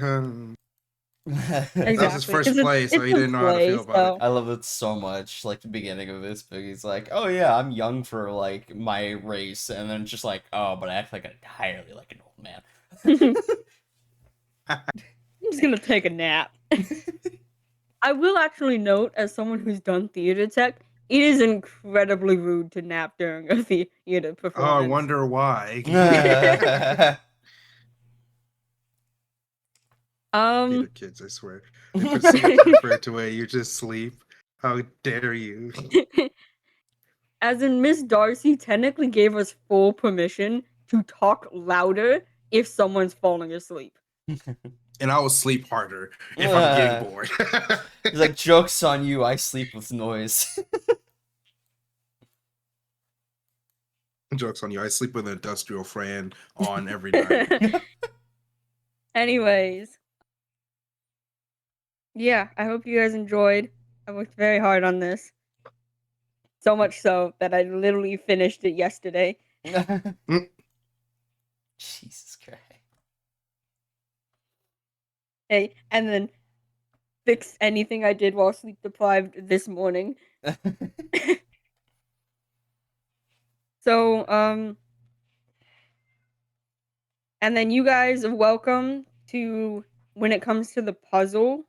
[SPEAKER 2] Exactly.
[SPEAKER 3] that was his first
[SPEAKER 2] 'cause
[SPEAKER 3] play, so
[SPEAKER 2] it's
[SPEAKER 3] he
[SPEAKER 2] a
[SPEAKER 3] didn't know how to
[SPEAKER 2] play,
[SPEAKER 3] feel about it.
[SPEAKER 1] I love it so much. Like the beginning of this book, he's like, "Oh yeah, I'm young for like my race," and then just like, "Oh, but I act like entirely like an old man."
[SPEAKER 2] I'm just gonna take a nap. I will actually note, as someone who's done theater tech, It is incredibly rude to nap during a theater
[SPEAKER 3] Oh,
[SPEAKER 2] performance.
[SPEAKER 3] I wonder why. Theater kids, I swear. They put so much effort away. You just sleep. How dare you?
[SPEAKER 2] As in, Miss Darcy technically gave us full permission to talk louder if someone's falling asleep.
[SPEAKER 3] And I will sleep harder if I'm getting bored.
[SPEAKER 1] It's like, joke's on you, I sleep with noise.
[SPEAKER 3] Joke's on you. I sleep with an industrial fan on every night.
[SPEAKER 2] Anyways. Yeah, I hope you guys enjoyed. I worked very hard on this. So much so that I literally finished it yesterday.
[SPEAKER 1] Jesus Christ.
[SPEAKER 2] Hey, and then fixed anything I did while sleep deprived this morning. So, and then you guys are welcome to, when it comes to the puzzle,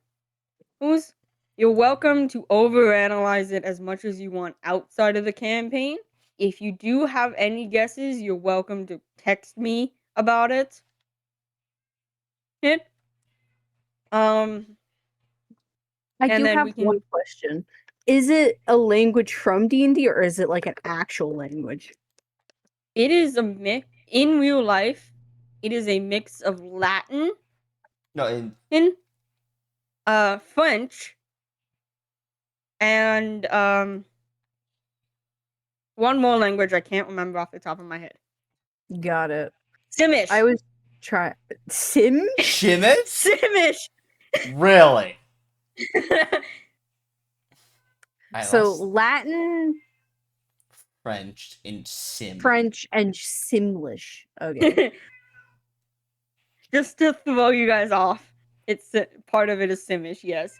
[SPEAKER 2] you're welcome to overanalyze it as much as you want outside of the campaign. If you do have any guesses, you're welcome to text me about it.
[SPEAKER 6] I
[SPEAKER 2] And
[SPEAKER 6] do
[SPEAKER 2] then
[SPEAKER 6] have
[SPEAKER 2] we can-
[SPEAKER 6] one question. Is it a language from D&D or is it like an actual language?
[SPEAKER 2] It is a mix in real life. It is a mix of Latin
[SPEAKER 1] No,
[SPEAKER 2] and French and one more language I can't remember off the top of my head.
[SPEAKER 6] Got it.
[SPEAKER 2] Simish.
[SPEAKER 6] I was trying
[SPEAKER 1] Shimmish?
[SPEAKER 2] Simish.
[SPEAKER 1] Really?
[SPEAKER 6] So Latin,
[SPEAKER 1] French and Sim.
[SPEAKER 6] French, and Simlish. Okay.
[SPEAKER 2] Just to throw you guys off. It's part of it is Simish, yes.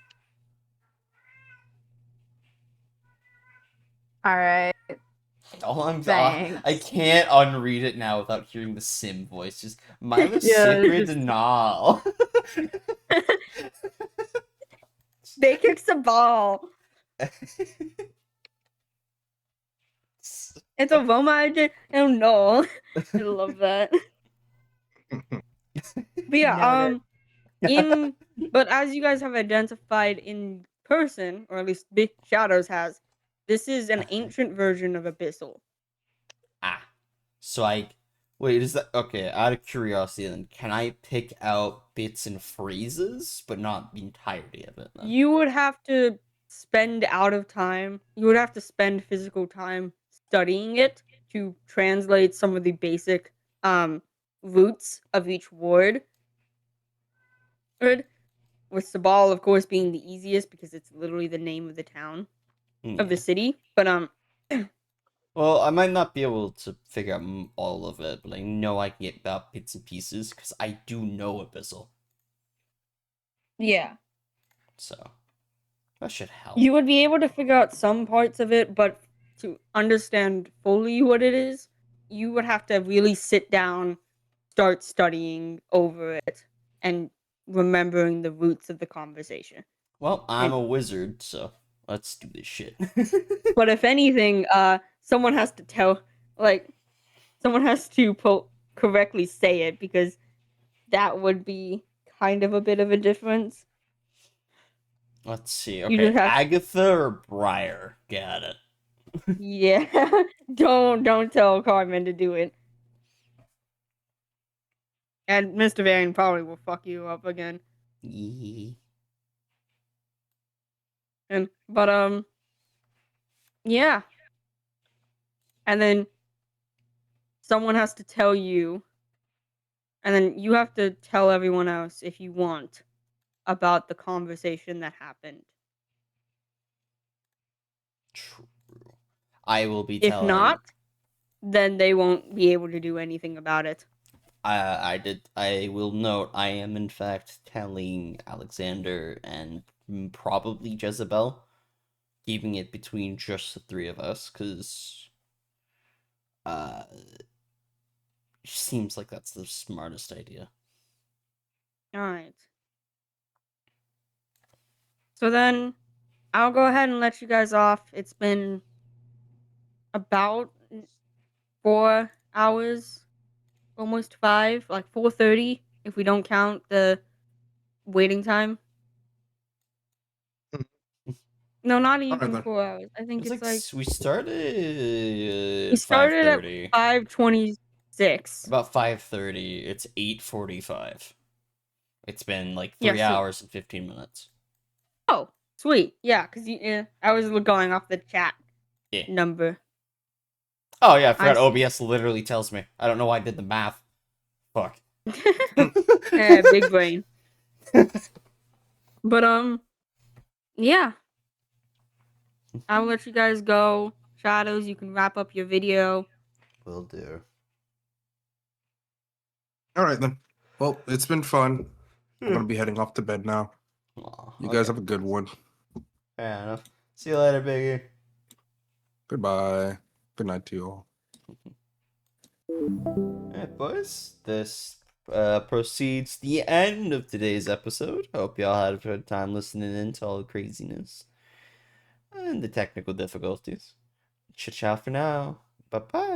[SPEAKER 6] All right.
[SPEAKER 1] I can't unread it now without hearing the Sim voice. Just my
[SPEAKER 6] Yeah,
[SPEAKER 1] secret
[SPEAKER 6] just-
[SPEAKER 1] now.
[SPEAKER 2] They kicked the ball. It's a Roma. I don't know. I love that. But yeah,
[SPEAKER 6] Noted.
[SPEAKER 2] but as you guys have identified in person, or at least Big Shadows has, this is an ancient version of Abyssal.
[SPEAKER 1] So wait, is that okay? Out of curiosity, then, can I pick out bits and phrases, but not the entirety of it? Then?
[SPEAKER 2] You would have to spend You would have to spend physical time studying it to translate some of the basic roots of each word. With Sabal, of course, being the easiest because it's literally the name of the town of the city. But
[SPEAKER 1] well, I might not be able to figure out all of it, but I know I can get about bits and pieces because I do know Abyssal.
[SPEAKER 2] Yeah.
[SPEAKER 1] So that should help.
[SPEAKER 2] You would be able to figure out some parts of it, but to understand fully what it is, you would have to really sit down, start studying over it, and remembering the roots of the conversation.
[SPEAKER 1] Well, I'm a wizard, so let's do this shit.
[SPEAKER 2] But if anything, someone has to correctly say it because that would be kind of a bit of a difference.
[SPEAKER 1] Let's see.
[SPEAKER 2] You
[SPEAKER 1] Okay,
[SPEAKER 2] just have-
[SPEAKER 1] Agatha or Briar? Got it.
[SPEAKER 2] Yeah, don't tell Carmen to do it. And Mr. Varian probably will fuck you up again. But yeah. And then someone has to tell you, and then you have to tell everyone else if you want about the conversation that happened.
[SPEAKER 1] True. I will be
[SPEAKER 2] If
[SPEAKER 1] telling.
[SPEAKER 2] not, then they won't be able to do anything about it.
[SPEAKER 1] I will note I am in fact telling Alexander and probably Jezebel, keeping it between just the three of us, because it seems like that's the smartest idea.
[SPEAKER 2] Alright. So then, I'll go ahead and let you guys off. It's been about 4 hours, almost 5, like 4:30 if we don't count the waiting time. No, not
[SPEAKER 3] All right
[SPEAKER 2] even
[SPEAKER 3] then.
[SPEAKER 2] 4 hours. I think
[SPEAKER 1] It's
[SPEAKER 2] it's
[SPEAKER 1] like
[SPEAKER 2] like
[SPEAKER 1] we started
[SPEAKER 2] we
[SPEAKER 1] at
[SPEAKER 2] started at
[SPEAKER 1] 5:30.
[SPEAKER 2] 5:26.
[SPEAKER 1] About 5:30. It's 8:45. It's been like
[SPEAKER 2] Yeah,
[SPEAKER 1] 3
[SPEAKER 2] so
[SPEAKER 1] hours and 15 minutes.
[SPEAKER 2] oh, sweet. Yeah, cuz I was going off the chat
[SPEAKER 1] Yeah.
[SPEAKER 2] number.
[SPEAKER 1] Oh yeah, I
[SPEAKER 2] I
[SPEAKER 1] forgot
[SPEAKER 2] see.
[SPEAKER 1] OBS literally tells me. I don't know why I did the math. Fuck.
[SPEAKER 2] Big brain. But yeah. I'll let you guys go. Shadows, you can wrap up your video.
[SPEAKER 1] Will do.
[SPEAKER 3] All right then. Well, it's been fun. I'm gonna be heading off to bed now.
[SPEAKER 1] Aw,
[SPEAKER 3] You guys
[SPEAKER 1] okay.
[SPEAKER 3] have a good one.
[SPEAKER 1] Fair enough. See you later, Biggie.
[SPEAKER 3] Goodbye. Good night to you all.
[SPEAKER 1] Alright, boys. This proceeds the end of today's episode. Hope y'all had a good time listening in to all the craziness and the technical difficulties. Ciao for now. Bye bye.